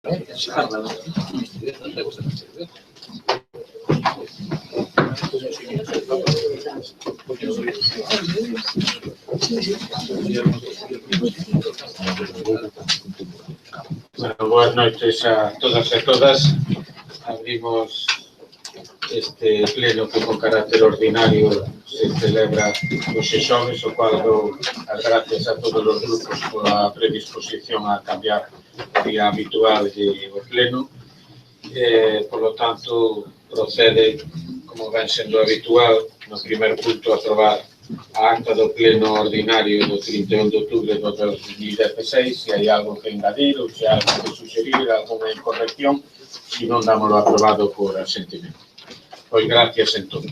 Bueno, boas noites a todas e todas. Abrimos este pleno que con carácter ordinario se celebra os xoves, o cual dou as gracias a todos os grupos pola predisposición a cambiar o día habitual do pleno. Por lo tanto, procede, como ven sendo habitual, no primer punto aprobar a acta do pleno ordinario do 31 de outubro de 2016, se hai algo que engadir ou se hai algo que suxerir, alguna incorrección, se non dámoslo aprobado por asentimento. Pois gracias en todo.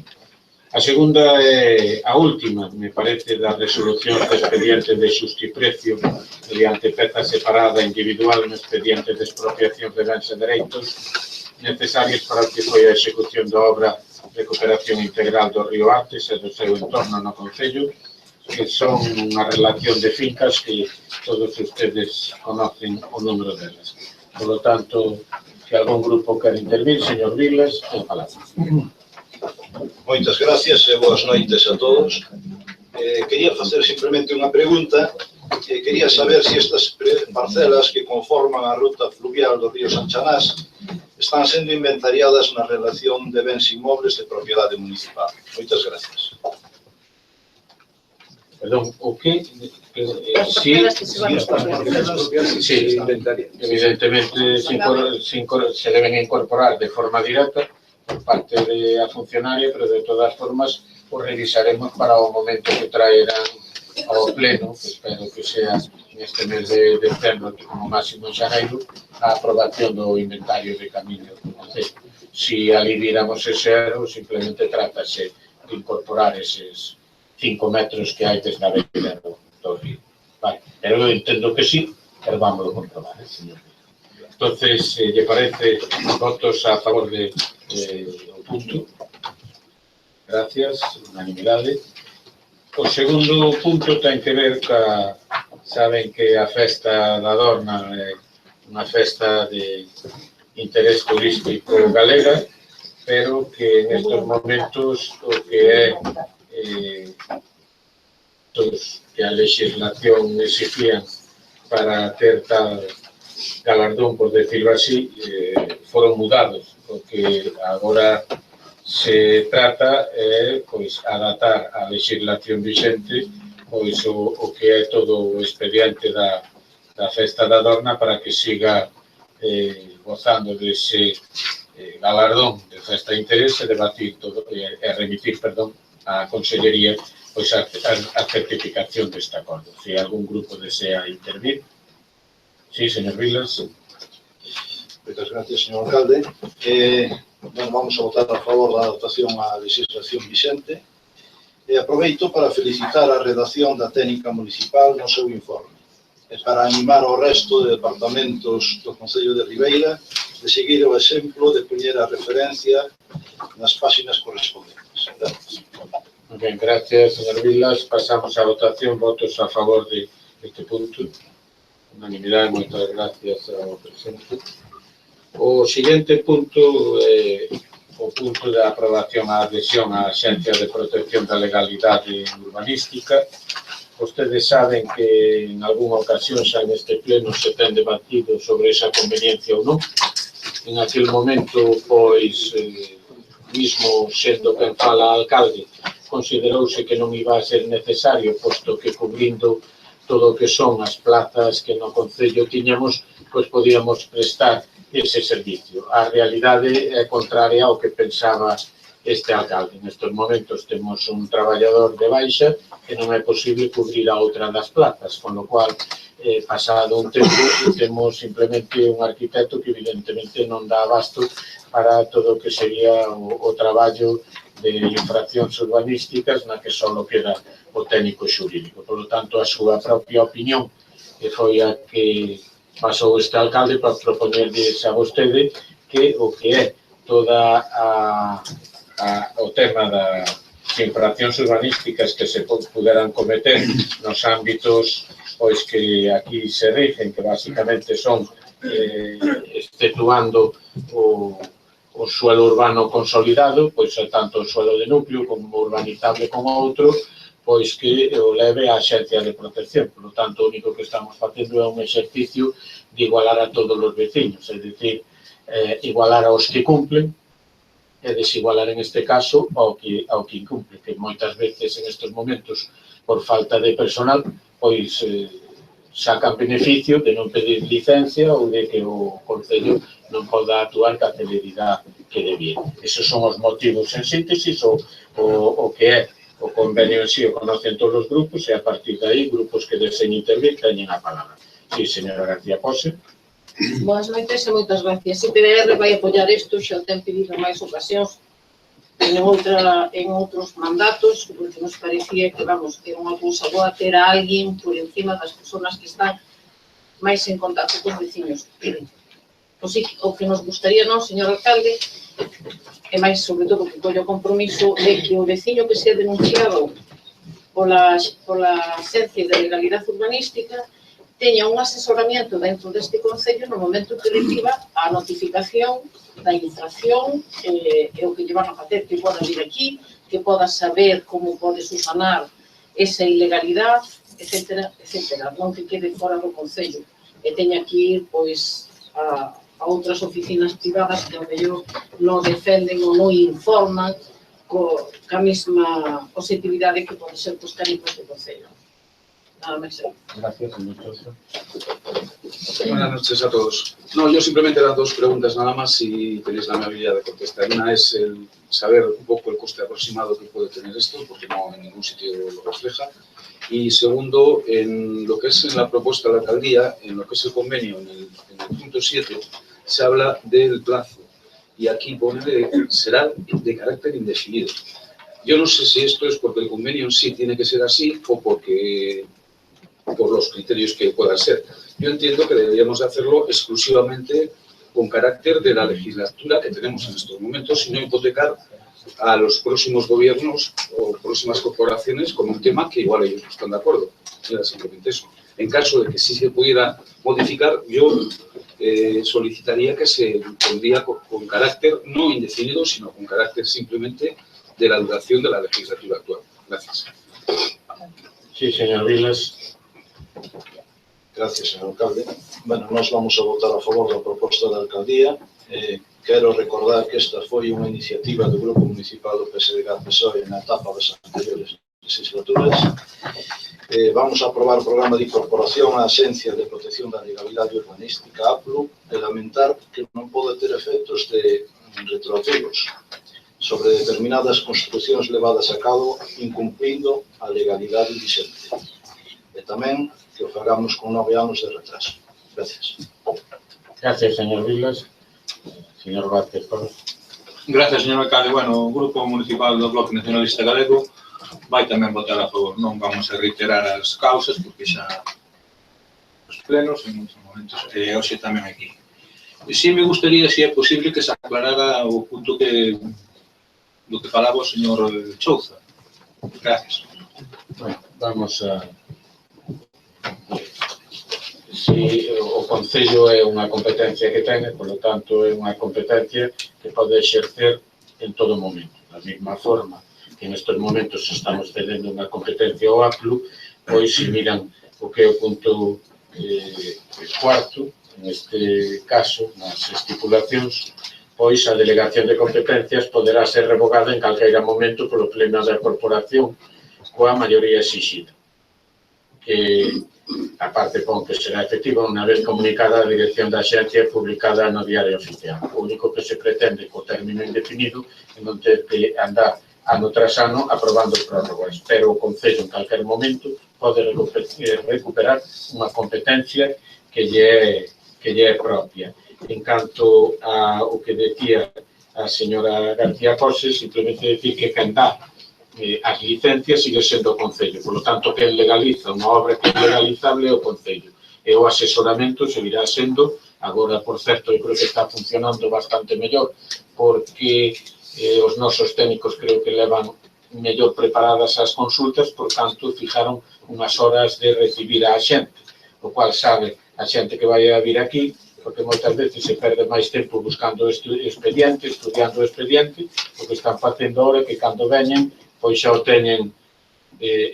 A segunda é a última, me parece, das resolucións de expediente de xustiprecio mediante peza separada individual no expediente de expropiación de bens e dereitos necesarios para o que foi a execución da obra de recuperación integral do Río Artes e do seu entorno no Concello, que son unha relación de fincas que todos ustedes conocen o número delas. Por lo tanto, se algún grupo quer intervir, señor Vilas, ten palabra. Moitas gracias e boas noites a todos. Quería facer simplemente unha pregunta. Quería saber se estas parcelas que conforman a ruta fluvial do río Sanchanás están sendo inventariadas na relación de bens inmobles de propiedade municipal. Moitas gracias. Perdón, o que? Sí, evidentemente se deben incorporar de forma directa por parte da funcionaria, pero de todas formas o revisaremos para o momento que traerán ao pleno, que espero que sea neste mes de decembro, como máximo en xaneiro, a aprobación do inventario de camiño do Concello. Si ali viramos ese erro, simplemente trátase de incorporar eses 5 metros que hai desde a beira do río. Vale, pero eu entendo que sí, pero vamos a comprobar, señor. Entonces, lle parece votos a favor do punto. Gracias, unanimidade. O segundo punto ten que ver ca, saben que a festa da Dorna é unha festa de interés turístico galega, pero que nestes momentos o que é que a legislación exigía para ter tal galardón, por decirlo así, foron mudados, porque agora se trata pois adaptar a legislación vixente pois o que é todo o expediente da festa da Dorna para que siga gozando dese galardón de festa de interés e debatir todo e remitir, perdón, a Consellería pois a certificación deste acordo. Se algún grupo desea intervir. Sí, señor Vilas. Moitas gracias, señor alcalde. Bueno, vamos a votar a favor da adaptación á legislación vixente e aproveito para felicitar a redacción da técnica municipal no seu informe e para animar o resto de departamentos do Concello de Ribeira de seguir o exemplo de poñer a referencia nas páxinas correspondentes. Gracias. Muy bien, gracias, señor Vilas. Pasamos a votación. Votos a favor de este punto. Unanimidade, moitas gracias ao presente. O seguinte punto é o punto da aprobación á adhesión á Axencia de Protección da Legalidade Urbanística. Vostedes saben que en algunha ocasión xa neste pleno se ten debatido sobre esa conveniencia ou non. En aquel momento, pois, mismo sendo quen fala alcalde, considerouse que non iba a ser necesario, posto que cubrindo todo o que son as plazas que no Concello tiñamos, pois podíamos prestar ese servicio. A realidade é contraria ao que pensaba este alcalde. Nestes momentos temos un traballador de baixa que non é posible cubrir a outra das plazas, con lo cual, pasado un tempo, temos simplemente un arquitecto que evidentemente non dá abasto para todo o que sería o traballo de infraccións urbanísticas na que só queda o técnico xurídico. Por lo tanto, a súa propia opinión, que foi a que pasou este alcalde para propoñerles a vostede que o que é toda o tema das infraccións urbanísticas que se puderan cometer nos ámbitos pois que aquí se rigen, que basicamente son exceptuando o suelo urbano consolidado, pois tanto o suelo de núcleo como urbanizable como outro, pois que o leve á Axencia de Protección. Por lo tanto, o único que estamos facendo é un exercicio de igualar a todos os veciños, é dicir, igualar aos que cumplen e desigualar en este caso ao que incumple, que moitas veces en estes momentos, por falta de personal, pois sacan beneficio de non pedir licencia ou de que o Concello non poda actuar ca celeridade que debía. Esos son os motivos en síntesis, o que é o convenio en sí, o conocen todos os grupos e a partir de aí, grupos que deseen intervir teñen a palabra. Sí, señora García Pose. Boas noites e moitas gracias. O PDR vai apoiar isto, xa o ten pedido en máis ocasións en outros mandatos, porque nos parecía que, vamos, que era unha cousa boa ter a alguén por encima das persoas que están máis en contacto cos veciños. O que nos gustaría, non, señor alcalde, e máis, sobre todo, que collo compromiso de que o veciño que sea denunciado pola Axencia de Legalidade Urbanística teña un asesoramiento dentro deste Concello no momento que reciba a notificación da infracción e o que lle van a facer, que poda vir aquí, que poda saber como pode subsanar esa ilegalidade, etcétera, etcétera, non que quede fora do Concello e teña que ir, pois, a outras oficinas privadas que ao mellor non defenden ou non informan ca mesma positividade que pode ser cos tarifas do Concello. Nada máis. Gracias, señor Chozo. Buenas noches a todos. No, yo simplemente eran dos preguntas nada más si tenéis la amabilidad de contestar. Una es el saber un poco el coste aproximado que puede tener esto, porque no en ningún sitio lo refleja. Y segundo, en lo que es en la propuesta de la alcaldía, en lo que es el convenio, en el punto 7, se habla del plazo. Y aquí pone será de carácter indefinido. Yo no sé si esto es porque el convenio en sí tiene que ser así o porque por los criterios que puedan ser. Yo entiendo que deberíamos hacerlo exclusivamente con carácter de la legislatura que tenemos en estos momentos y no hipotecar a los próximos gobiernos o próximas corporaciones con un tema que igual ellos no están de acuerdo. Era simplemente eso. En caso de que sí se pudiera modificar, yo solicitaría que se pondría con carácter no indefinido, sino con carácter simplemente de la duración de la legislatura actual. Gracias. Sí, señor Vilas. Gracias, señor alcalde. Bueno, nós vamos a votar a favor da proposta da alcaldía. Quero recordar que esta foi unha iniciativa do Grupo Municipal do PSDG-PSOE na etapa das anteriores legislaturas. Vamos a aprobar o programa de incorporación á Axencia de Protección da Legalidade Urbanística, APLU, e lamentar que non pode ter efectos de retroactivos sobre determinadas construccións levadas a cabo incumplindo a legalidade vigente. E tamén que o fagamos con 9 anos de retraso. Gracias. Gracias, señor Vilas. Señor Vázquez, por favor. Gracias, señor alcalde. Bueno, o Grupo Municipal do Bloque Nacionalista Galego vai tamén votar a favor. Non vamos a reiterar as causas, porque xa os plenos en muchos momentos, e hoxe tamén aquí. E si me gustaría, se é posible, que se aclarara o punto do que falaba o señor Chouza. Gracias. Bueno, vamos a... Si o Concello é unha competencia que ten, por lo tanto, é unha competencia que pode exercer en todo momento. Da mesma forma que nestes momentos estamos cedendo unha competencia ao APLU, pois se miran o que é o punto cuarto, neste caso, nas estipulacións, pois a delegación de competencias poderá ser revogada en calqueira momento polo pleno da corporación coa maioría exixida. Que, aparte, pon que será efectiva unha vez comunicada a dirección da axencia e publicada no Diario Oficial. O único que se pretende co término indefinido é non ter que andar ano tras ano aprobando prórrogas, pero o Concello en calquer momento pode recuperar unha competencia que lle é propia. En canto ao que decía a señora García Pose, simplemente decir que quen dá as licencias sigue sendo o Concello. Por lo tanto, quen legaliza unha obra que é legalizable é o Concello. E o asesoramento seguirá sendo, agora, por certo, eu creo que está funcionando bastante mellor, porque os nosos técnicos creo que levan mellor preparadas as consultas, por tanto, fijaron unhas horas de recibir a xente, o cual sabe a xente que vai a vir aquí, porque moitas veces se perde máis tempo buscando expediente, estudiando o expediente, o que están facendo ahora que cando veñen, pois xa o teñen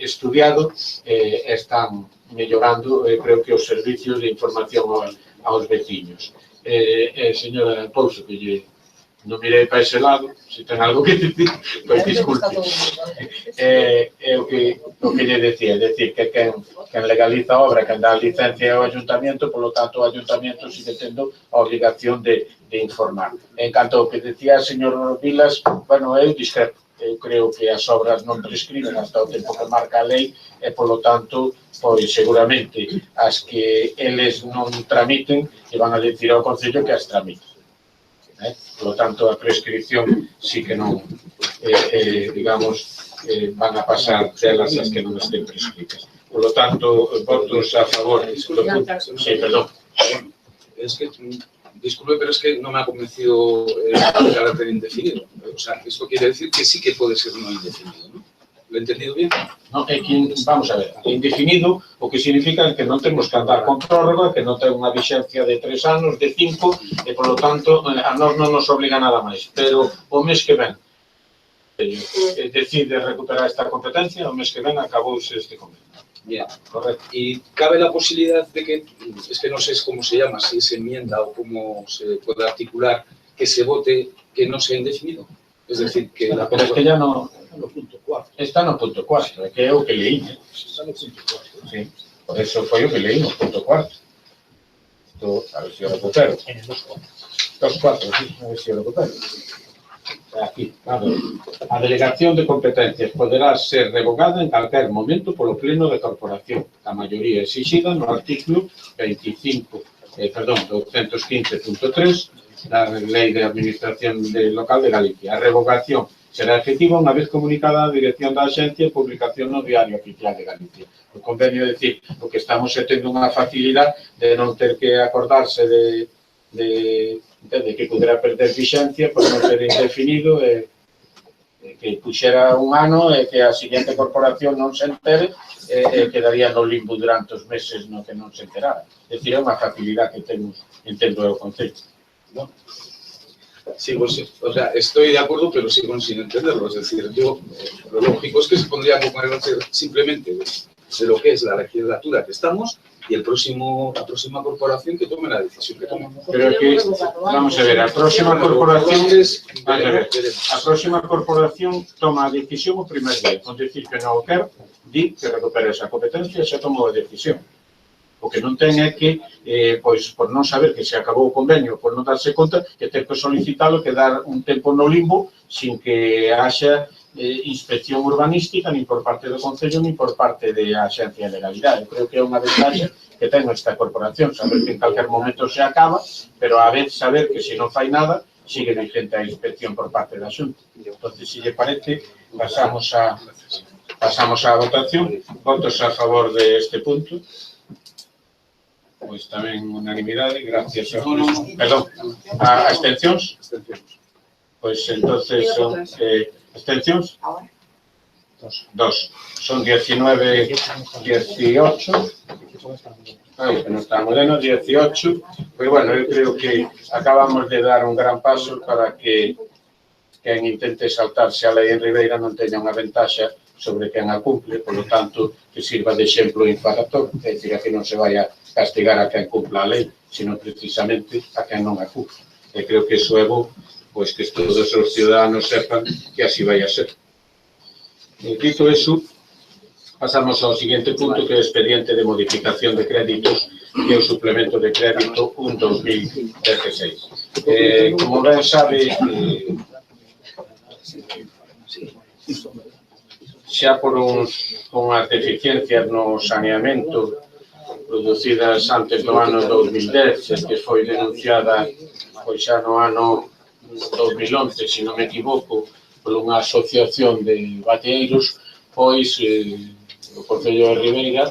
estudiado e están mellorando, creo que os servicios de información aos veciños. Señora Pouso, que lle non mirei para ese lado, se ten algo que dicir, pois disculpe. O que lle decía, decir que quen legaliza a obra, quen dá a licencia ao ayuntamiento, polo tanto o ayuntamiento sigue tendo a obligación de informar. En canto ao que decía o señor Vilas, bueno, eu discrepo. Eu creo que as obras non prescriben hasta o tempo que marca a lei e, polo tanto, pois seguramente as que eles non tramiten e van a decir ao Concello que as tramiten. Por lo tanto, a prescripción sí que non, digamos, van a pasar delas as que non estén prescritas. Por lo tanto, votos a favor. Sí, perdón. Es que, disculpe, pero es que no me ha convencido el carácter indefinido. O sea, esto quiere decir que sí que puede ser no indefinido, ¿no? ¿Lo he entendido bien? No, vamos a ver, indefinido o que significa que non temos que andar con prórroga, que non ten unha vixencia de 3 anos, de 5, e, polo tanto, a nós non nos obliga nada máis. Pero o mes que ven, decide recuperar esta competencia, o mes que ven acabouse este convenio. Bien. Correcto. Y cabe la posibilidad de que, es que no sé cómo se llama, si es enmienda o cómo se puede articular, que se vote que no sea indefinido. Es decir, que la... Pero es que ya no... No punto 4. Está no punto 4, que é o que leí. Está no punto 4. Sí, por eso foi o que leí no punto 4. Esto, a ver si o recupero. En el 2.4. 2.4, sí, a ver si o recupero. Aquí, claro. A delegación de competencias poderá ser revogada en calquer momento polo pleno de corporación. A maioría exixida no artículo 215.3 da Lei de Administración Local de Galicia. A revogación será efectiva unha vez comunicada a dirección da axencia e publicación no Diario Oficial de Galicia. O convenio é dicir, o que estamos tendo unha facilidade de non ter que acordarse de que pudera perder vixencia por non ser indefinido e que puxera un ano e que a siguiente corporación non se entere e quedaría no limbo durante os meses no que non se enterara. É dicir, é unha facilidade que temos, entendo o concepto. ¿No? Sigo, o sea, estoy de acuerdo, pero sigo sin entenderlo. Es decir, yo, lo lógico es que se pondría como simplemente de lo que es la legislatura que estamos y la próxima corporación que tome la decisión que tome. Pero que, vamos a ver, a próxima corporación toma a decisión o primer día, con decir que non o quer, di que recupera esa competencia e xa tomou a decisión. O que non ten é que, pois, por non saber que se acabou o convenio, por non darse conta, que ten que solicitalo, que dar un tempo no limbo, sin que haxa inspección urbanística, nin por parte do Concello, nin por parte da Axencia de Legalidade. Eu creo que é unha ventaxa que ten esta corporación, saber que en calquer momento se acaba, pero a vez saber que se non fai nada, sigue vigente a inspección por parte da Xunta. Entón, se lle parece, pasamos a votación. Votos a favor deste punto. Pois tamén unanimidade, gracias a... Perdón, a abstencións? Pois entonces son abstencións? Dos. Son 19, 18. Ai, que non está moreno, 18. Pois bueno, eu creo que acabamos de dar un gran paso para que quen intente saltarse a lei en Ribeira non teña unha ventaxa sobre quen a cumple, por lo tanto, que sirva de exemplo infractor, é dicir, que non se vai a castigar a quen cumpla a lei, sino precisamente a quen non a cumple. E creo que iso é bo, pois que todos os ciudadanos sepan que así vai a ser. Dito eso, pasamos ao seguinte punto, que é o expediente de modificación de créditos e o suplemento de crédito 1-2016. Como ben sabe, xa por unhas deficiencias no saneamento producidas antes do ano 2010, que foi denunciada pois xa no ano 2011, se non me equivoco, por unha asociación de bateeiros, pois o Concello de Ribeira,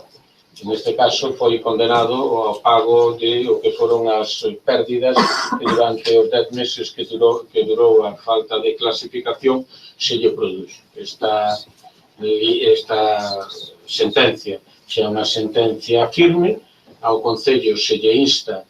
neste caso, foi condenado ao pago de o que foron as pérdidas que durante os 10 meses que durou a falta de clasificación se lle produce. Esta sentencia xa é unha sentencia firme, ao Concello se lle insta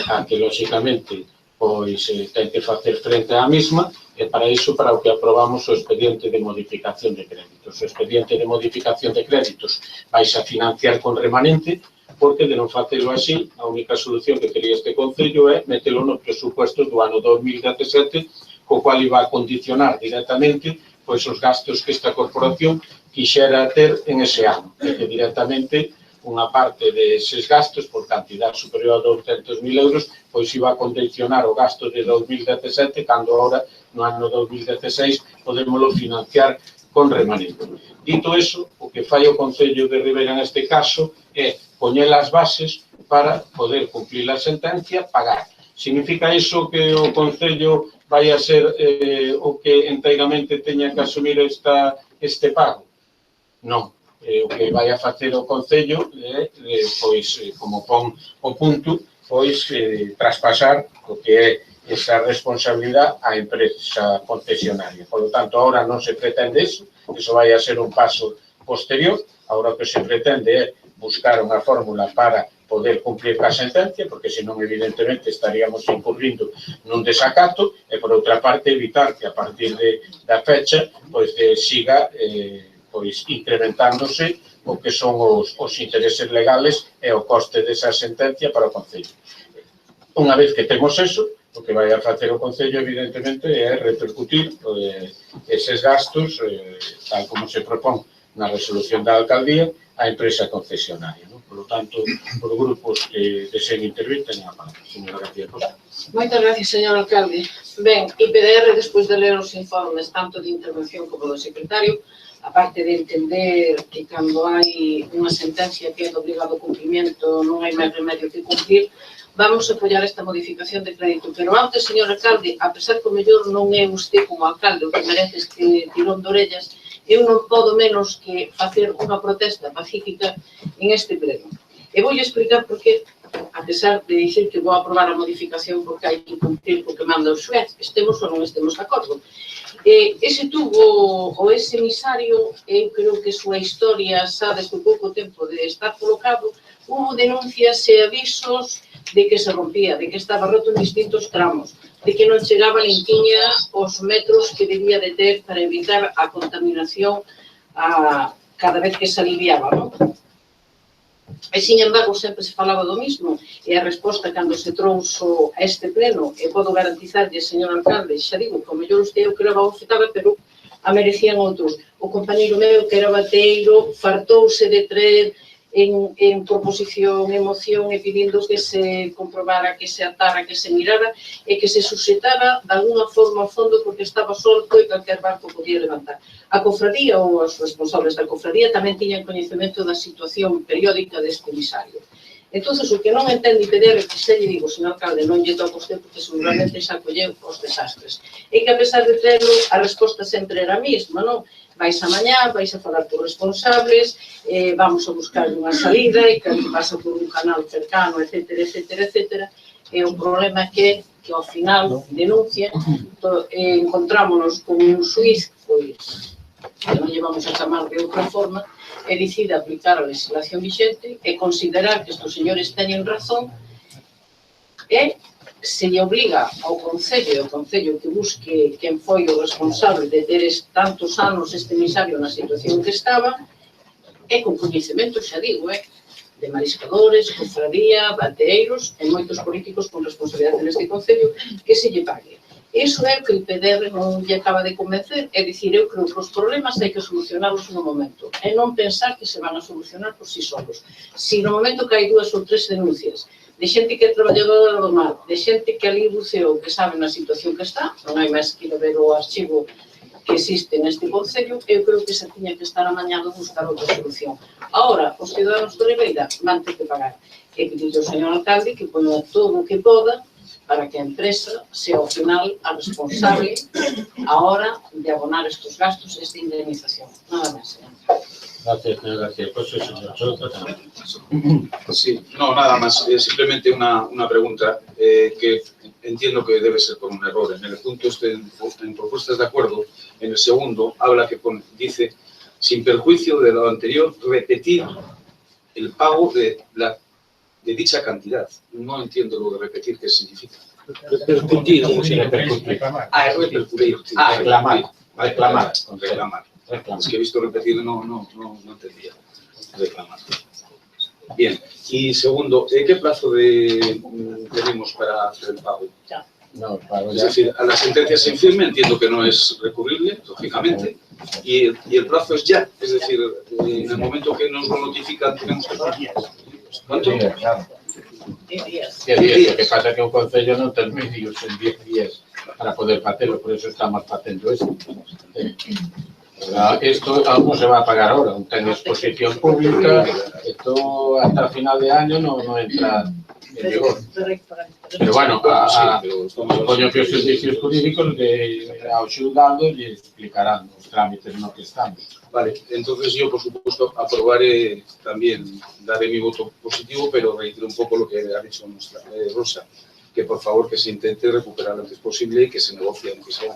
a que, lóxicamente, pois ten que facer frente á mesma, e para iso, para o que aprobamos o expediente de modificación de créditos. O expediente de modificación de créditos vais a financiar con remanente, porque de non facelo así, a única solución que quería este Concello é metelo no presupuesto do ano 2017, co cual iba a condicionar directamente pois os gastos que esta corporación quixera ter en ese ano, e que directamente unha parte deses gastos, por cantidad superior a 200.000 euros, pois iba a condicionar o gasto de 2017, cando ahora, no ano 2016, podémoslo financiar con remanente. Dito eso, o que fai o Concello de Ribeira neste caso é poñer as bases para poder cumplir a sentencia, pagar. Significa iso que o Concello vai a ser o que inteiramente teña que asumir este pago? Non. O que vai a facer o Concello é, pois, como pon o punto, pois, traspasar o que é esa responsabilidade á empresa concesionaria. Por lo tanto, ahora non se pretende eso vai a ser un paso posterior. Ahora o que se pretende é buscar unha fórmula para poder cumplir a sentencia, porque senón, evidentemente, estaríamos incurrindo nun desacato, e, por outra parte, evitar que a partir da fecha, pois, siga pois incrementándose o que son os intereses legales e o coste desa sentencia para o Concello. Unha vez que temos eso, o que vai a facer o Concello, evidentemente, é repercutir eses gastos, tal como se propón na resolución da alcaldía, á empresa concesionaria. Por lo tanto, por grupos que deseen intervir, teñen a palabra. Señora García Costa. Moitas gracias, señor alcalde. Ben, IPDR, despois de ler os informes tanto de intervención como do secretario, aparte de entender que cando hai unha sentencia que é de obligado cumprimento non hai máis remedio que cumplir, vamos a apoiar esta modificación de crédito. Pero antes, señor alcalde, a pesar que o mellor non é usted como alcalde o que merece este tirón de orellas, eu non podo menos que facer unha protesta pacífica en este pleno. E voulle explicar por que, a pesar de dicir que vou aprobar a modificación porque hai que cumprir o que manda o xuez, estemos ou non estemos de acordo. Ese tubo ou ese emisario, eu creo que súa historia xa desde pouco tempo de estar colocado, hubo denuncias e avisos de que se rompía, de que estaba roto en distintos tramos, de que non chegaba limpiña os metros que debía de ter para evitar a contaminación cada vez que se aliviaba, non? E, sin embargo, sempre se falaba do mismo, e a resposta cando se trouxo a este pleno, e podo garantizarlle, señor alcalde, xa digo, que o mellor usted eu que era bofetada, pero a merecían outros. O compañeiro meu, que era bateiro, fartouse de traer en proposición, en moción, e pedindo que se comprobara, que se atara, que se mirara, e que se suxetara de alguna forma ao fondo, porque estaba solto e calquer barco podía levantar. A cofradía ou os responsables da cofradía tamén tiñan coñecemento da situación periódica deste emisario. Entón, o que non entende IPDR, que xa lle digo, señor alcalde, non lle toca a usted porque seguramente xa colleu os desastres. E que, a pesar de terlo, a resposta sempre era a mesma, non? Vais a mañá, vais a falar por responsables, vamos a buscar unha salida, e que pasa por un canal cercano, etcétera, etcétera, etcétera. E o problema é que ao final denuncia, encontrámonos con un xuiz, pois, que non llevamos a chamar de outra forma, e decide aplicar a legislación vixente e considerar que estes señores teñen razón, e se lle obliga ao Concello, que busque quen foi o responsable de ter tantos anos este emisario na situación que estaba, e con coñecemento, xa digo, de mariscadores, cofradía, bateeiros e moitos políticos con responsabilidade neste Concello, que se lle pague. Iso é o que o IPDR non lle acaba de convencer, é dicir, eu creo que os problemas hai que solucionarlos no momento, e non pensar que se van a solucionar por si solos. Si no momento que hai 2 ou 3 denuncias, de xente que é traballadora do mar, de xente que ali buceou, que sabe na situación que está, non hai máis que ir a ver o archivo que existe neste Concello, eu creo que se tiña que estar amañado a buscar outra solución. Ahora, os ciudadanos de Ribeira van ter que pagar. E pedido ao señor alcalde que ponga todo o que poda para que a empresa sea, ao final, a responsable a hora de abonar estes gastos e esta indemnización. Nada máis, señor. Gracias, señor García Costa. Señor Chota. Sí, no, nada más. Simplemente una pregunta que entiendo que debe ser por un error. En el punto en propuestas de acuerdo, en el segundo, habla que dice, sin perjuicio de lo anterior, repetir el pago de la de dicha cantidad. No entiendo lo de repetir qué significa. Repercutir, repercutir. Ah, es repercutir. Reclamar. Reclamar. Reclamar. Es que he visto repetir, no entendía. Reclamar. Bien. Y segundo, ¿qué plazo tenemos para hacer el pago? No, pago Es ya. decir, a la sentencia sin firme entiendo que no es recurrible, lógicamente, y el plazo es ya. Es decir, en el momento que nos lo notifican tenemos que pagar. ¿Cuánto? 10 días. 10 días. 10 días. Lo que pasa é que o Concello non ten medios en 10 días para poder facelo, por eso estamos facendo isto. Isto non se va a pagar ahora, non ten exposición pública, isto hasta final de año non entra en vigor. Pero bueno, supoño que os servicios jurídicos ao xulgado lle explicarán os trámites no que estamos. Vale, entonces yo, por supuesto, aprobaré también, daré mi voto positivo, pero reitero un poco lo que ha dicho nuestra Rosa, que por favor que se intente recuperar lo antes posible y que se negocie, aunque sea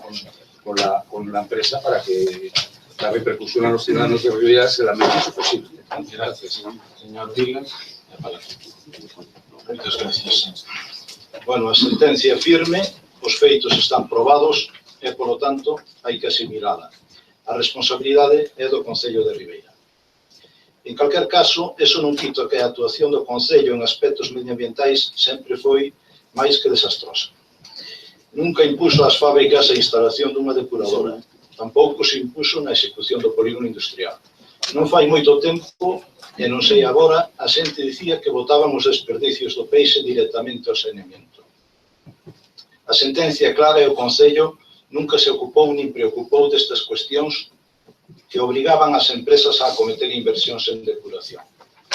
con la empresa, para que la repercusión a los ciudadanos de Ribera sea la menos posible. Gracias. Señor Vilas, a palabra. Moitas gracias. Bueno, a sentencia firme, os feitos están probados e, polo tanto, hai que asimilala. A responsabilidade é do Concello de Ribeira. En calquer caso, eso non quita que a actuación do Concello en aspectos medioambientais sempre foi máis que desastrosa. Nunca impuso ás fábricas a instalación dunha depuradora. Tampouco se impuso na execución do polígono industrial. Non fai moito tempo, e non sei agora, a xente dicía que botaban os desperdicios do peixe directamente ao saneamento. A sentencia clara e o Concello nunca se ocupou nin preocupou destas cuestións que obrigaban as empresas a acometer inversións en depuración.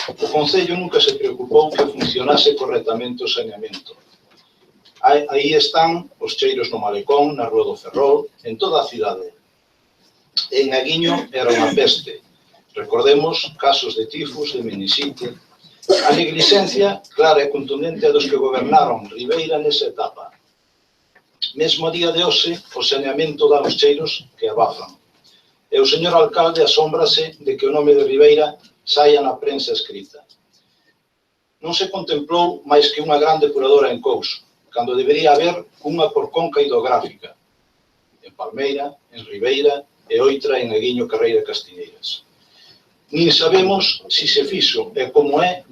O Concello nunca se preocupou que funcionase correctamente o saneamento. Aí están os cheiros no Malecón, na Rúa do Ferrol, en toda a cidade. En Aguiño era unha peste. Recordemos casos de tifus, de meninxite. A negligencia clara e contundente dos que gobernaron Ribeira nesa etapa. Mesmo a día de hoxe, o saneamento dá os cheiros que abafan. E o señor alcalde asómbrase de que o nome de Ribeira saia na prensa escrita. Non se contemplou máis que unha gran depuradora en Couso, cando debería haber unha por conca hidrográfica, en Palmeira, en Ribeira e outra en Aguiño, Carreira e Castiñeiras. Nin sabemos si se fixo e como é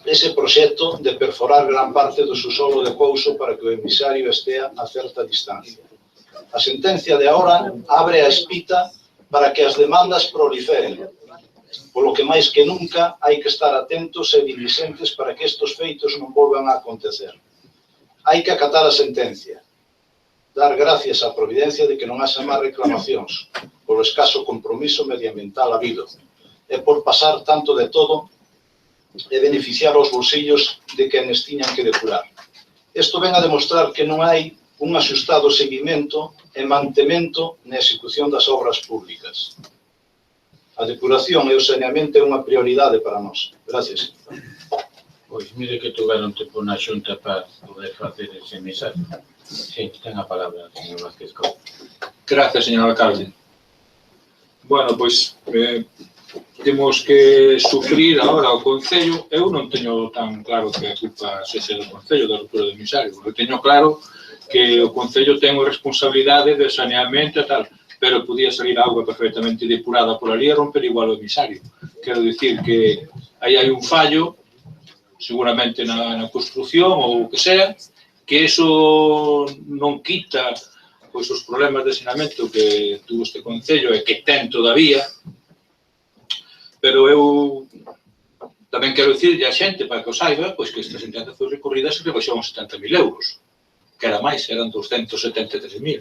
ese proxecto de perforar gran parte do subsolo de Couso para que o emisario estea a certa distancia. A sentencia de agora abre a espita para que as demandas proliferen, polo que máis que nunca hai que estar atentos e diligentes para que estes feitos non volvan a acontecer. Hai que acatar a sentencia, dar gracias á providencia de que non haxa máis reclamacións, polo escaso compromiso medioambiental habido, e por pasar tanto de todo e beneficiar os bolsillos de quenes tiñan que depurar. Isto ven a demostrar que non hai un axustado seguimento e mantemento na execución das obras públicas. A depuración e o saneamento é unha prioridade para nós. Gracias. Pois mire que tuveron tempo na xunta para poder facer ese emisario. Sí, ten a palabra, señor Vázquez Couto. Gracias, señor alcalde. Bueno, pois temos que sufrir agora o Concello. Eu non teño tan claro que a culpa sexa do Concello da ruptura do emisario. Eu teño claro que o Concello ten a responsabilidade de saneamento e tal, pero podía salir auga perfectamente depurada por ali e romper igual o emisario. Quero dicir que aí hai un fallo, seguramente na construción ou o que sea, que eso non quita pois os problemas de saneamento que tuvo este Concello e que ten todavía, pero eu tamén quero dicirlle a xente, para que o saiba, pois que esta sentencia foi recorrida se rebaixou uns 70.000 euros, que era máis, eran 273.000.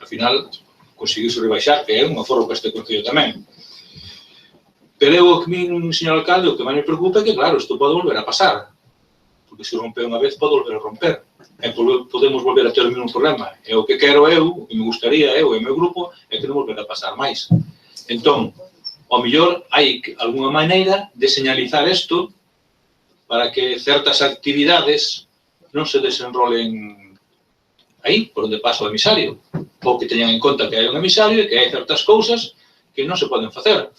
Al final, conseguiuse rebaixar, que é un aforro para este Concello tamén. Pero eu, señor alcalde, o que máis me preocupa é que, claro, isto pode volver a pasar, porque se rompeu unha vez, pode volver a romper, e podemos volver a ter o mesmo problema. E o que quero eu, o que me gustaría eu e o meu grupo, é que non volver a pasar máis. Entón, ao mellor hai algunha maneira de señalizar isto para que certas actividades non se desenrolen aí, por onde pasa o emisario, ou que teñan en conta que hai un emisario e que hai certas cousas que non se poden facer.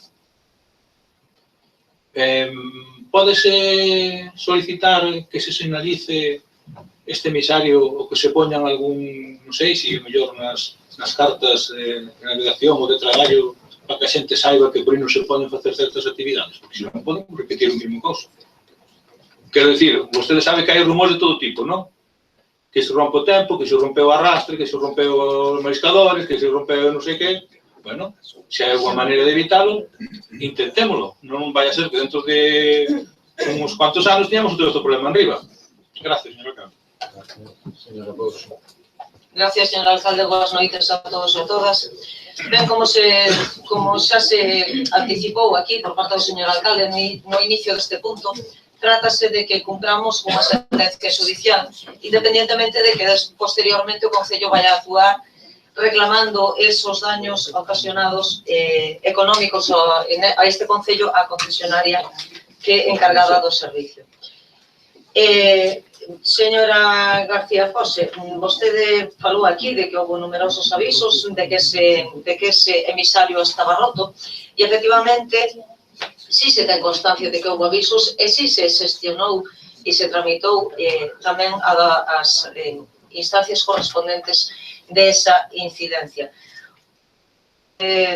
Pódese solicitar que se sinalice este emisario ou que se poñan algún, non sei, se mellor nas cartas de navegación ou de traballo para que a xente saiba que por aí non se poden facer certas actividades, porque se non poden repetir o mesmo cousa. Quero dicir, vostede sabe que hai rumores de todo tipo, non? Que se rompe o tempo, que se rompeu o arrastre, que se rompeu os mariscadores, que se rompeu non sei que. Bueno, se hai alguma maneira de evitalo, intentémolo. Non vai a ser que dentro de uns cuantos anos teñamos todo este problema en riba. Gracias, señor alcalde. Señora Bouso. Gracias, señor alcalde. Boas noites a todos e todas. Ben, como xa se anticipou aquí por parte do señor alcalde no inicio deste punto, trátase de que cumpramos unha sentencia judicial, independientemente de que posteriormente o Concello vai a actuar reclamando esos daños ocasionados económicos a este Concello, a concesionaria que encargada do servicio. Señora García Fose, vostede falou aquí de que houve numerosos avisos de que ese emisario estaba roto e, efectivamente, si se ten constancia de que houve avisos e si se xestionou e se tramitou tamén as instancias correspondentes desa incidencia.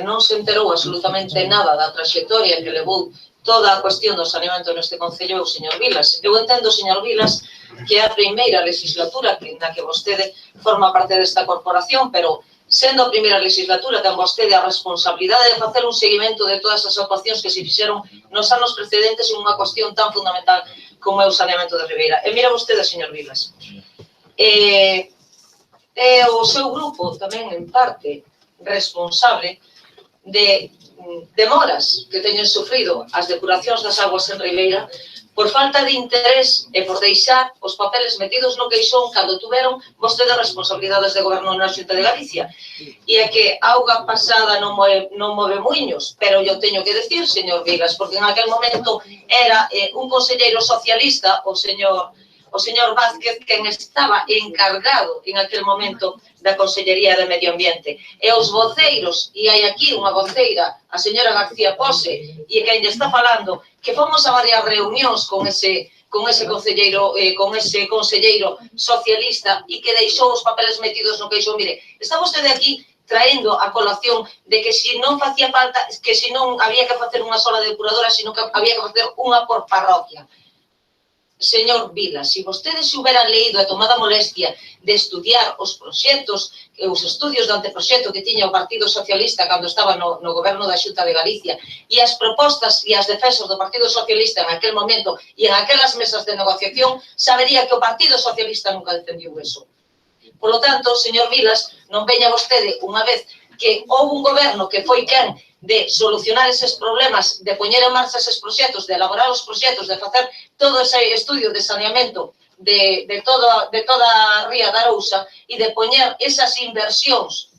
Non se enterou absolutamente nada da trayectoria que levou toda a cuestión do saneamento neste Concello o señor Vilas. Eu entendo, señor Vilas, que é a primeira legislatura na que vostede forma parte desta corporación, pero sendo a primeira legislatura ten vostede a responsabilidade de facer un seguimento de todas as actuacións que se fixeron nos anos precedentes en unha cuestión tan fundamental como é o saneamento de Ribeira. E mira vostede, señor Vilas, o seu grupo tamén, en parte, responsable de demoras que teñen sufrido as depuracións das aguas en Ribeira por falta de interés e por deixar os papeles metidos no queixón cando tuveron vostede responsabilidades de goberno na Xunta de Galicia. E é que auga pasada non move muiños, pero eu teño que decir, señor Vilas, porque en aquel momento era un conselleiro socialista, o señor Vázquez, quen estaba encargado en aquel momento da Consellería de Medio Ambiente. E os voceiros, e hai aquí unha voceira, a señora García Pose, e quen lle está falando, que fomos a varias reunións con ese conselleiro socialista e que deixou os papeles metidos no queixo. Mire, está vostede aquí traendo a colación de que se non facía falta, que se non había que facer unha sola depuradora, sino que había que facer unha por parroquia. Señor Vilas, se vostedes se hubieran leído e tomado a molestia de estudiar os proxectos, os estudios do anteproxecto que tiña o Partido Socialista cando estaba no goberno da Xunta de Galicia e as propostas e as defensas do Partido Socialista en aquel momento e en aquelas mesas de negociación, sabería que o Partido Socialista nunca defendiu eso. Por lo tanto, señor Vilas, non veña vostede unha vez que houve un goberno que foi quen de solucionar eses problemas, de poñer en marcha eses proxectos, de elaborar os proxectos, de facer todo ese estudio de saneamento de toda a ría da Arousa e de poñer esas inversións,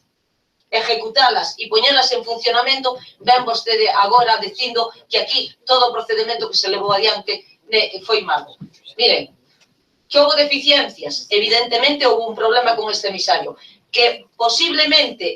ejecutalas e poñelas en funcionamento, ven vostede agora dicindo que aquí todo o procedimento que se levou adiante foi malo. Miren, que houve deficiencias, evidentemente houve un problema con este emisario, que posiblemente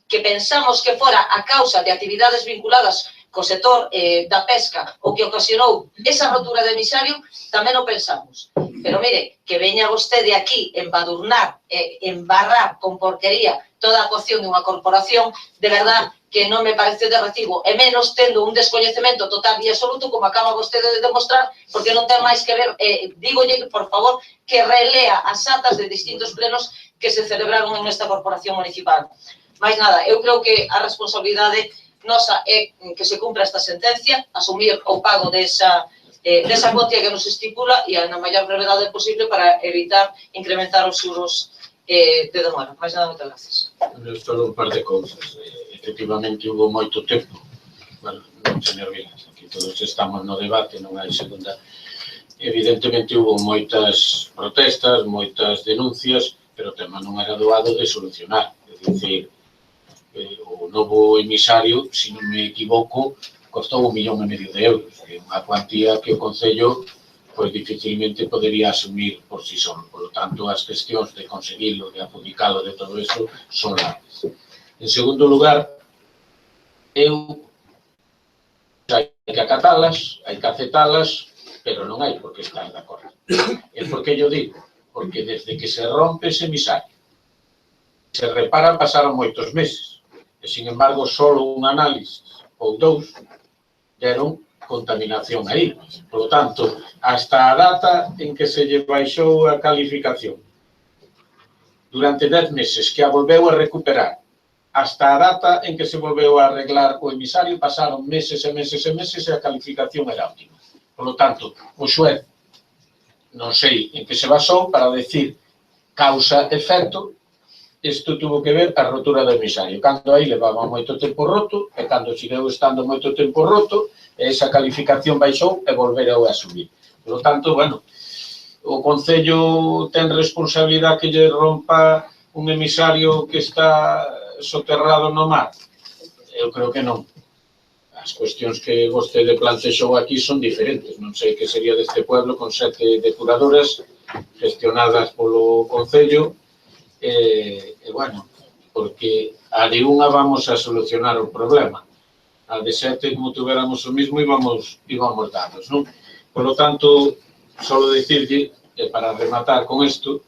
que pensamos que fora a causa de actividades vinculadas co sector da pesca o que ocasionou esa rotura de emisario, tamén o pensamos. Pero mire, que veña vostede aquí embadurnar, embarrar con porquería toda a actuación dunha corporación, de verdad que non me parece de recibo, e menos tendo un descoñecemento total e absoluto como acaba vostede de demostrar, porque non ten máis que ver, dígolle, por favor, que relea as atas de distintos plenos que se celebraron en esta corporación municipal. Mais nada, eu creo que a responsabilidade nosa é que se cumpra esta sentencia, asumir o pago desa cuantía que nos estipula e na maior brevedade posible para evitar incrementar os xuros de demora. Mais nada, moitas gracias. Só un par de cousas. Efectivamente, hubo moito tempo. Bueno, non señor Vilas, aquí todos estamos no debate, non hai segunda. Evidentemente, hubo moitas protestas, moitas denuncias, pero o tema non era doado de solucionar. É dicir, o novo emisario, se non me equivoco, costou 1,5 millón de euros. É unha cuantía que o Concello pois dificilmente podería asumir por si só. Por lo tanto, as cuestións de conseguirlo, de adjudicalo, de todo eso, son largas. En segundo lugar, eu Hai que acatalas, hai que aceptalas, pero non hai por que estar de acordo. E por que yo digo? Porque desde que se rompe ese emisario, se repara, pasaron moitos meses, e, sin embargo, só un análisis ou dous deron contaminación aí. Por lo tanto, hasta a data en que se lle baixou a calificación, durante 10 meses que a volveu a recuperar, hasta a data en que se volveu a arreglar o emisario, pasaron meses e meses e meses e a calificación era óptima. Por lo tanto, o xuez non sei en que se basou para decir causa-efecto, isto tuvo que ver a rotura do emisario. Cando aí levaba moito tempo roto, e cando segueu estando moito tempo roto, esa calificación baixou e volvereu a subir. Por lo tanto, bueno, o Concello ten responsabilidade que lle rompa un emisario que está soterrado no mar? Eu creo que non. As cuestións que vostede plantexou aquí son diferentes. Non sei que sería deste pueblo con 7 depuradoras gestionadas polo Concello. Bueno, porque a de unha vamos a solucionar o problema. A de 7, como tuveramos o mismo, íbamos dados, non? Por lo tanto, só dicirlle, para rematar con isto,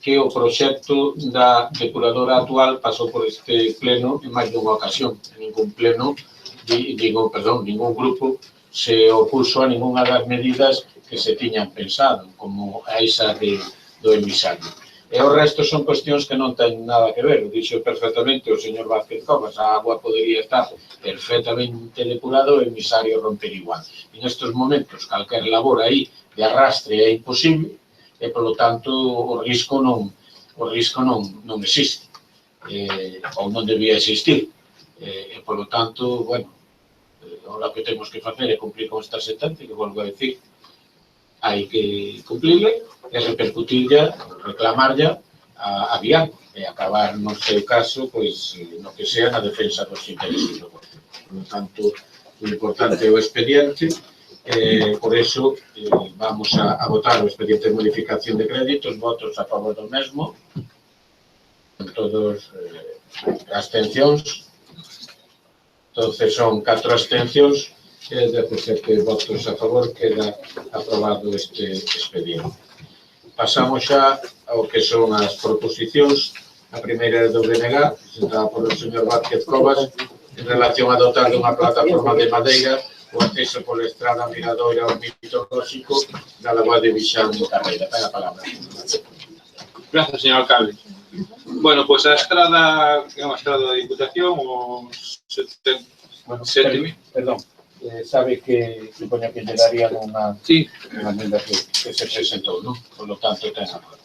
que o proxecto da depuradora actual pasou por este pleno en máis dunha ocasión. Ningún pleno, ningún grupo se opuso a ninguna das medidas que se tiñan pensado, como a esa do emisario. E o resto son cuestións que non ten nada que ver. O dixo perfectamente o señor Vázquez Cobas, a agua podería estar perfectamente depurada, o emisario romper igual. En estes momentos, calquer labor aí de arrastre é imposible, e, polo tanto, o risco non existe, ou non debía existir. E, polo tanto, bueno, o que temos que facer é cumplir con esta sentencia, que volvo a decir, hai que cumplirle e repercutirla, reclamarla a Bianco e acabar, no seu caso, pois, no que sea na defensa dos intereses do goberno. Por lo tanto, o importante é o expediente. Por eso vamos a votar o expediente de modificación de créditos, votos a favor do mesmo, con todos abstencións. Entonces son 4 abstencións e 17 votos a favor, queda aprobado este expediente. Pasamos xa ao que son as proposicións. A primeira é do BNG, presentada por o señor Vázquez Cobas, en relación a dotar de unha plataforma de madeira o acceso pola estrada Miradoira ao mitolóxico da Lagoa de Vixán de Carreira. Ten a palabra. Gracias, señor alcalde. Bueno, pois a estrada é unha estrada da Diputación, os 7.000. Perdón, sabe que supoño que lle darían unha medida que se presentou, non? Por lo tanto, ten a palabra.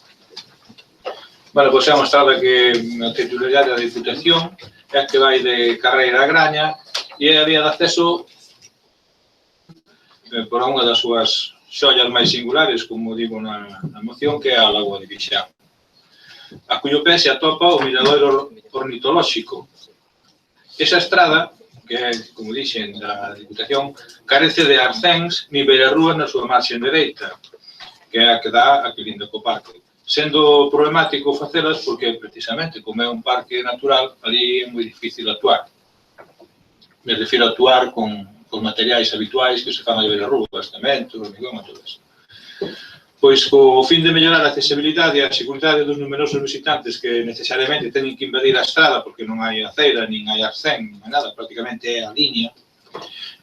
Bueno, pois é unha estrada que a titularidade da Diputación é que vai de Carreira a Graña e é a vía de acceso por unha das súas xollas máis singulares, como digo na moción, que é a Lagoa de Vixán. A cuyo pé se atopa o miradoiro ornitolóxico. Esa estrada, que é, como dixen, da Diputación, carece de arcéns ni beirarrúas na súa marxen dereita, que é a que dá a que linda co parque. Sendo problemático facelas porque, precisamente, como é un parque natural, ali é moi difícil actuar. Me refiro a actuar con materiais habituais que se fan a beirarrúas, cemento, hormigón e todo eso. Pois, co fin de mellorar a accesibilidade e a seguridade dos numerosos visitantes que necesariamente teñen que invadir a estrada porque non hai aceira, nin hai arcén, nin hai nada, prácticamente é a liña,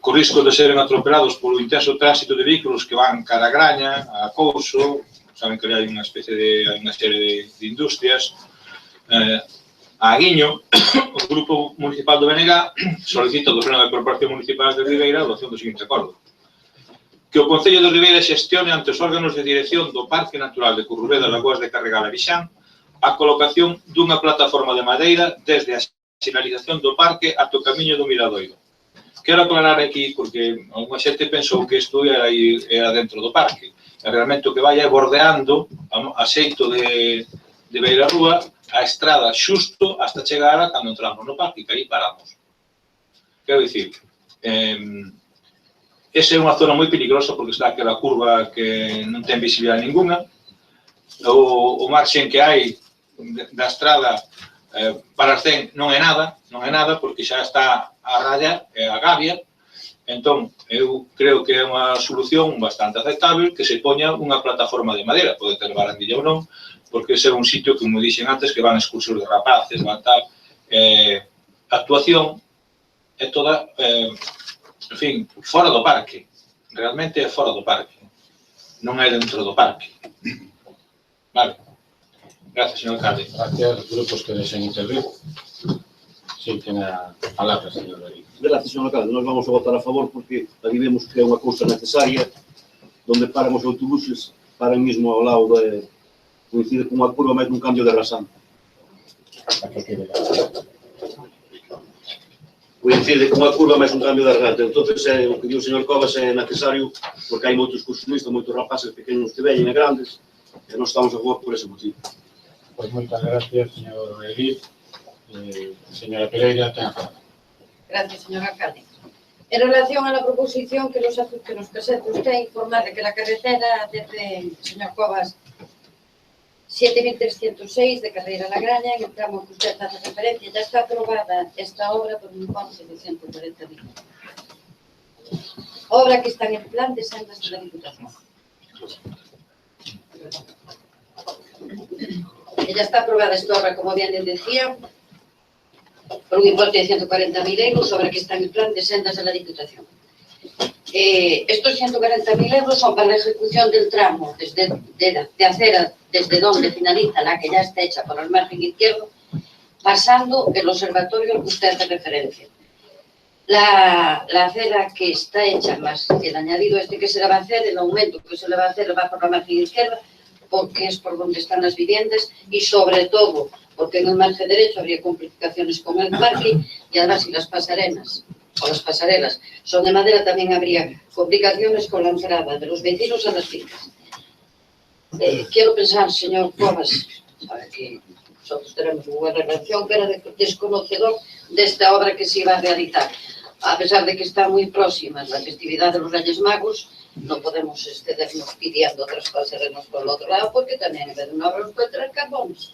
co risco de seren atropelados polo intenso tránsito de vehículos que van cara a Graña, a Couso, saben que hai unha serie de industrias, a Aguiño, o Grupo Municipal do BNG solicita do Pleno da Corporación Municipal de Ribeira a adopción do seguinte acordo. Que o Concello de Ribeira xestione ante os órganos de dirección do Parque Natural de Currubeda, Lagoas de Carregal e Vixán a colocación dunha plataforma de madeira desde a sinalización do parque ata o camiño do Miradoiro. Quero aclarar aquí, porque alguna xente pensou que isto era dentro do parque. E realmente o que vai é bordeando a xeito de beirarrúa a estrada xusto hasta chegar a cando entramos no parque, que aí paramos. Quero dicir, esa é unha zona moi peligrosa porque está aquela curva que non ten visibilidade ninguna. O marxen que hai da estrada para Arcén non é nada porque xa está a raya, a gavia, Entón, eu creo que é unha solución bastante aceptable que se poña unha plataforma de madeira, pode ter barandilla ou non, porque ese é un sitio, como dixen antes, que van excursións de rapaces, van tal. A actuación é toda, en fin, fora do parque. Realmente é fora do parque. Non é dentro do parque. Vale. Gracias, señor alcalde. Gracias, grupos que deseen intervir. Sí, tiene a palabra, señor David. Gracias, señor alcalde. Nós vamos a votar a favor porque ali vemos que é unha cousa necesaria donde paran os autobuses, paran mesmo ao lado de coincide con unha curva máis dun cambio de rasante. Coincide con unha curva máis un cambio de rasante. Entón, o que diu o señor Covas é necesario porque hai moitos excursionistas, moitos rapaces pequenos que veñen e grandes e non estamos a favor por ese motivo. Pues moitas gracias, señor David. Señora Pereira, ten a palabra. Gracias, señor alcalde. En relación a la proposición que nos presenta usted, informar de que la carretera desde, señor Covas, 7.306 de Carreira La Graña, en el tramo que usted hace referencia, ya está aprobada esta obra por un importe de 140.000. Obra que está en el plan de sendas de la Diputación. Ya está aprobada esta obra, como bien les decía, por un importe de 140.000 euros, sobre que está en el plan de sendas de la Diputación. Estos 140.000 euros son para la ejecución del tramo de acera desde donde finaliza la que ya está hecha por el margen izquierdo, pasando el observatorio al que usted hace referencia. La acera que está hecha, más el añadido que se le va a hacer, el aumento que se le va a hacer va por la margen izquierda, porque es por donde están las viviendas y sobre todo porque en el margen derecho habría complicaciones con el parque y además si las pasarelas son de madera también habría complicaciones con la entrada de los vecinos a las fincas. Quiero pensar, señor Covas, sabe que nosotros tenemos una buena relación, que era desconocedor de esta obra que se iba a realizar. A pesar de que está muy próxima la festividad de los Reyes Magos, no podemos excedernos pidiendo traspasarnos por el otro lado, porque también en vez de una obra nos puede traer carbones.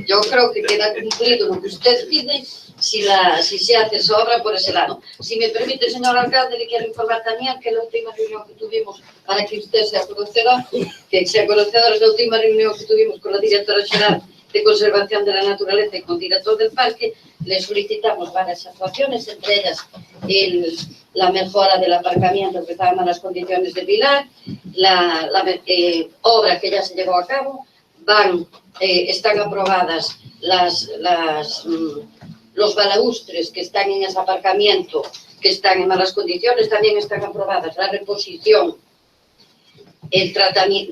Yo creo que queda cumplido lo que usted pide si se hace esa obra por ese lado. Si me permite, señor alcalde, le quiero informar también que la última reunión que tuvimos, para que usted sea conocedor de la última reunión que tuvimos con la directora general de Conservación de la Naturaleza y con el director del parque, le solicitamos varias actuaciones, entre ellas la mejora del aparcamiento que estaba en malas condiciones de Pilar, la obra que ya se llevó a cabo, están aprobadas los balaustres que están en ese aparcamiento, que están en malas condiciones, también están aprobadas la reposición,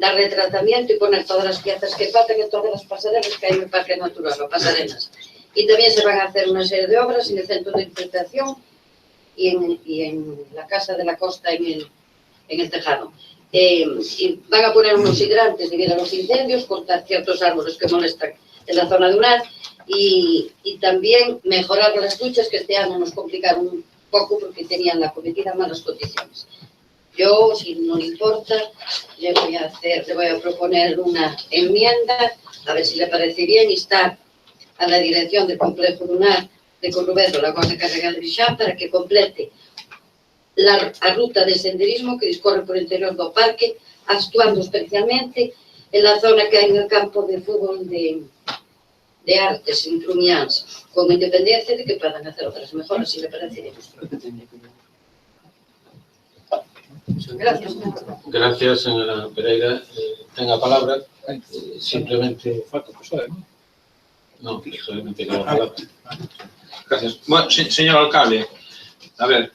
darle tratamiento y poner todas las piezas que faltan en todas las pasarelas que hay en el Parque Natural, o pasarelas. Y también se van a hacer una serie de obras en el centro de interpretación y en la Casa de la Costa, en el Tejado. Y van a poner unos hidrantes debido a los incendios, cortar ciertos árboles que molestan en la zona dunar y también mejorar las duchas que este año nos complicaron un poco porque tenían la cometida en malas condiciones. Yo, si no le importa, le voy a proponer una enmienda, a ver si le parece bien, instar a la dirección del complejo lunar de Corrubedo, Lagoa de Carregal de Bixán, para que complete la ruta de senderismo que discorre por el interior del parque, actuando especialmente en la zona que hay en el campo de fútbol de Artes, en Trumians, con independencia de que puedan hacer otras mejoras, si le parece bien. Gracias, señora. Gracias, señora Pereira. Tenga palabra. Simplemente... No, solamente la palabra. Gracias. Bueno, señor alcalde, a ver,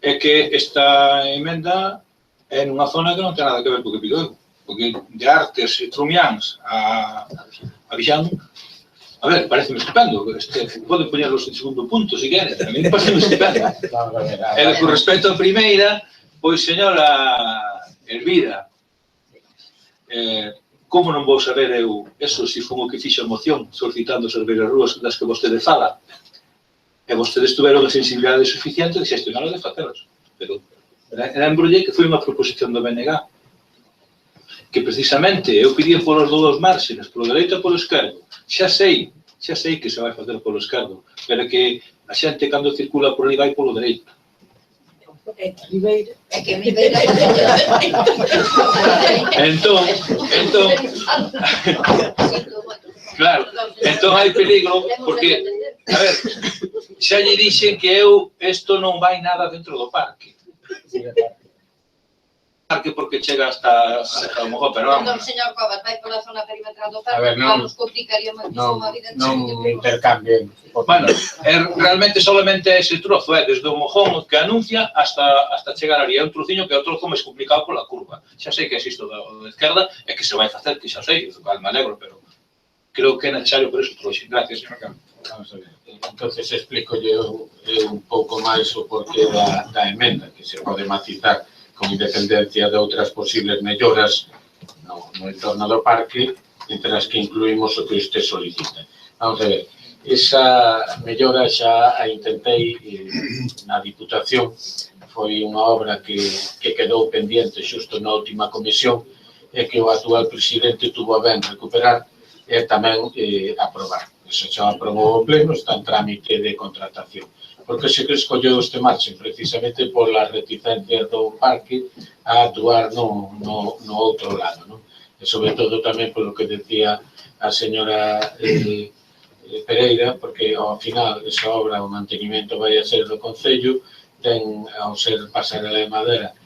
é que esta emenda é nunha zona que non ten nada que ver co que pido eu, porque de Artes e Trumians a Bixán, a ver, pareceme estupendo, pode poñerlos en segundo punto, se quere, a mí me parece estupendo. E con respecto a primeira, pois, señora Elvira, como non vou saber eu eso se foi o que fixo a moción solicitando servir as rúas das que vostede fala? E vostedes tuveron a sensibilidade suficiente de xestionar de facelas. Pero lembrolle que foi unha proposición do BNG que precisamente eu pedía polos dous márgenes, polo dereito e polo esquerdo. Xa sei que se vai facer polo esquerdo, pero que A xente, cando circula por ali, vai polo dereito. Ribeira. É que me veira. Entón, claro, entón hai peligro, porque, a ver, xa lle dixen que isto non vai nada dentro do parque. Porque chega hasta o mojón, pero Entón, vamos. señor Covas, vai pola zona perimetral do A ver, parque, non- nos complicaría moitísimo a vida. Non intercambien. Bueno, realmente solamente ese trozo, desde o mojón que anuncia hasta chegar ali. É un trociño que é o trozo máis complicado pola curva. Xa sei que existe o da esquerda e que se vai facer, que xa sei, o cal me alegro, pero creo que é necesario por eso trouxe. Gracias, señor Carlos. Vamos a ver. Entonces explicolle un pouco máis o porqué da emenda, que se pode matizar con independencia de outras posibles melloras no entorno do parque, entre as que incluímos o que usted solicita. Vamos a ver, esa mellora xa a intentei na Diputación, foi unha obra que quedou pendiente xusto na última comisión e que o actual presidente tuvo a ben recuperar e tamén aprobar. Eso xa aprobou o pleno, está en trámite de contratación. Porque se que escolleu este marchen precisamente polas reticencias do parque a actuar no outro lado, non? E sobre todo tamén polo que decía a señora Pereira, porque ao final esa obra, o mantenimento vai a ser do Concello, ten, ao ser pasarela de madera,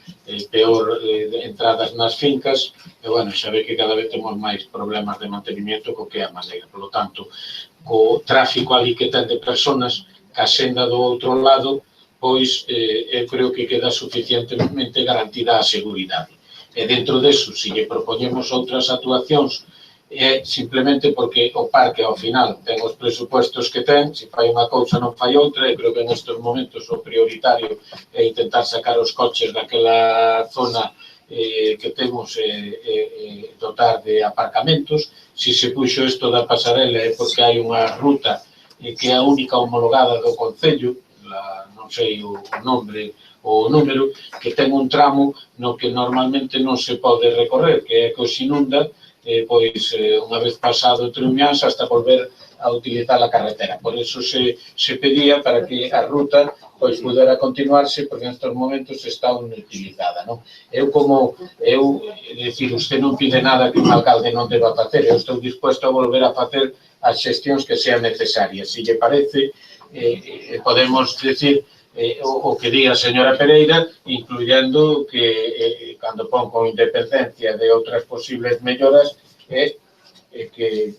peor entradas nas fincas, e, bueno, xa ve que cada vez temos máis problemas de mantenimiento co que é a madeira. Por lo tanto, co tráfico ali que ten de personas, a senda do outro lado, pois eu creo que queda suficientemente garantida a seguridade. E dentro deso, se lle propoñemos outras actuacións, é simplemente porque o parque, ao final, ten os presupuestos que ten, se fai unha cousa non fai outra, e creo que nestes momentos o prioritario é intentar sacar os coches daquela zona que temos dotar de aparcamentos. Se se puxo isto da pasarela é porque hai unha ruta que é a única homologada do Concello, non sei o nombre ou o número, que ten un tramo no que normalmente non se pode recorrer, que é que os inunda, pois unha vez pasado o Trumians hasta volver a utilizar a carretera. Por eso se pedía para que a ruta pois pudera continuarse, porque nestes momentos está inutilizada, non? É dicir, usted non pide nada que un alcalde non deba facer, eu estou disposto a volver a facer as xestións que sean necesarias. Se lle parece, podemos decir o que di a señora Pereira, incluyendo que cando pon con independencia de outras posibles melloras, que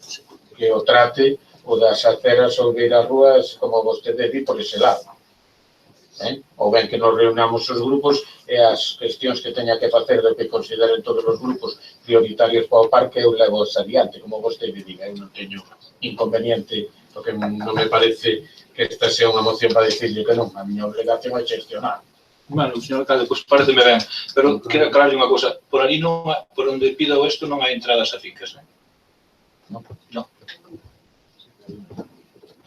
o trate o das aceras ou de ir ás rúas, como vostede di, por ese lado. Ou ben que nos reunamos os grupos e as cuestións que teña que facer do que consideren todos os grupos prioritarios para o parque, eu levo adiante, como vostede diga. Eu non teño inconveniente, porque non me parece que esta sea unha moción para dicirle que non, a miña obligación é gestionar. Bueno, señor alcalde, pois pareceme ben, pero quero aclararlle unha cousa, por ali non, por onde pida isto non hai entradas a fincas, non?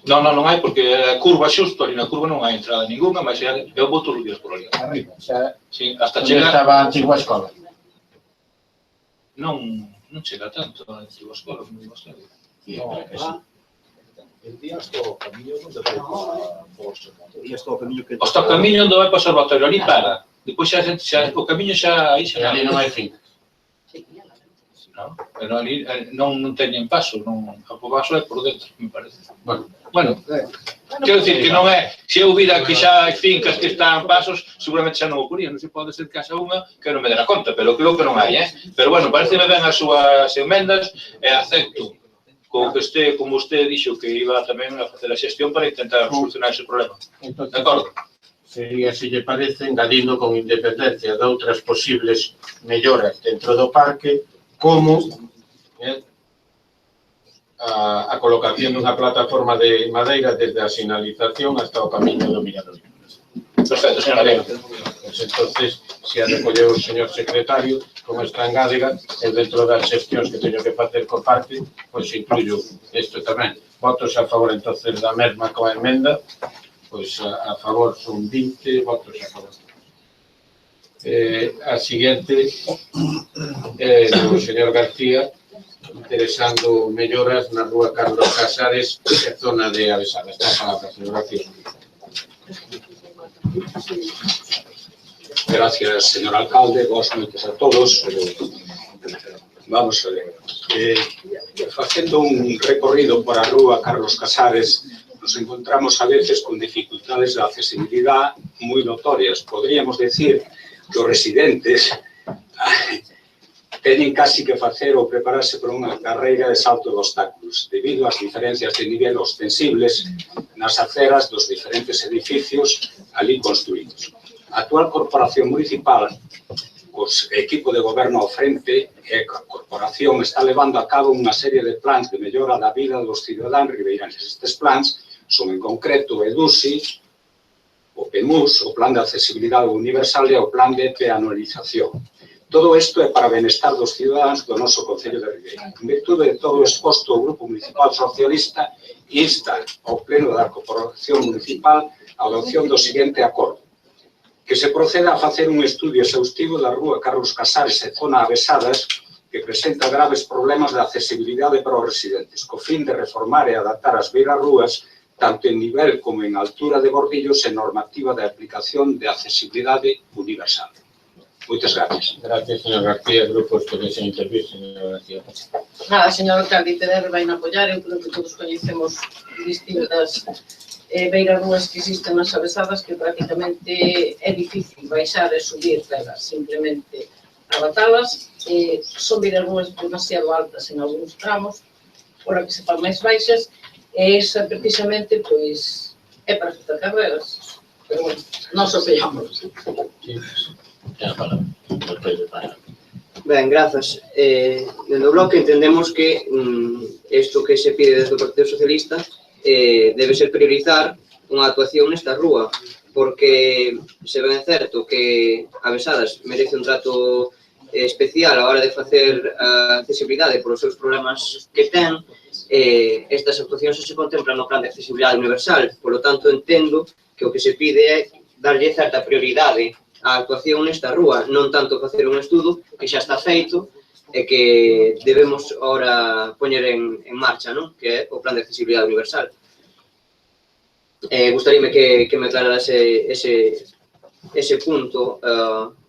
Non hai, porque a curva xusto, ali na curva non hai entrada ninguna, mas eu vou todos os días por ali. Arriba, xa, Sí, hasta onde chegar... estaba a antigua escola. Non chega tanto a antigua escola, non digo sei. Día hasta o camiño onde vai E hasta o camiño que... Hasta o camiño onde vai pasar o observatorio, ali para. Depois xa o camiño xa aí xa E ali non hai fin. non, pero ali non teñen paso, o paso é por dentro, me parece. Bueno, quero dicir que non é, se eu vira que xa hai fincas que están pasos, seguramente xa non ocorría, non se pode ser que haxa unha que non me dera conta, pero creo que non hai, Pero bueno, pareceme ben as súas emendas e acepto como usted dixo que iba tamén a facer a xestión para intentar solucionar ese problema. De acordo? Sería, se lle parece, engadindo con independencia de outras posibles melloras dentro do parque, como a colocación dunha plataforma de madeira desde a sinalización hasta o camiño do mirador. Perfecto, señor Galego. Pues entonces, se a recolleu o señor secretario, como esta engádega, e dentro das xestións que teño que facer co parque, pois incluyo isto tamén. Votos a favor, entonces, da mesma coa emenda, pois a favor son 20 votos a favor. A siguiente é do señor García, interesando melloras na rúa Carlos Casares, e zona de Avesada. Está a palabra, señor García. Gracias, señor alcalde. Boas noites a todos. Vamos a ver. Facendo un recorrido por a rúa Carlos Casares, nos encontramos a veces con dificultades de accesibilidad moi notorias. Podríamos decir que os residentes teñen casi que facer ou prepararse para unha carreira de salto de obstáculos, debido ás diferencias de nivel ostensibles nas aceras dos diferentes edificios ali construídos. A actual corporación municipal, cos equipo de goberno ao frente, e a corporación está levando a cabo unha serie de plans de mellora da vida dos cidadáns ribeiranses. Estes plans son, en concreto, o EDUSI, o PEMUS, o Plan de Accesibilidade Universal e o Plan de Peanalización. Todo isto é para o benestar dos cidadáns do noso Concello de Ribeira. En virtude de todo o exposto, o Grupo Municipal Socialista insta ao Pleno da Corporación Municipal a adopción do seguinte acordo: que se proceda a facer un estudio exhaustivo da rúa Carlos Casares e zona Avesadas, que presenta graves problemas de accesibilidade para os residentes, co fin de reformar e adaptar as beirarrúas tanto en nivel como en altura de bordillos e normativa de aplicación de accesibilidade universal. Moitas gracias. Gracias, señor García. Grupos que deseen intervir, señor García. Nada, señor alcalde, PDR vai apoiar. Eu creo que todos coñecemos distintas beirarrúas que existen nas Avesadas que prácticamente é difícil baixar e subir pelas, simplemente abatalas. Son beirarrúas demasiado altas en algúns tramos, ora que se fan máis baixas, e esa precisamente pois é para facer carreras. Pero bueno, non apoiamos. Ten a palabra. Ben, grazas. Dende o bloque entendemos que isto que se pide desde o Partido Socialista debe ser priorizar unha actuación nesta rúa, porque se ben é certo que Avesadas merece un trato especial a hora de facer a accesibilidade por os seus problemas que ten, estas actuacións se contemplan no Plan de Accesibilidade Universal. Por lo tanto, entendo que o que se pide é darlle certa prioridade a actuación nesta rúa, non tanto facer un estudo que xa está feito e que debemos ahora poñer en marcha, non? Que é o Plan de Accesibilidade Universal. Gustaríame que me aclarara ese punto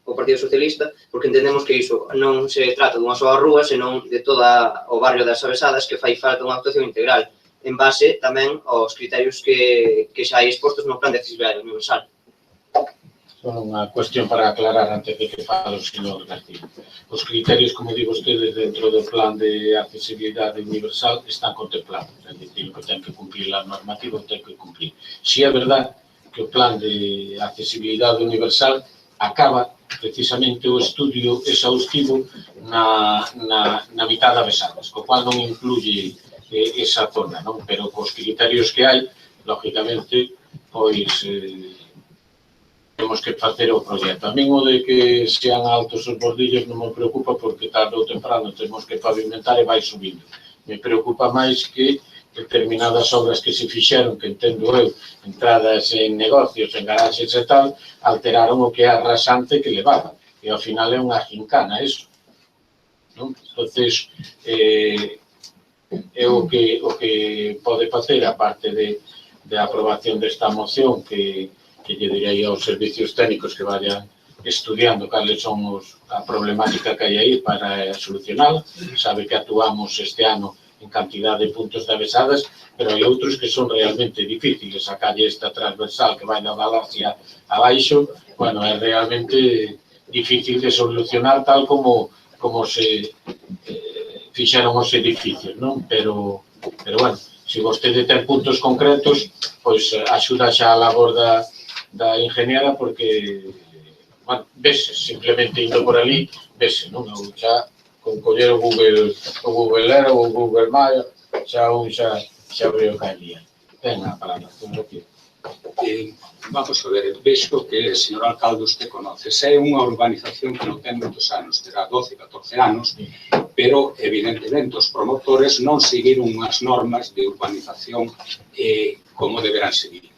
o Partido Socialista, porque entendemos que iso non se trata dunha soa rúa, senón de todo o barrio das Avesadas, que fai falta unha actuación integral, en base tamén aos criterios que xa hai expostos no Plan de Accesibilidade Universal. Só unha cuestión para aclarar antes de que fale o señor García. Os criterios, como digo ustedes, dentro do Plan de Accesibilidade Universal están contemplados. É dicir, que ten que cumplir a normativa, ten que cumplir. Si é verdade que o Plan de Accesibilidade Universal acaba precisamente o estudio exhaustivo na mitad de Avesadas, co cual non incluye esa zona, non? Pero cos criterios que hai, lógicamente, pois temos que facer o proxecto. A min o de que sean altos os bordillos non me preocupa porque tarde ou temprano temos que pavimentar e vai subindo. Me preocupa máis que determinadas obras que se fixeron, que entendo eu, entradas en negocios, en garaxes e tal, alteraron o que é a rasante que levaba. E ao final é unha gincana, eso. Entonces, é o que pode facer, a parte de aprobación desta moción, que lle direi aos servicios técnicos que vayan estudiando cales son a problemática que hai aí para solucionar. Sabe que actuamos este ano en cantidad de puntos de Avesadas, pero hai outros que son realmente difíciles. A calle esta transversal que vai da Galaxia abaixo, bueno, é realmente difícil de solucionar tal como se fixeron os edificios, non? Pero bueno, se vostede ten puntos concretos, pois axuda xa a labor da ingeniera, porque, bueno, vese, simplemente indo por ali, vese, non? Ou xa, con coller o Google Earth ou o Google Maps, xa veo que ali. Ten a palabra, señor García. Vamos a ver, vexo que, señor alcalde, usted conoce. É unha urbanización que non ten moitos anos, terá 12, 14 anos, pero, evidentemente, os promotores non seguiron as normas de urbanización como deberán seguir.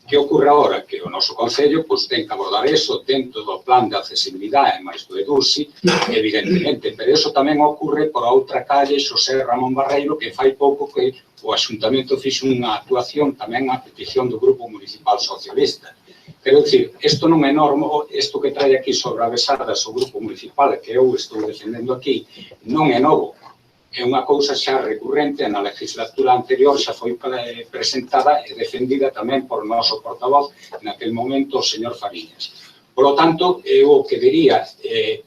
Que ocorre agora? Que o noso Concello ten que abordar eso dentro do plan de accesibilidade máis do EDUSI, evidentemente, pero eso tamén ocorre por a outra calle, Xosé Ramón Barreiro, que fai pouco que o Axuntamento fixo unha actuación tamén a petición do Grupo Municipal Socialista. Quero dicir, isto non é normo, isto que trae aquí sobre a Besadas o Grupo Municipal, que eu estou defendendo aquí, non é novo. É unha cousa xa recurrente, na legislatura anterior xa foi presentada e defendida tamén por o noso portavoz, naquel momento, o señor Fariñas. Por lo tanto, eu o que diría,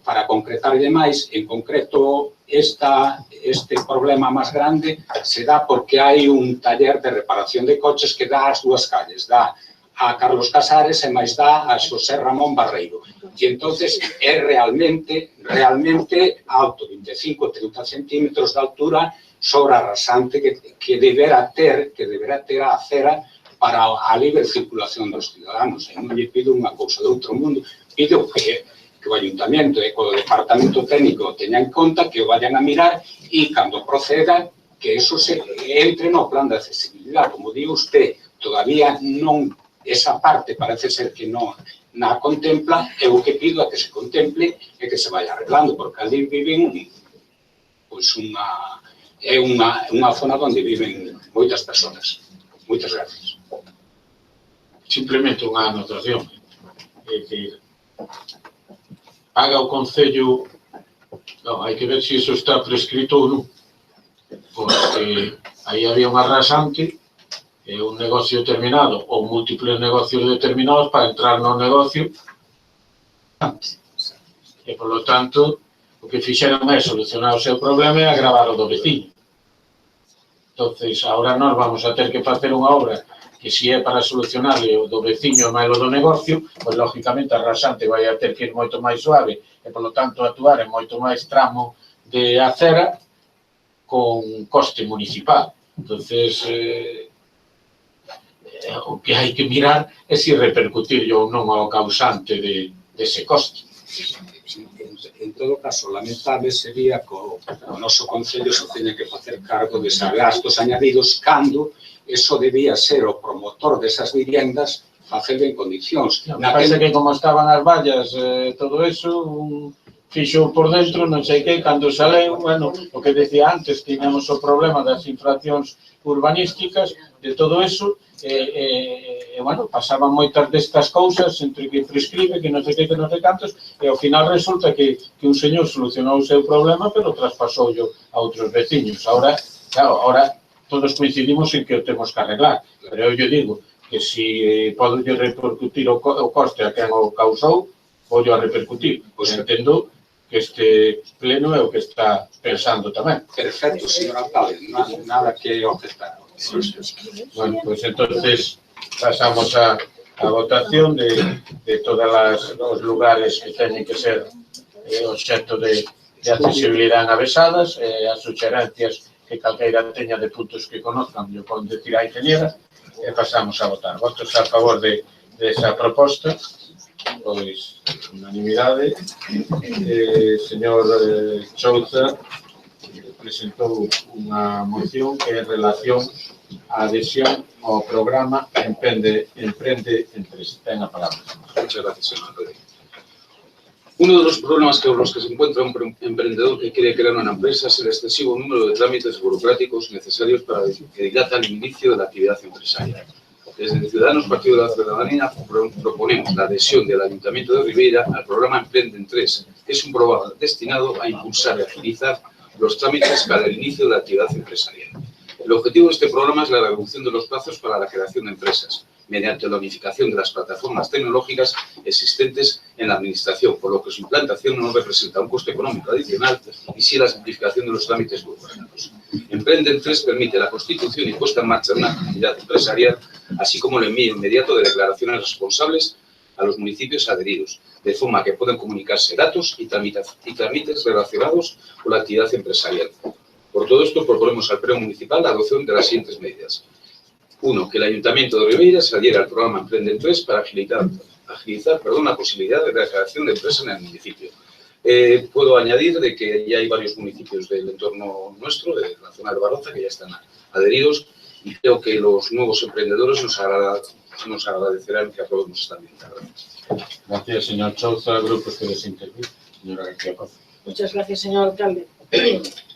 para concretarlle máis, en concreto, este problema máis grande se dá porque hai un taller de reparación de coches que dá as dúas calles, dá a Carlos Casares e máis dá a Xosé Ramón Barreiro. E entonces é realmente alto, 25-30 centímetros de altura sobre a rasante que deberá ter a acera para a libre circulación dos ciudadanos. E non lle pido unha cousa de outro mundo, pido que o Ayuntamiento e o Departamento Técnico teñan en conta, que o vayan a mirar e, cando proceda, que eso se entre no plan de accesibilidade. Como digo usted, todavía non, esa parte parece ser que non na contempla, e o que pido é que se contemple e que se vaya arreglando, porque ali viven unha zona onde viven moitas persoas. Moitas gracias. Simplemente unha anotación. É dicir, paga o Concello, non, hai que ver se iso está prescrito ou non, porque aí había unha rasante, un negocio determinado ou múltiples negocios determinados para entrar no negocio e, por lo tanto, o que fixeron é solucionar o seu problema e agravar o do veciño. Entonces, agora nós vamos a ter que facer unha obra que se é para solucionarle o do veciño e máis o do negocio, pois, lógicamente, a rasante vai a ter que ir moito máis suave e, por lo tanto, actuar en moito máis tramo de acera con coste municipal. Entonces, o que hai que mirar é se repercutir ou non ao causante dese coste. En todo caso, lamentable sería que o noso Concello se teña que facer cargo deses gastos añadidos cando eso debía ser o promotor desas viviendas facelo en condicións. Me parece que como estaban as vallas, todo eso, fixo por dentro, non sei que, cando saleu, bueno, o que decía antes, tiñamos o problema das infraccións urbanísticas, de todo eso, bueno, pasaban moitas destas cousas entre que prescribe, que non sei que non sei cantos, e ao final resulta que un señor solucionou o seu problema, pero traspasou a outros veciños. Ahora, claro, todos coincidimos en que o temos que arreglar, pero eu lle digo que se pode repercutir o coste a quen o causou, vou a repercutir. Pois entendo que este pleno é o que está pensando tamén. Perfecto, señor alcalde, nada que objetar. Bueno, pues entonces pasamos a votación de todos los lugares que teñen que ser obxecto de accesibilidade en Avesadas, as suxerencias que calqueira teña de puntos que conozcan, yo poden decir a ingeniera, e pasamos a votar. Votos a favor de esa proposta, pois, unanimidade. Señor Chouza presentou unha moción que é en relación á adhesión ao programa Emprende Empresa. Ten a palabra. Muchas gracias, señor alcalde. Uno de los problemas con los que se encuentra un emprendedor que quiere crear una empresa es el excesivo número de trámites burocráticos necesarios para que dilata el inicio de la actividad empresarial. Desde Ciudadanos Partido de la Ciudadanía proponemos la adhesión del Ayuntamiento de Ribeira al programa Emprende en 3, que es un programa destinado a impulsar y agilizar los trámites para el inicio de la actividad empresarial. El objetivo de este programa es la reducción de los plazos para la creación de empresas, mediante la unificación de las plataformas tecnológicas existentes en la Administración, por lo que su implantación no representa un coste económico adicional y sí la simplificación de los trámites burocráticos. Emprende en 3 permite la constitución y puesta en marcha de una actividad empresarial, así como el envío inmediato de declaraciones responsables a los municipios adheridos, de forma que puedan comunicarse datos y trámites relacionados con la actividad empresarial. Por todo esto, proponemos al Pleno Municipal la adopción de las siguientes medidas. 1. Que el Ayuntamiento de Ribeira se adhiera al programa Emprende en 3 para agilizar la posibilidad de declaración de empresa en el municipio. Puedo añadir de que ya hay varios municipios del entorno nuestro, de la zona de Baroza, que ya están adheridos, y creo que los nuevos emprendedores nos nos agradecerán que aprobemos esta enmienda. Gracias. Gracias, señor Chouza. Grupos que desintervir. Señora García Paz. Muchas gracias, señor alcalde.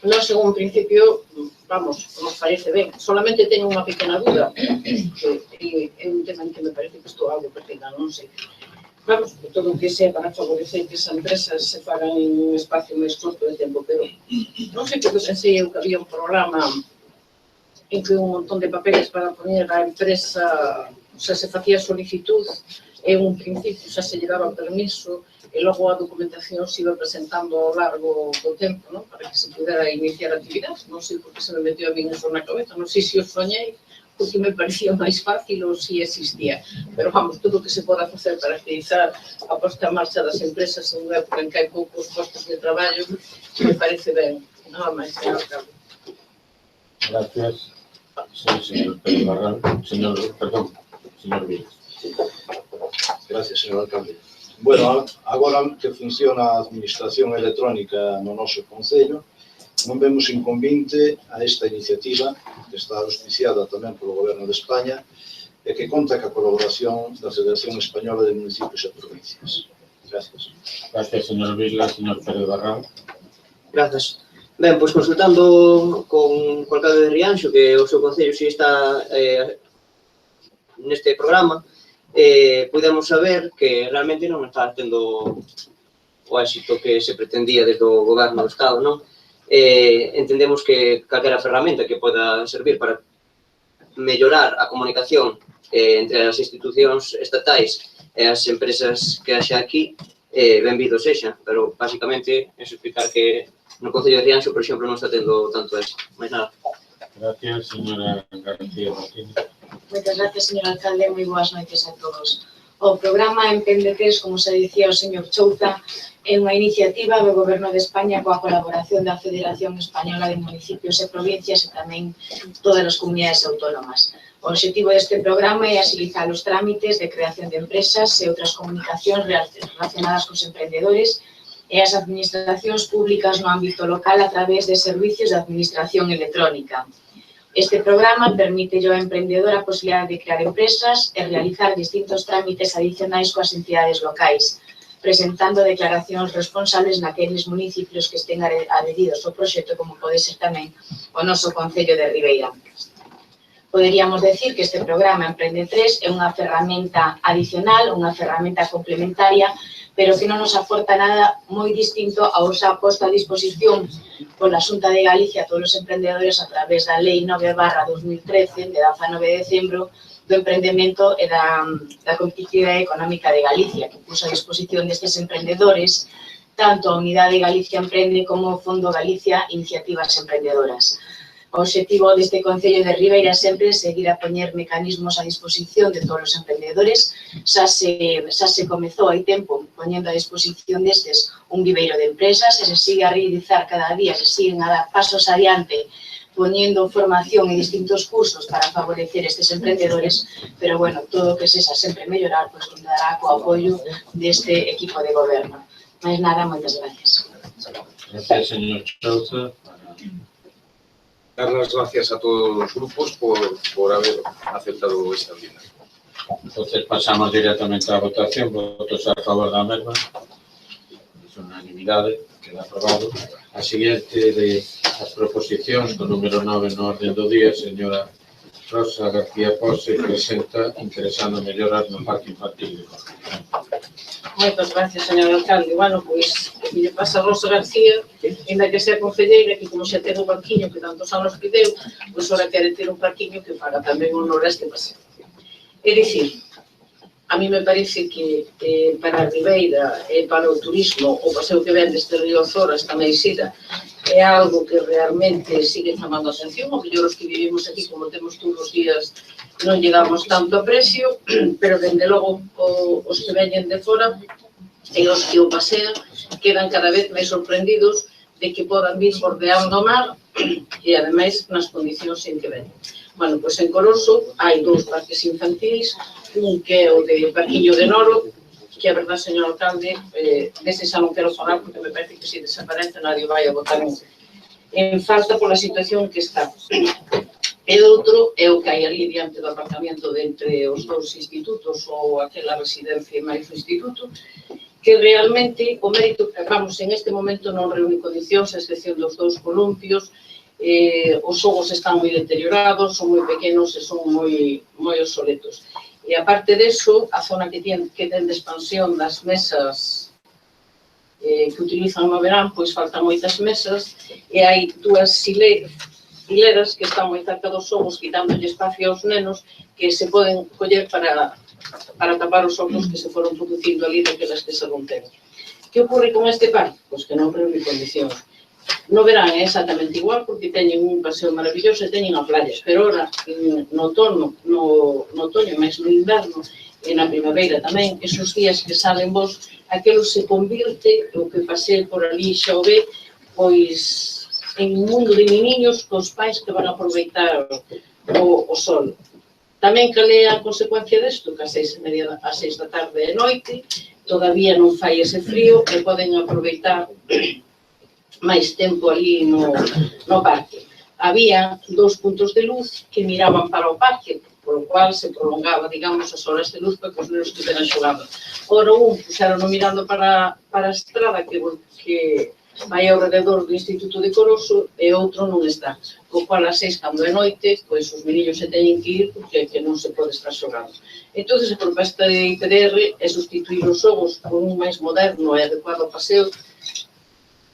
Nós, en un principio, vamos, nos parece ben. Solamente teño unha pequena duda, que é un tema en que me parece que estou algo perdida, non sei. Vamos, todo o que sea para favorecer que as empresas se fagan en un espacio máis corto de tempo, pero non sei que pensei eu que había un programa en que un montón de papeles para poner a empresa, o sea, se facía solicitud, en un principio xa se lle daba permiso, e logo a documentación se iba presentando ao largo do tempo, ¿no? Para que se pudera iniciar a actividade. Non sei por que se me metió a mí eso na cabeza, non sei se o soñei, porque me parecía máis fácil ou se existía. Pero vamos, todo o que se poda facer para agilizar a posta en marcha das empresas en unha época en que hai poucos postos de traballo, me parece ben. Nada máis, señor alcalde. Gracias. Sí, señor Pérez Barral. Señor Vilas. Gracias, señor alcalde. Bueno, agora que funciona a administración electrónica no noso Concello, non vemos inconvinte a esta iniciativa, que está auspiciada tamén polo Goberno de España, e que conta ca colaboración da Federación Española de Municipios e Provincias. Gracias. Gracias, señor Vilas. Señor Pérez Barral. Grazas. Ben, pois consultando con o alcalde de Rianxo, que o seu concello si está neste programa, pudemos saber que realmente non está tendo o éxito que se pretendía desde o goberno do Estado, non? Entendemos que calquera ferramenta que poda servir para mellorar a comunicación entre as institucións estatais e as empresas que haxa aquí, benvido sexa, pero basicamente é explicar que no Concello de Rianxo, por exemplo, non está tendo tanto éxito. Mais nada. Gracias, señora García Martínez. Moitas gracias, señor alcalde, moi boas noites a todos. O programa Emprende 3, como se dicía o señor Chouza, é unha iniciativa do Goberno de España coa colaboración da Federación Española de Municipios e Provincias e tamén todas as comunidades autónomas. O obxectivo deste programa é agilizar os trámites de creación de empresas e outras comunicacións relacionadas cos emprendedores e as administracións públicas no ámbito local a través de servicios de administración electrónica. Este programa permite ao emprendedor a posibilidade de crear empresas e realizar distintos trámites adicionais coas entidades locais, presentando declaracións responsables naqueles municipios que estén adheridos ao proxecto, como pode ser tamén o noso Concello de Ribeira. Poderíamos decir que este programa Emprende 3 é unha ferramenta adicional, unha ferramenta complementaria, pero que non nos aporta nada moi distinto ao xa posto a disposición pola Xunta de Galicia a todos os emprendedores a través da Lei 9/2013, de 19 de decembro, do emprendemento e da competitividade económica de Galicia, que puso a disposición destes emprendedores tanto a Unidade Galicia Emprende como o Fondo Galicia Iniciativas Emprendedoras. O obxectivo deste Concello de Ribeira sempre é seguir a poñer mecanismos a disposición de todos os emprendedores. Xa se comezou hai tempo poñendo a disposición destes un viveiro de empresas e se sigue a realizar cada día, se siguen a dar pasos adiante poñendo formación e distintos cursos para favorecer estes emprendedores, pero, bueno, todo o que sexa sempre mellorar, pois contará co apoio deste equipo de goberno. Mais nada, moitas gracias. Gracias, señor Chouza. Dar las gracias a todos los grupos por haber aceptado esta enmienda. Entonces pasamos directamente á votación. Votos a favor da mesma. Es unanimidade, queda aprobado. A seguinte de as proposicións con número 9 no orden do día, señora Rosa García Pose, presenta interesando melloras no parque infantil de Corte. Moitas gracias, señor alcalde. Bueno, pois, que lle pasa a Rosa García, ainda que sea concelleira, que como xa ten un parquiño que tantos anos pideu, pois ora quere ter un parquiño que faga tamén honor a este paseo. É dicir, a mí me parece que para a Ribeira e para o turismo, o paseo que ven deste río Azora, esta Meixida, é algo que realmente sigue chamando a atención. O mellor os que vivimos aquí, como temos todos os días, non lle damos tanto aprecio, pero, dende logo, os que veñen de fora e os que o pasean quedan cada vez máis sorprendidos de que podan vir bordeando o mar e, ademais, nas condicións en que ven. Bueno, pois en Coroso hai dous parques infantís, un que é o de Parquiño de Noro, que a verdade, señor alcalde, dese xa non quero falar porque me parece que se desaparece nadie vai a votar en falta pola situación que está. E outro é o que hai ali diante do aparcamento de entre os dous institutos ou aquela residencia máis o instituto, que realmente o mérito, vamos, en este momento non reúne condicións, a excepción dos dous columpios, os xogos están moi deteriorados, son moi pequenos e son moi obsoletos. E aparte deso, a zona que ten de expansión das mesas que utilizan no verán, pois faltan moitas mesas e hai dúas hileras que están moi cerca dos xogos, quitándolle espacio aos nenos que se poden coller para tapar os xogos que se foron producindo ali daquelas que se romperon. Que ocorre con este parque? Pois que non reúne condicións. No verán é exactamente igual porque teñen un paseo maravilloso e teñen a playa, pero ora no otoño, máis no inverno e na primavera tamén, esos días que salen vos, aquilo se convirte, o que pasei por ali xa o ve, pois en un mundo de meniños cos pais que van a aproveitar o sol. Tamén cal é a consecuencia desto, que ás 6:30 da tarde e noite, todavía non fai ese frío e poden aproveitar máis tempo ali no parque. Había 2 puntos de luz que miraban para o parque, polo cual se prolongaba, digamos, as horas de luz para que os nenos estiveran xogando. Ora, un puxeron mirando para a estrada que vai ao rededor do Instituto de Coroso e outro non está. Co cual, ás 6, cando é noite, pois os meniños se teñen que ir porque non se pode estar xogando. Entón, a proposta de IPDR é sustituir os xogos por un máis moderno e adecuado paseo,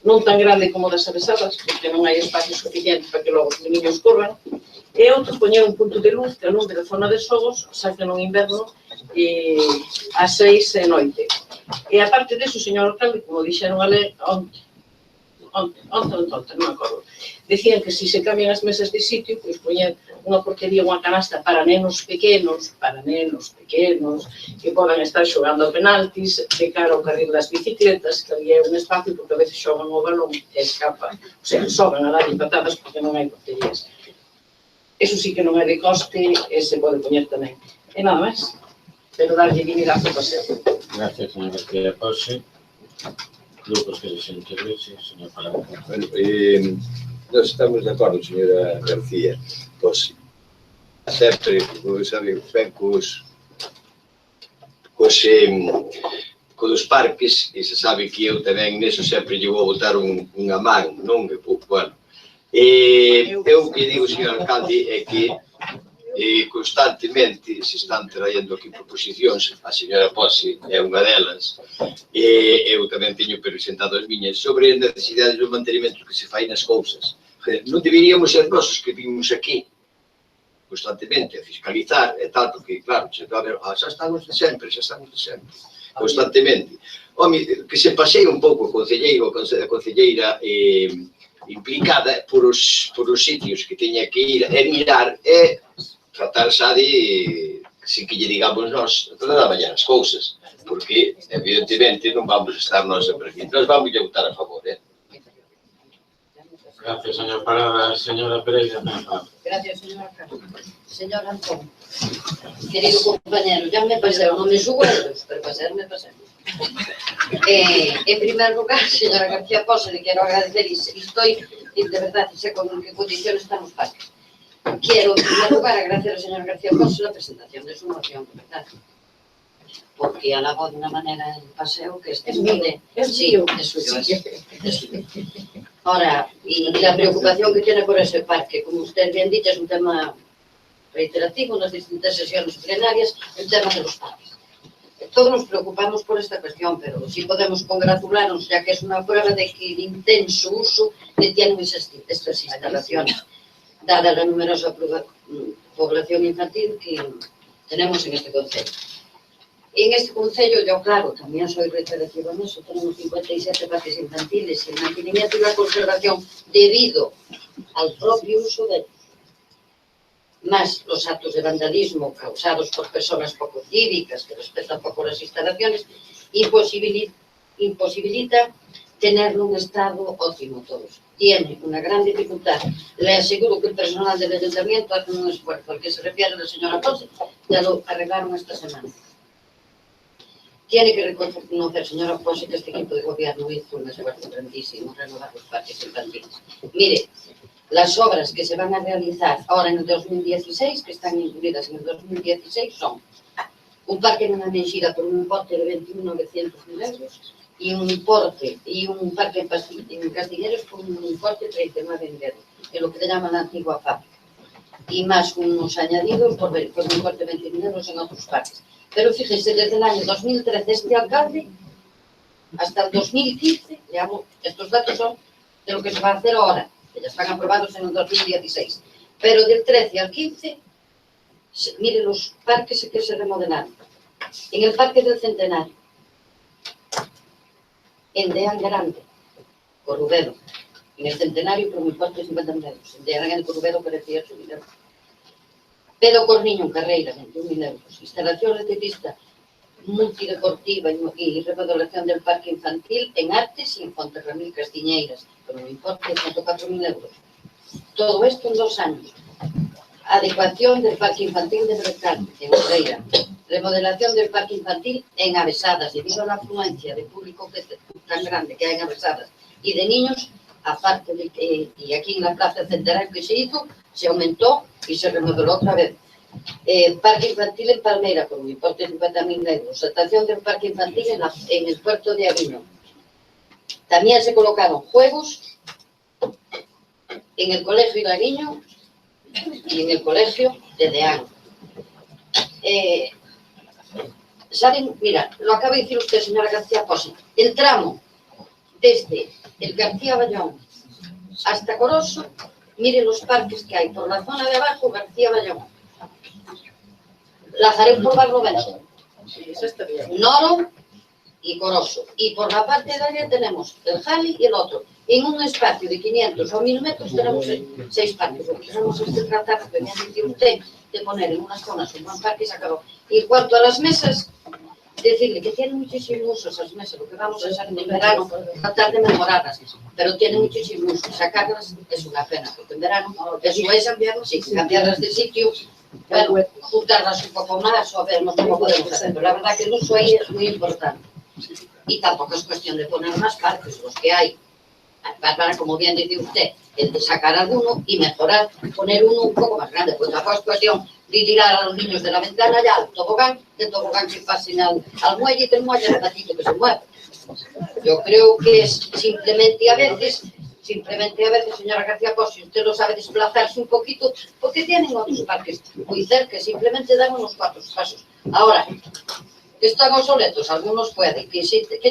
non tan grande como das avesadas, porque non hai espacio suficiente para que logo os meniños corran, e outro poñer un punto de luz que alumbre a zona de xogos, xa que no inverno, ás 6 e noite. E aparte deso, señor alcalde, como dixeron onte, non me acordo, decían que se se cambian as mesas de sitio, pois poñer unha portería, unha canasta para nenos pequenos, que podan estar xogando a penaltis, de cara ao carril das bicicletas, que ali é un espacio, porque a veces xogan o balón e escapa, o sea, xogan a darlle patadas porque non hai porterías. Eso sí que non é de coste e se pode poñer tamén. E nada máis, pero darlle dignidade ao paseo. Gracias, señor García Pose. Grupos que deseen intervirse, señor Palanca. Bueno, nós estamos de acordo, señora García Pose. Sempre, como sabe, ben cos parques, e se sabe que eu tamén neso sempre lle vou botar unha man, non? Bueno, eu o que digo, señor alcalde, é que constantemente se están traendo aquí proposicións, a señora Pose é unha delas, e eu tamén teño presentado as miñas, sobre as necesidades do mantenimento que se fai nas cousas. Non deberíamos ser nós os que vimos aquí constantemente a fiscalizar e tal, porque claro, xa estamos de sempre, constantemente. Home, que se pasei un pouco o concelleiro, a concelleira implicada por os sitios que teña que ir e mirar e tratar xa de, sin que lle digamos nós, traballar as cousas, porque evidentemente non vamos estar nós sempre aquí. Nós vamos a votar a favor, Gracias, señor Parada. Señora Pereira. Gracias, señor alcalde. Señor Antón, querido compañero, ya me paseo, non me subo a ellos, pero pasearme. En primer lugar, señora García Pose, le quiero agradecer y estoy, de verdad, y sé con qué condición estamos parques. Quiero, en primer lugar, agradecer al señor García Pose la presentación de su moción, ¿verdad? Porque alabó de una manera el paseo que es humilde. Sí, es suyo. Ahora, y la preocupación que tiene por ese parque, como usted bien dicho, es un tema reiterativo en las distintas sesiones plenarias, el tema de los parques. Todos nos preocupamos por esta cuestión, pero sí podemos congratularnos, ya que es una prueba de que el intenso uso que tienen estas instalaciones, dada la numerosa población infantil que tenemos en este concello. En este concello, yo claro, también soy reiterativa en eso, tenemos 57 parques infantiles y el mantenimiento y la conservación debido al propio uso de ellos, más los actos de vandalismo causados por personas poco cívicas que respetan poco las instalaciones, imposibilita tenerlo en un estado óptimo todos. Tiene una gran dificultad. Le aseguro que el personal del ayuntamiento hace un esfuerzo. Al que se refiere la señora Pose, ya lo arreglaron esta semana. Tiene que reconocer, señora Pose, que este equipo de gobierno hizo un esfuerzo grandísimo en renovar los parques infantiles. Mire, las obras que se van a realizar ahora en el 2016, que están incluidas en el 2016, son un parque en Anexida por un importe de 21.900.000 euros y un parque en Castilleros por un importe de 39.000 euros, que lo que le llaman la antigua fábrica, y más unos añadidos por un importe de 20.000 euros en otros parques. Pero fíjense, desde el año 2013 este alcalde hasta el 2015, estos datos son de lo que se va a hacer ahora, que ya están aprobados en el 2016, pero del 13 al 15, miren los parques que se remodelaron. En el Parque del Centenario, en Deán Grande, Corrubedo, en el Centenario por un importe de 50.000 euros, en Deán Grande, Corrubedo, 48.000 euros. Pedro Corniño, en Carreira, 21.000 euros. Instalación electricista multideportiva y remodelación del parque infantil en Artes y en Fonterramil Castiñeiras, con un importe de 104.000 euros. Todo esto en 2 años. Adecuación del parque infantil de Brecán, en Oreira. Remodelación del parque infantil en Avesadas, debido a la afluencia de público tan grande que hay en Avesadas y de niños, aparte de que, y aquí en la Plaza Centenario que se hizo, se aumentó y se remodeló otra vez. Parque infantil en Palmera, con un importe de 50.000 euros. Estación del parque infantil en el puerto de Aguiño. También se colocaron juegos en el colegio de Aguiño y en el colegio de Deán. ¿Saben? Mira, lo acaba de decir usted, señora García Posi. El tramo desde el García Bayón hasta Coroso, miren los parques que hay por la zona de abajo, García Bayón. Lazaret por Barlovento, Noro y Coroso. Y por la parte de allá tenemos el Jali y el otro. En un espacio de 500 o 1000 metros tenemos 6 parques. Lo que queremos es tratar, como decía usted, de poner en unas zonas un buen parque y se acabó. Y en cuanto a las mesas, decirle que tienen muchísimo uso esas mesas. Lo que vamos a hacer en el verano, tratar de mejorarlas. Pero tienen muchísimo uso. Sacarlas es una pena, porque en verano eso es cambiarlas de sitio. Bueno, juntarlas un poco más o vernos cómo podemos hacer. Pero la verdad que el uso ahí es muy importante. Y tampoco es cuestión de poner más parques, los que hay. Para, como bien dice usted, el de sacar alguno y mejorar, poner uno un poco más grande. Pues tampoco es cuestión de tirar a los niños de la ventana ya al tobogán, que el tobogán se pasen al muelle y que el muelle al patito que se mueve. Yo creo que es simplemente a veces, señora García Posi, usted lo sabe desplazarse un poquito, porque tienen otros parques muy cerca, simplemente dan unos 4 pasos. Ahora, que están obsoletos, algunos pueden, que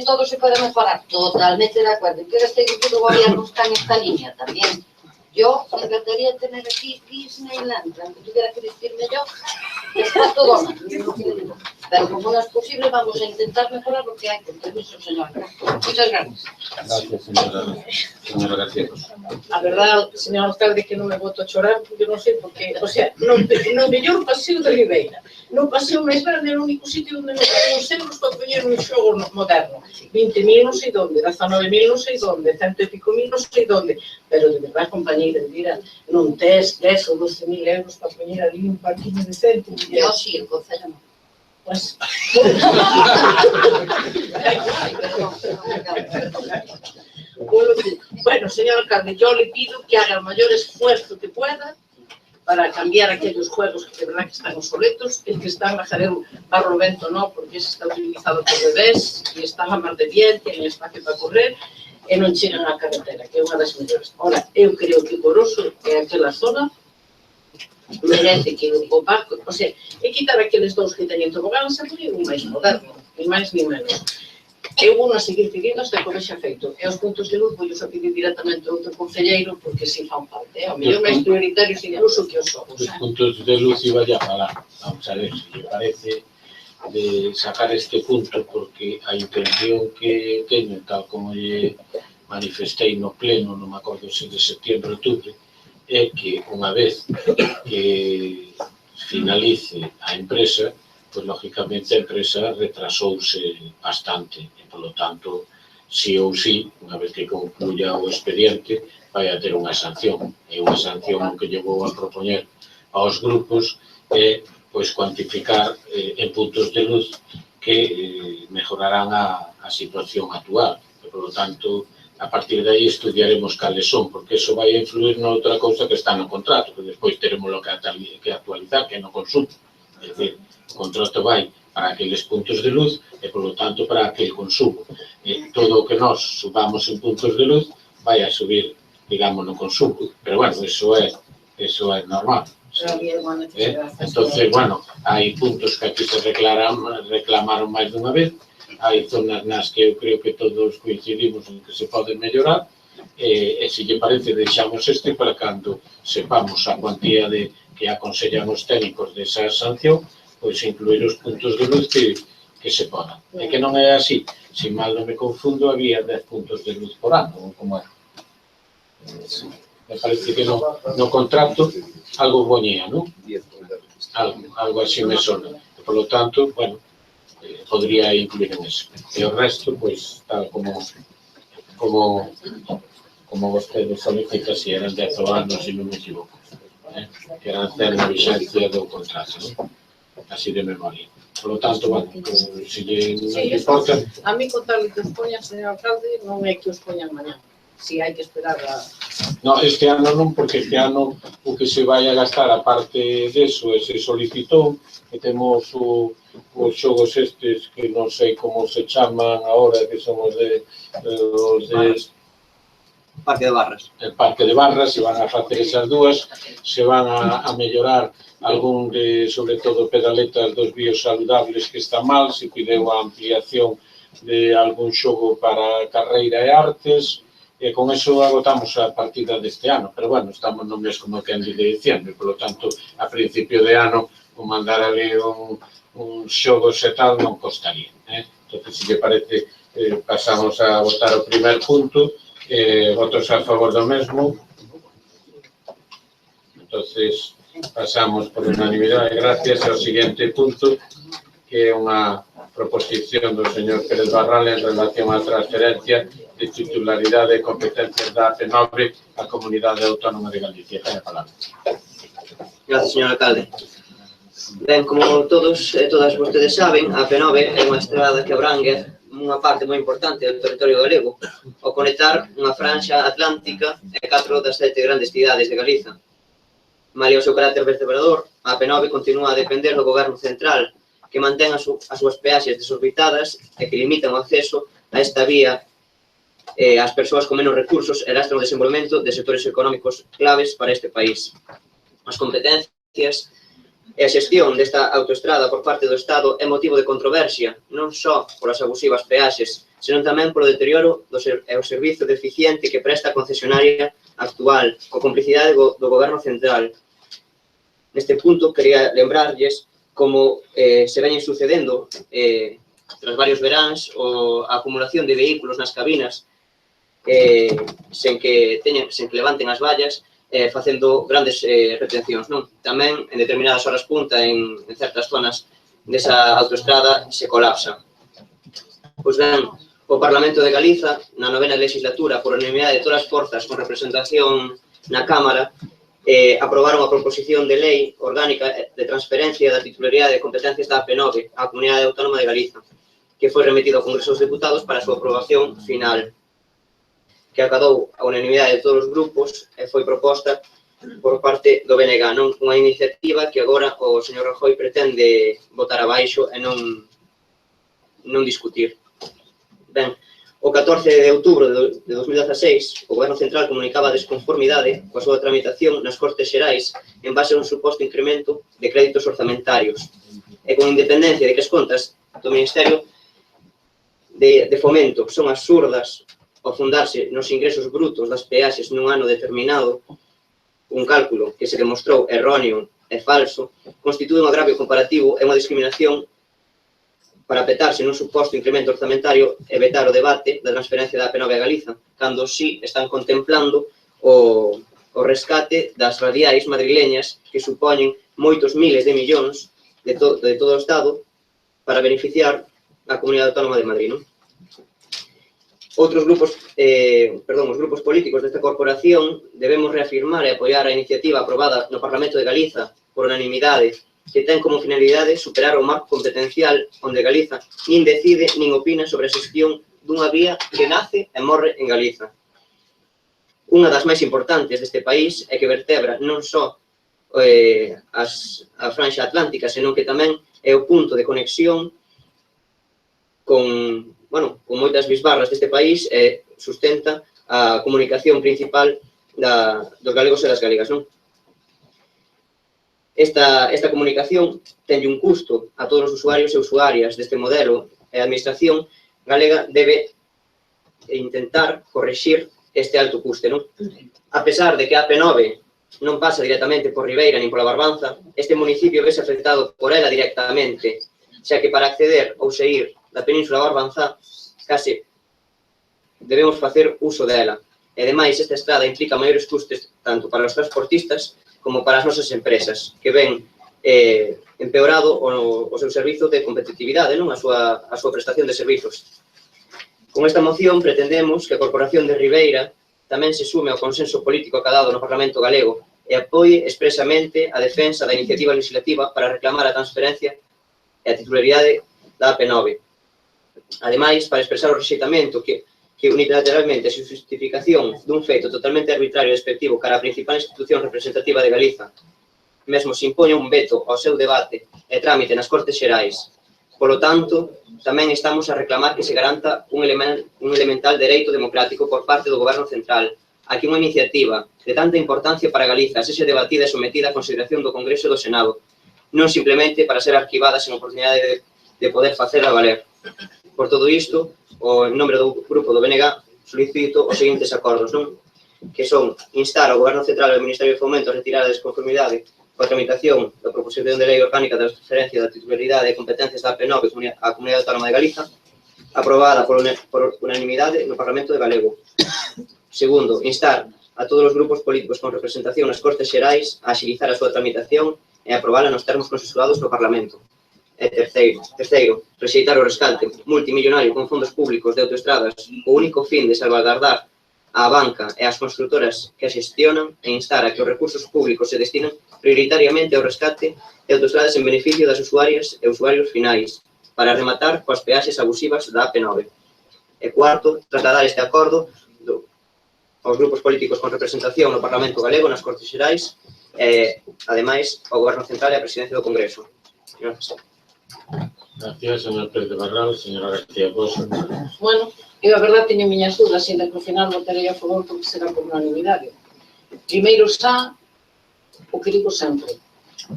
todo se puede mejorar, totalmente de acuerdo. Que este grupo de gobierno está en esta línea también. Yo me encantaría tener aquí Disneyland, aunque tuviera que decirme yo, está todo mal. Pero como no es posible, vamos a intentar mejorar lo que hay. Con permiso, señora. Muchas gracias. Gracias, señora García. A verdade, señor alcalde, que non me boto a chorar, porque non sei porque, o sea, no mellor paseo de Ribeira, no paseo máis grande, no único sitio onde non ten uns euros para poñer un xogo moderno. 20.000 non sei donde, 19.000 non sei donde, 100 e pico mil non sei donde, pero de verdade, compañeira, mira, non tes 10 ou 12.000 euros para poñer ali un parquinho decente. Eu sí, el concello non. Pues... Bueno, señor alcalde, yo le pido que haga el mayor esfuerzo que pueda para cambiar aquellos juegos que de verdad que están obsoletos, el que está en Lazaret Barlovento no, porque se está utilizado por bebés e están a mar de bien, tienen espacio para correr e non chegan á carretera, que é unha das mellores. Ahora, eu creo que Coroso é aquela zona merece que o barco, o sea, e quitar aqueles dous que teñen tobogán e poñer un máis moderno, ni máis ni menos. Eu vou a seguir pedindo hasta que o vexa feito. E os puntos de luz vou a pedir directamente a outro concelleiro porque si fan falta. O mellor máis prioritario sin uso que os xogos. Os puntos de luz iba ya a falar. Vamos a ver se lle parece de sacar este punto porque a intención que teño, tal como lle manifestei no pleno, non me acordo se de setembro, outubro, é que unha vez que finalice a empresa, pois lógicamente a empresa retrasouse bastante e, polo tanto, si ou si, unha vez que concluya o expediente, vai a ter unha sanción. E unha sanción que lle vou a propoñer aos grupos é pois cuantificar en puntos de luz que mejorarán a situación actual. E, polo tanto, a partir de aí estudiaremos cales son, porque eso vai a influir noutra cousa que está no contrato, que despois teremos que actualizar, que é no consumo. É dicir, o contrato vai para aqueles puntos de luz e, por lo tanto, para aquel consumo. E todo o que nós subamos en puntos de luz vai a subir, digamos, no consumo. Pero, bueno, eso é normal. Entonces, bueno, hai puntos que aquí se reclamaron máis dunha vez, hai zonas nas que eu creo que todos coincidimos en que se pode mellorar, e se lle parece deixamos este para cando sepamos a cuantía que aconsellan os técnicos desa sanción, pois incluir os puntos de luz que se podan. É que non é así, se mal non me confundo, había 10 puntos de luz por ano, ou como é. Me parece que no contrato algo poñía, non? Algo así me sona. Por lo tanto, bueno, podría incluir en eso. E o resto, pois, tal como vostedes solicitan, si eran 10 anos, se non me equivoco, que eran ter na vigencia do contrato, non? Así de memoria. Por lo tanto, bueno, se lle importa... A mí, con tal que os poñan, señor alcalde, non é que os poñan mañá. Si hai que esperar a... No, este ano non, porque este ano o que se vai a gastar, a parte deso, se solicitou, que temos os xogos estes que non sei como se chaman agora, que son os de Parque de Barras. El Parque de Barras, se van a facer esas dúas, se van a mellorar algún sobre todo, pedaletas dos vídeos saludables que está mal, se pideu a ampliación de algún xogo para carreira e artes, e con eso agotamos a partida deste ano, pero bueno, estamos no mes como que ande de diciembre, por lo tanto, a principio de ano, o mandar ali un xogos e tal non costaría. Entón, se lle parece, pasamos a votar o primer punto, votos a favor do mesmo. Entón, pasamos por unanimidade, gracias ao seguinte punto, que é unha proposición do señor Pérez Barral en relación á transferencia de titularidade e competencias da AP9 á Comunidade Autónoma de Galicia. Ten a palabra. Gracias, señor alcalde. Ben, como todos e todas vostedes saben, a AP9 é unha estrada que abrangue unha parte moi importante do territorio galego ao conectar unha franxa atlántica e 4 das 7 grandes cidades de Galiza. Malia o seu carácter vertebrador, a AP9 continúa a depender do goberno central, que mantén as súas peaxes desorbitadas e que limitan o acceso a esta vía ás persoas con menos recursos e lastran o desenvolvemento de sectores económicos claves para este país. As competencias e a xestión desta autoestrada por parte do Estado é motivo de controversia, non só polas abusivas peaxes, senón tamén polo deterioro do servizo deficiente que presta a concesionaria actual, co complicidade do goberno central. Neste punto, quería lembrarlles como se veñen sucedendo tras varios veráns a acumulación de vehículos nas cabinas sen que levanten as vallas facendo grandes retencións, non? Tamén, en determinadas horas punta, en certas zonas desa autoestrada se colapsa. Pois ben, o Parlamento de Galiza, na 9ª legislatura, por unanimidade de todas as forzas con representación na Cámara, aprobaron a proposición de lei orgánica de transferencia da titularidade de competencias da AP9 á Comunidade Autónoma de Galiza, que foi remitido ao Congreso dos Deputados para a súa aprobación final, que acadou a unanimidade de todos os grupos e foi proposta por parte do BNG, non unha iniciativa que agora o señor Rajoy pretende botar abaixo e non discutir. Ben, o 14 de outubro de 2016, o Goberno Central comunicaba a desconformidade coa súa tramitación nas Cortes Xerais en base a un suposto incremento de créditos orçamentarios e con independencia de que as contas do Ministerio de Fomento son absurdas ao fundarse nos ingresos brutos das peaxes nun ano determinado, un cálculo que se demostrou erróneo e falso, constitúe un agravio comparativo e unha discriminación para petarse nun suposto incremento orzamentario e vetar o debate da transferencia da AP9 a Galiza, cando sí están contemplando o rescate das radiais madrileñas que supoñen moitos miles de millóns de todo o Estado para beneficiar a Comunidade Autónoma de Madrid, non? Os grupos políticos desta corporación debemos reafirmar e apoiar a iniciativa aprobada no Parlamento de Galiza por unanimidade que ten como finalidade superar o marco competencial onde Galiza nin decide nin opina sobre a xestión dunha vía que nace e morre en Galiza. Unha das máis importantes deste país é que vertebra non só a franxa atlántica, senón que tamén é o punto de conexión con moitas bisbarras deste país e sustenta a comunicación principal dos galegos e das galegas, non? Esta comunicación tenlle un custo a todos os usuarios e usuarias deste modelo e a administración galega debe intentar correxir este alto custe, non? A pesar de que a AP9 non pasa directamente por Ribeira nin pola Barbanza, este municipio vese afectado por ela directamente, xa que para acceder ou sair da península Barbanza case debemos facer uso dela. E, ademais, esta estrada implica maiores custes tanto para os transportistas como para as nosas empresas, que ven empeorado o seu servizo de competitividade, non? A súa prestación de servizos. Con esta moción pretendemos que a Corporación de Ribeira tamén se sume ao consenso político acadado no Parlamento galego e apoie expresamente a defensa da iniciativa legislativa para reclamar a transferencia e a titularidade da AP9. Ademais, para expresar o rexeitamento que unilateralmente a justificación dun feito totalmente arbitrario e despectivo cara a principal institución representativa de Galiza, mesmo se impone un veto ao seu debate e trámite nas Cortes Xerais. Polo tanto, tamén estamos a reclamar que se garanta un elemental dereito democrático por parte do Goberno Central a que unha iniciativa de tanta importancia para Galiza sexa debatida e sometida a consideración do Congreso e do Senado, non simplemente para ser arquivada sen oportunidade de poder facela valer. Por todo isto, en nome do grupo do BNG, solicito os seguintes acordos, non? Que son instar ao Goberno Central e ao Ministerio de Fomento a retirar a desconformidade coa tramitación da proposición de lei orgánica da transferencia da titularidade e competencias da AP9 á Comunidade Autónoma de Galiza, aprobada por unanimidade no Parlamento de Galego. Segundo, instar a todos os grupos políticos con representación nas Cortes Xerais a axilizar a súa tramitación e aprobarla nos termos consensuados no Parlamento. E terceiro, rexeitar o rescate multimillonario con fondos públicos de autoestradas co único fin de salvaguardar a banca e as constructoras que a xestionan e instar a que os recursos públicos se destinen prioritariamente ao rescate de autoestradas en beneficio das usuarias e usuarios finais, para rematar coas peaxes abusivas da AP9. E cuarto, trasladar este acordo aos grupos políticos con representación no Parlamento Galego, nas Cortes Xerais, e, ademais, ao Goberno Central e á Presidencia do Congreso. Gracias. Gracias, señor Pérez de Barral. Señora García Bosa. Bueno, eu a verdade teño miñas dudas, ainda que ao final votarei a favor porque será por unanimidade. Primeiro xa, o que digo sempre,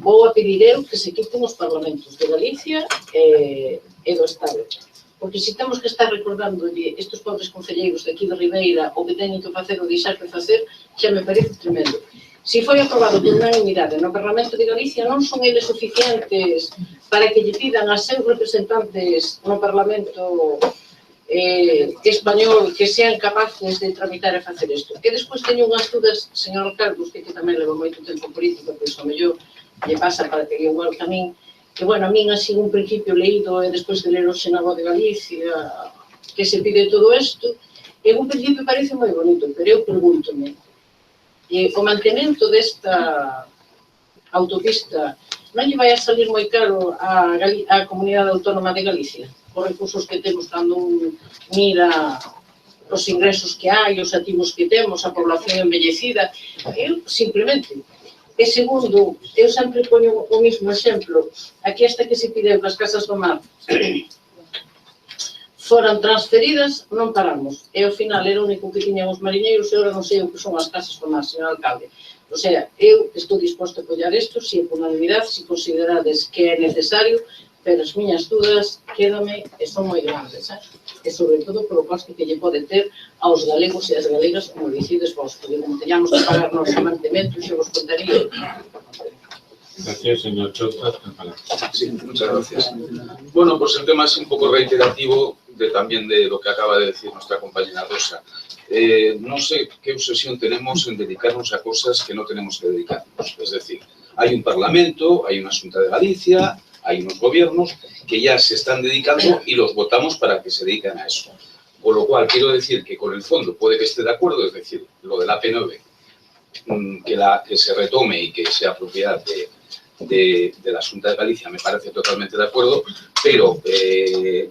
vou a pedir eu que se quiten os parlamentos de Galicia e do Estado. Porque se temos que estar recordando estes pobres concelleiros de aquí de Ribeira o que teñen que facer ou deixar de facer, xa me parece tremendo. Se foi aprobado por unanimidade no Parlamento de Galicia, non son eles suficientes para que lle pidan a seus representantes no Parlamento español que sean capaces de tramitar e facer isto. E despois teño unhas dudas, señor Carlos, que tamén leva moito tempo político, pois ao mellor lle pasa para que igual que a min, que, bueno, a min así un principio leído e despois de ler o Senado de Galicia, que se pide todo isto, en un principio parece moi bonito, pero eu pregúntome, o mantemento desta autopista non lle vai a salir moi caro a Comunidade Autónoma de Galicia? Os recursos que temos cando mira os ingresos que hai, os activos que temos, a población envellecida. Eu, simplemente. E segundo, eu sempre poño o mesmo exemplo. Aquí esta que se pideu das casas do mar foran transferidas, non paramos. E ao final era o único que tiñan os mariñeiros e agora non sei o que son as casas do mar, señor alcalde. O sea, eu estou disposto a apoiar isto, se é por unanimidade, se considerades que é necesario, pero as miñas dudas quédame e son moi grandes, e sobre todo polo coste que lle pode ter aos galegos e as galegas, como dicides vos, porque como teñamos que pagar nos mantemento, xe vos contaría. Gracias, señor Chota. Sí, muchas gracias. Bueno, pues el tema es un poco reiterativo también de lo que acaba de decir nuestra compañera Rosa. No sé qué obsesión tenemos en dedicarnos a cosas que no tenemos que dedicarnos. Es decir, hay un Parlamento, hay una Xunta de Galicia, hay unos gobiernos que ya se están dedicando y los votamos para que se dediquen a eso. Con lo cual, quiero decir que con el fondo puede que esté de acuerdo, es decir, lo del AP9, que se retome y que sea propiedad de la Xunta de Galicia, me parece totalmente de acuerdo, pero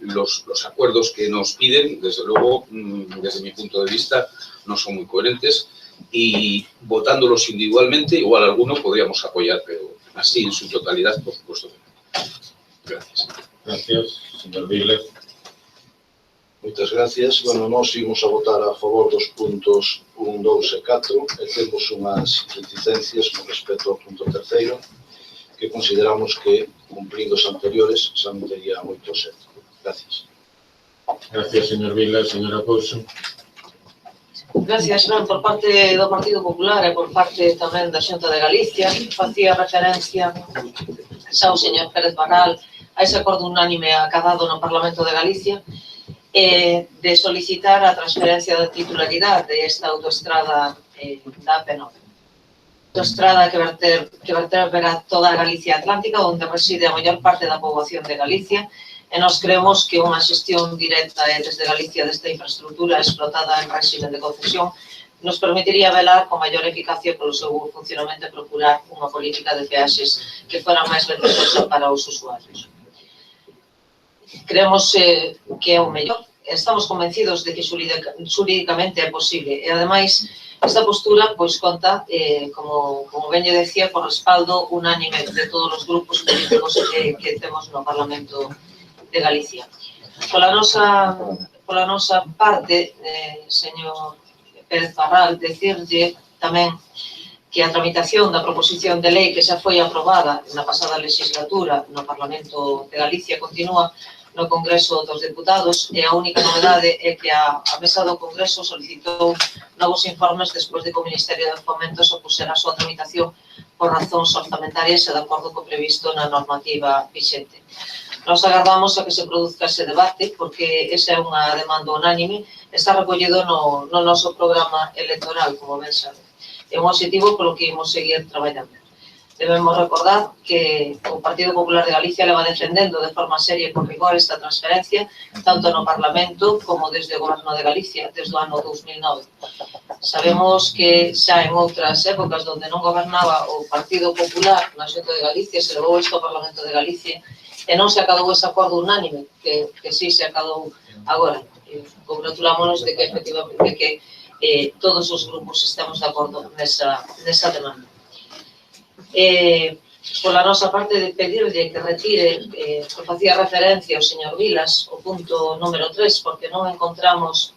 los acuerdos que nos piden, desde luego, desde mi punto de vista, no son muy coherentes y votándolos individualmente, igual alguno podríamos apoyar, pero así en su totalidad, por supuesto que no. Gracias. Gracias, señor Vilas. Moitas gracias. Bueno, nós imos a votar a favor dos puntos 1, 2 e 4 e temos unhas reticencias con respecto ao punto terceiro que consideramos que, cumplidos anteriores, xa non tería moito sentido. Gracias. Gracias, señor Vilas. Señora Couso. Gracias, ben, por parte do Partido Popular e por parte tamén da Xunta de Galicia. Facía referencia xa o señor Pérez Barral a ese acordo unánime acadado no Parlamento de Galicia de solicitar a transferencia da titularidade desta autoestrada da AP9. Autoestrada que verterá toda a Galicia Atlántica, onde reside a maior parte da poboación de Galicia, e nós creemos que unha xestión directa desde Galicia desta infraestructura explotada en régimen de concesión nos permitiría velar con maior eficacia polo seu funcionamento e procurar unha política de peaxes que fora máis beneficiosa para os usuarios. Creemos que é o mellor. Estamos convencidos de que xurídicamente é posible. E, ademais, esta postura pois conta, como ben lle decía, por respaldo unánime de todos os grupos políticos que temos no Parlamento de Galicia. Pola nosa parte, señor Pérez Barral, decirlle tamén que a tramitación da proposición de lei que xa foi aprobada na pasada legislatura no Parlamento de Galicia continúa no Congreso dos Deputados e a única novedade é que a Mesa do Congreso solicitou novos informes despois de que o Ministerio de Fomento se opusera a súa tramitación por razóns orzamentarias e de acordo co previsto na normativa vixente. Nos agardamos a que se produzca ese debate porque esa é unha demanda unánime, está recollido no noso programa electoral, como ben sabe. É un objetivo polo que imos seguir traballando. Debemos recordar que o Partido Popular de Galicia leva defendendo de forma seria e con rigor esta transferencia, tanto no Parlamento como desde o Goberno de Galicia, desde o ano 2009. Sabemos que xa en outras épocas onde non gobernaba o Partido Popular na Xunta de Galicia, se levou isto ao Parlamento de Galicia e non se acadou ese acordo unánime, que sí se acadou agora. Congratulámonos de que, efectivamente, todos os grupos estamos de acordo nesa demanda. Pola nosa parte de pedirlle que retire, que facía referencia ao señor Vilas, o punto número 3, porque non encontramos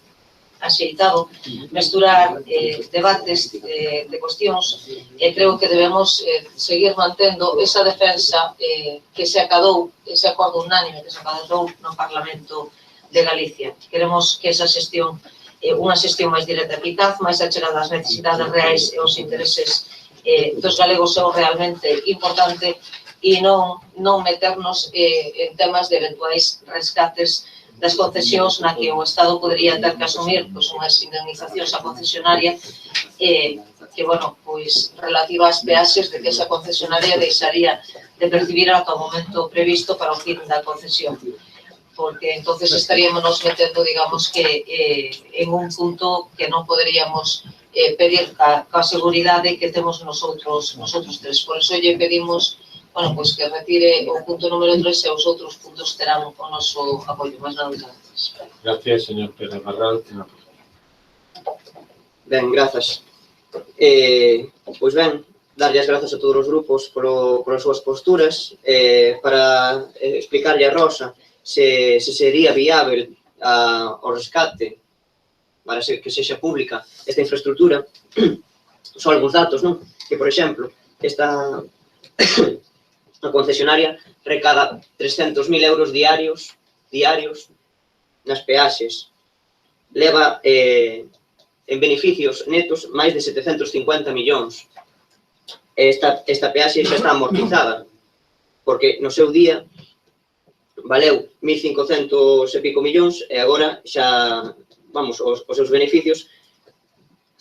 axeitado mesturar debates de cuestións e creo que debemos seguir mantendo esa defensa que se acadou, ese acordo unánime que se acadou no Parlamento de Galicia. Queremos que esa xestión, unha xestión máis directa e eficaz, máis achegada ás necesidades reais e aos intereses dos galegos é realmente importante e non meternos en temas de eventuais rescates das concesións na que o Estado podería ter que asumir unhas indemnizacións á concesionaria que, bueno, pois relativa ás peaxes de que esa concesionaria deixaría de percibir ata o momento previsto para o fin da concesión. Porque entonces estaríamos metendo, digamos, que en un punto que non poderíamos pedir coa seguridade que temos nosotros tres. Por eso lle pedimos, bueno, pues que retire o punto número 3 e os outros puntos terán o noso apoio. Máis nada, gracias. Gracias, señor Pérez Barral. Ben, grazas. Pois ben, darlle as grazas a todos os grupos polas súas posturas para explicarlle a Rosa se sería viável o rescate para que sexa pública esta infraestructura. Son algúns datos, non? Que, por exemplo, a concesionaria recada 300.000 euros diarios nas peaxes. Leva en beneficios netos máis de 750 millóns. Esta peaxe xa está amortizada, porque no seu día valeu 1.500 e pico millóns e agora xa, vamos, os seus beneficios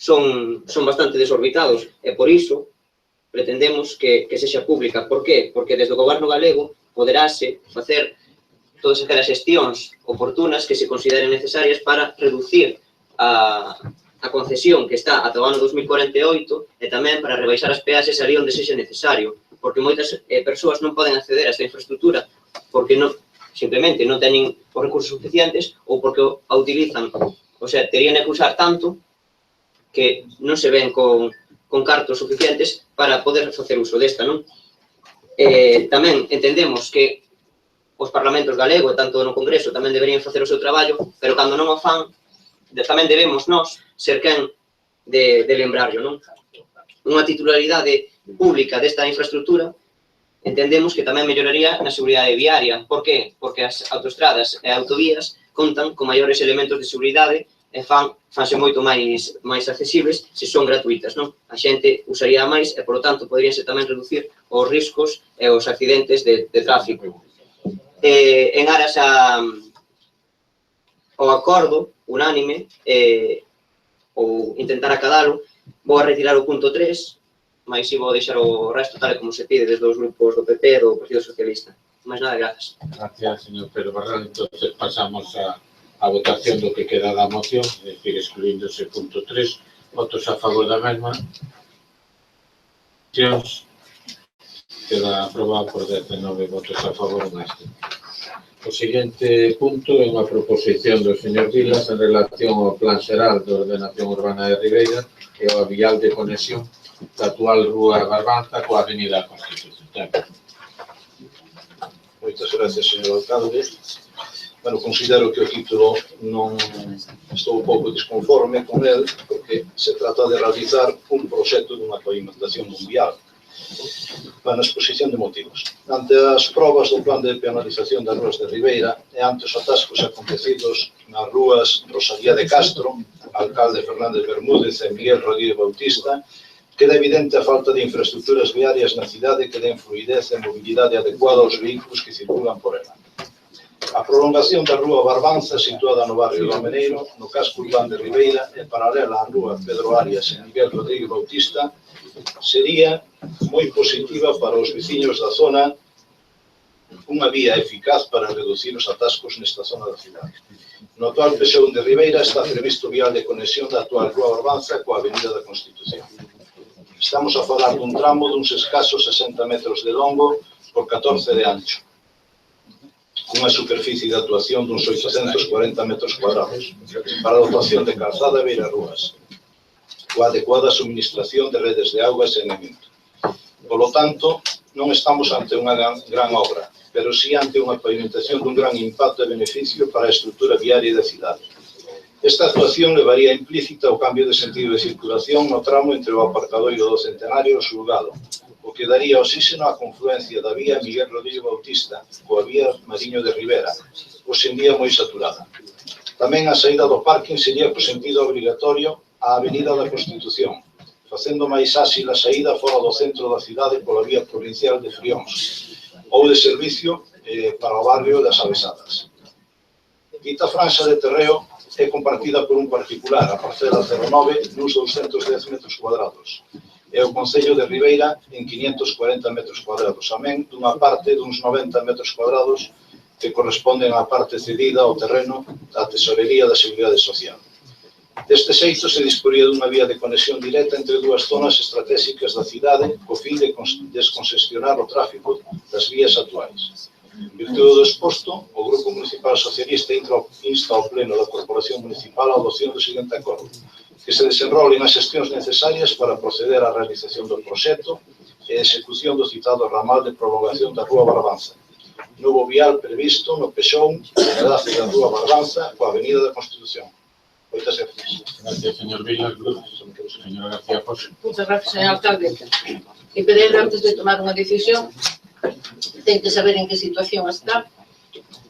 son bastante desorbitados e por iso pretendemos que sexa pública. Por qué? Porque desde o Goberno galego poderase facer todas aquelas xestións oportunas que se consideren necesarias para reducir a a concesión que está ata o ano 2048 e tamén para rebaixar as peaxes ali onde sexa necesario, porque moitas persoas non poden acceder a esta infraestructura porque simplemente non teñen os recursos suficientes ou porque a utilizan, o sea, terían que usar tanto que non se ven con cartos suficientes para poder facer uso desta, non? Tamén entendemos que os parlamentos galegos, tanto no Congreso, tamén deberían facer o seu traballo, pero cando non o fan, tamén debemos nós ser quen de lembrarlo, non? Unha titularidade pública desta infraestructura entendemos que tamén melloraría na seguridade viaria. Por que? Porque as autoestradas e autovías contan con maiores elementos de seguridade e fanse moito máis accesibles se son gratuitas, non? A xente usaría máis e, por lo tanto, poderíanse tamén reducir os riscos e os accidentes de tráfico. En aras ao acordo unánime ou intentar acadalo, vou a retirar o punto 3, mas si vou deixar o resto tal como se pide desde os grupos do PP e do Partido Socialista. Máis nada, grazas. Gracias, señor Pedro Barral. Entonces pasamos a votación do que queda da moción, é dicir, excluindo ese punto 3. Votos a favor da mesma. Queda aprobado por 19 votos a favor unha abstención. O seguinte punto é unha proposición do señor Vilas en relación ao Plan Xeral de Ordenación Urbana de Ribeira e ao vial de conexión da actual Rúa Barbanza coa Avenida Constitución. Moitas gracias, señor alcalde. Bueno, considero que o título non estou un pouco desconforme con el, porque se trata de realizar un proxecto dunha pavimentación dun vial. Bueno, exposición de motivos. Ante as probas do plan de penalización das rúas de Ribeira e ante os atascos acontecidos nas rúas Rosalía de Castro, alcalde Fernández Bermúdez e Miguel Rodríguez Bautista, queda evidente a falta de infraestructuras viarias na cidade que den fluidez e mobilidade adecuada aos vehículos que circulan por ela. A prolongación da rúa Barbanza, situada no barrio do Ameneiro, no casco urbano de Ribeira e paralela á rúa Pedro Arias e Miguel Rodríguez Bautista, sería moi positiva para os veciños da zona, unha vía eficaz para reducir os atascos nesta zona da cidade. No actual pexón de Ribeira está previsto vial de conexión da actual rúa Barbanza coa Avenida da Constitución. Estamos a falar dun tramo duns escasos 60 metros de longo por 14 de ancho, cunha superficie de actuación duns 840 metros cuadrados, para a dotación de calzada e beirarrúas, coa adecuada suministración de redes de auga e saneamento. Por lo tanto, non estamos ante unha gran obra, pero sí ante unha pavimentación dun gran impacto e beneficio para a estrutura viaria da cidade. Esta actuación levaría implícita o cambio de sentido de circulación no tramo entre o aparcadoiro do Centenario e o Xulgado, o que daría oxígeno á confluencia da vía Miguel Rodríguez Bautista coa vía Mariño de Rivera, hoxe en día moi saturada. Tamén a saída do parking sería por sentido obrigatorio á Avenida da Constitución, facendo máis áxil a saída fora do centro da cidade pola vía provincial de Frións, ou de servicio para o barrio das Avesadas. Dita franxa de terreo é compartida por un particular, a parcela 09, nuns 210 metros cuadrados, e o Concello de Ribeira en 540 metros cuadrados, amén dunha parte duns 90 metros cuadrados que corresponden á parte cedida ao terreno da Tesorería da Seguridade Social. Deste xeito se disporía dunha vía de conexión directa entre dúas zonas estratégicas da cidade co fin de descongestionar o tráfico das vías actuais. En virtude do exposto, o Grupo Municipal Socialista insta ao Pleno da Corporación Municipal a adopción do seguinte acordo: que se desenrolen as xestións necesarias para proceder á realización do proxecto e execución do citado ramal de prolongación da Rúa Barbanza, novo vial previsto no pexón de enlace da Rúa Barbanza coa Avenida da Constitución. Moitas gracias. Gracias, señor Vilas. Señora García José. Muchas gracias, señor alcalde. E pedir antes de tomar unha decisión, ten que saber en que situación está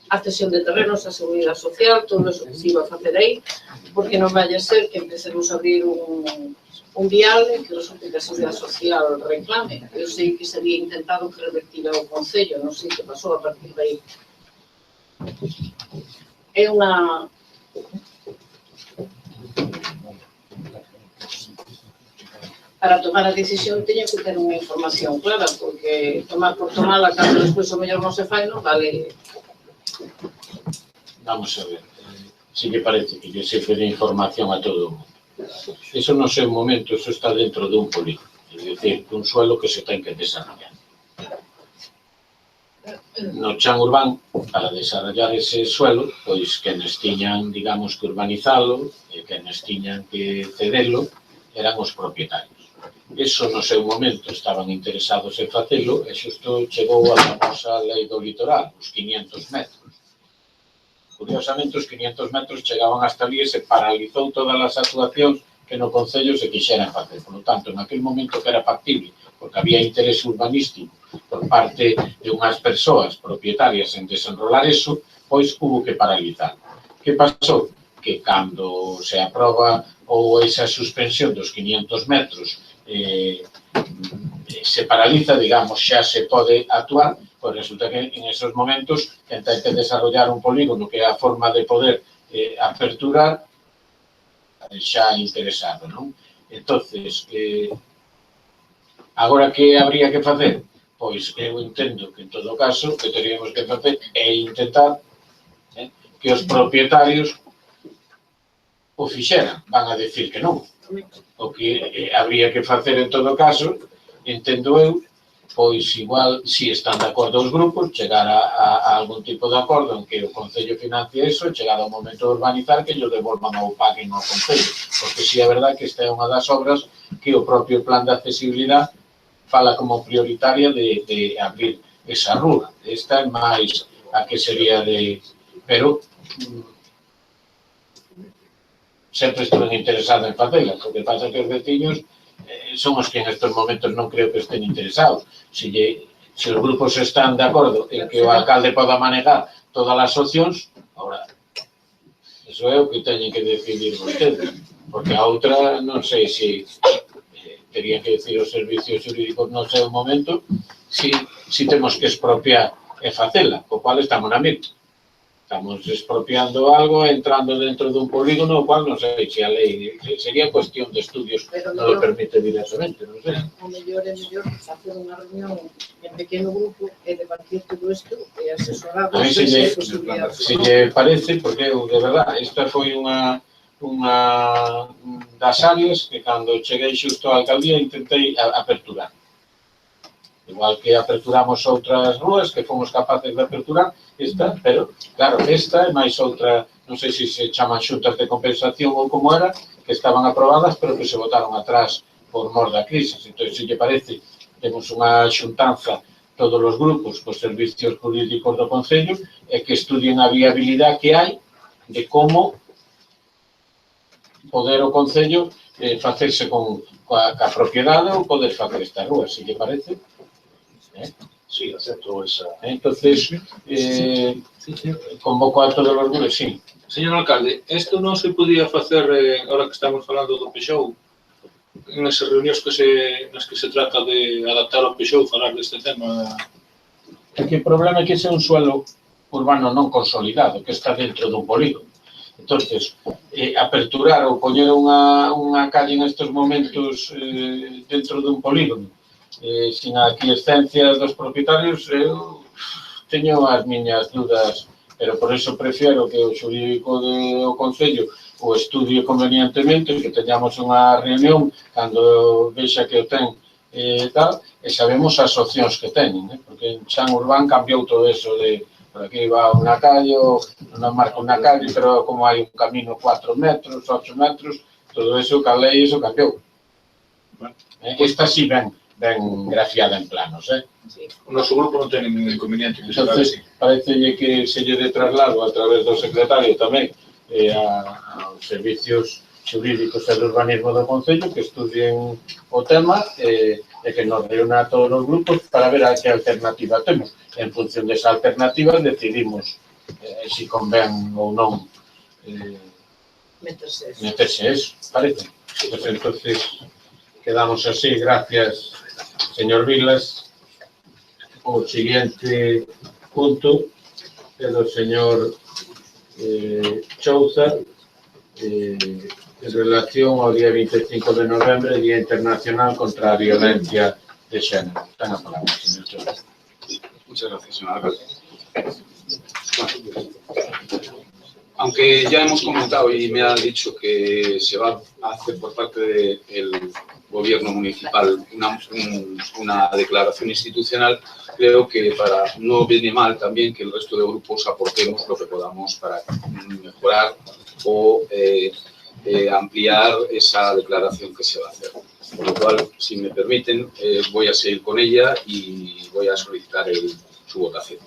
a cesión de terrenos, a seguridade social, todo eso que se iba a facer aí, porque non vai a ser que empecemos a abrir un vial que resulte que a seguridade social reclame. Eu sei que se había intentado que revertira o Concello, non sei que pasou a partir de aí. É unha... Para tomar a decisión teño que ter unha información clara, porque tomar por tomala, cando despois o mellor non se fai, non vale. Vamos a ver. Si que parece que lle sirve de información a todo o mundo. Eso no sei un momento, eso está dentro dun polígono, é dicir, dun suelo que se ten que desarrollar. No chan urbán, para desarrollar ese suelo, pois quenes tiñan, digamos, que urbanizalo e quenes tiñan que cedelo eran os propietarios. Eso no seu momento estaban interesados en facelo e xusto chegou a famosa lei do litoral, os 500 metros. Curiosamente, os 500 metros chegaban hasta ali e se paralizou todas as actuacións que no Concello se quixeran facer. Por lo tanto, en aquel momento que era factible, porque había interés urbanístico por parte de unhas persoas propietarias en desenrolar eso, pois hubo que paralizar. Que pasou? Que cando se aproba ou esa suspensión dos 500 metros se paraliza, digamos, xa se pode actuar, pois resulta que en esos momentos quen ten que desarrollar un polígono que é a forma de poder aperturar xa interesado, non? Entonces, agora que habría que facer? Pois eu entendo que en todo caso que teríamos que facer é intentar que os propietarios o fixeran, van a decir que non. O que habría que facer en todo caso, entendo eu, pois igual, se están de acordo os grupos, chegar a algún tipo de acordo en que o Concello financie eso, chegar ao momento de urbanizar, que ellos devolvan ou paguen ao Concello. Porque si é verdade que esta é unha das obras que o propio plan de accesibilidade fala como prioritaria de abrir esa rúa. Esta é máis a que sería de... Pero sempre estuve interesado en facela, porque pasa que os veciños son os que en estes momentos non creo que estén interesados. Se os grupos están de acordo en que o alcalde poda manejar todas as opcións, ahora, eso é o que teñen que decidir vostedes, porque a outra non sei se terían que decir os servicios jurídicos no seu momento si temos que expropiar e facela, co cual estamos na mesma. Estamos expropiando algo, entrando dentro dun polígono, o cual non sei se a lei sería cuestión de estudios non lo permite directamente, non sei. O mellor é mellor facer unha reunión en pequeno grupo e debatir todo isto e asesorar a mí se lle parece, porque eu, de verdade, esta foi unha das áreas que cando cheguei xusto á alcaldía intentei aperturar. Igual que aperturamos outras rúas que fomos capaces de aperturar, esta, pero, claro, esta é máis outra, non sei se se chaman xuntas de compensación ou como era, que estaban aprobadas, pero que se botaron atrás por mor da crisis. Entón, se lle parece, temos unha xuntanza todos os grupos, cos servicios jurídicos do Concello, e que estudien a viabilidade que hai de como poder o Concello facerse coa propiedade ou poder facer esta rúa, se lle parece. Sí, acepto esa. Entonces, convoco a todos os grupos, sí. Señor alcalde, isto non se podía facer, ahora que estamos falando do Peixou, en esas reunións nas que se trata de adaptar ao Peixou, falar deste tema? É que o problema é que ese é un suelo urbano non consolidado, que está dentro dun polígono. Entonces, aperturar ou poñer unha calle en estes momentos dentro dun polígono, sin a aquiescencia dos propietarios, eu teño as miñas dudas, pero por eso prefiero que o xurídico do Concello o estudie convenientemente, que teñamos unha reunión cando vexa que o ten tal, e sabemos as opcións que teñen, porque en Chan Urbán cambiou todo eso de por aquí va unha calle, non marca unha calle, pero como hai un camino 4 metros, 8 metros, todo eso, que a lei, eso cambiou. Esta sí ben grafiada en planos, O noso grupo non ten ningún inconveniente. Entonces, parecelle que se lle de traslado a través do secretario tamén aos servicios xurídicos e de urbanismo do Concello que estudien o tema e que nos reúna a todos os grupos para ver a que alternativa temos. En función desa alternativa decidimos se convén ou non meterse eso, parece. Pues entonces, quedamos así, gracias, señor Vilas. O siguiente punto é do señor Chouza, en relación ao día 25 de novembro, Día Internacional contra a Violencia de Xénero. Ten a palabra, señor Chouza. Muchas gracias, señor alcalde. Aunque ya hemos comentado y me ha dicho que se va a hacer por parte del gobierno municipal una declaración institucional, creo que no viene mal también que el resto de grupos aportemos lo que podamos para mejorar o ampliar esa declaración que se va a hacer. Por lo cual, si me permiten, voy a seguir con ella y voy a solicitar su votación.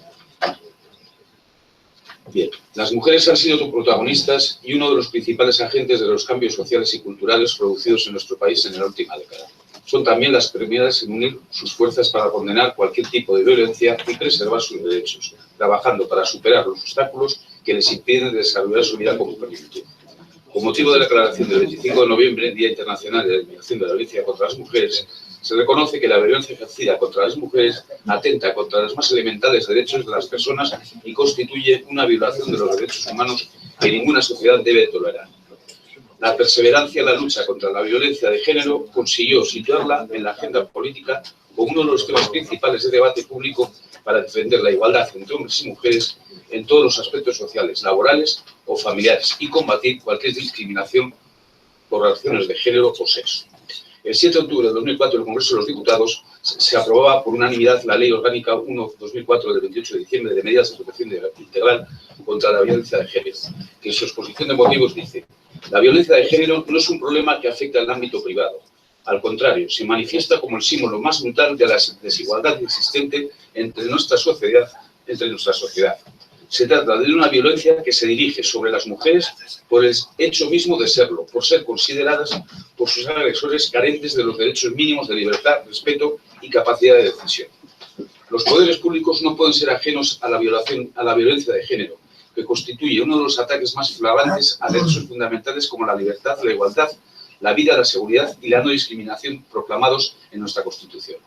Bien, las mujeres han sido protagonistas y uno de los principales agentes de los cambios sociales y culturales producidos en nuestro país en la última década. Son también las primeras en unir sus fuerzas para condenar cualquier tipo de violencia y preservar sus derechos, trabajando para superar los obstáculos que les impiden desarrollar su vida como plenitud. Con motivo de la declaración del 25 de noviembre, Día Internacional de la Eliminación de la Violencia contra las Mujeres, se reconoce que la violencia ejercida contra las mujeres atenta contra los más elementales derechos de las personas y constituye una violación de los derechos humanos que ninguna sociedad debe tolerar. La perseverancia en la lucha contra la violencia de género consiguió situarla en la agenda política como uno de los temas principales de debate público para defender la igualdad entre hombres y mujeres en todos los aspectos sociales, laborales o familiares y combatir cualquier discriminación por razones de género o sexo. El 7 de octubre de 2004, el Congreso de los Diputados se aprobaba por unanimidad la Ley Orgánica 1/2004 del 28 de diciembre de medidas de protección integral contra la violencia de género, que en su exposición de motivos dice: la violencia de género no es un problema que afecta al ámbito privado. Al contrario, se manifiesta como el símbolo más brutal de la desigualdad existente entre nuestra sociedad. Se trata de una violencia que se dirige sobre las mujeres por el hecho mismo de serlo, por ser consideradas por sus agresores carentes de los derechos mínimos de libertad, respeto y capacidad de decisión. Los poderes públicos no pueden ser ajenos a la violencia de género, que constituye uno de los ataques más flagrantes a derechos fundamentales como la libertad, la igualdad, la vida, la seguridad y la no discriminación proclamados en nuestra Constitución.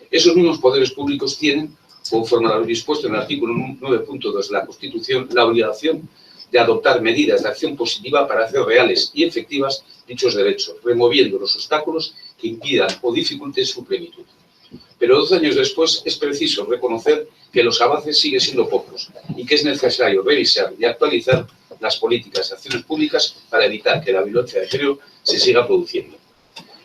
Esos mismos poderes públicos tienen, conforme a lo dispuesto en el artículo 9.2 de la Constitución, la obligación de adoptar medidas de acción positiva para hacer reales y efectivas dichos derechos, removiendo los obstáculos que impidan o dificulten su plenitud. Pero 12 años después es preciso reconocer que los avances siguen siendo pocos y que es necesario revisar y actualizar las políticas y acciones públicas para evitar que la violencia de género se siga produciendo.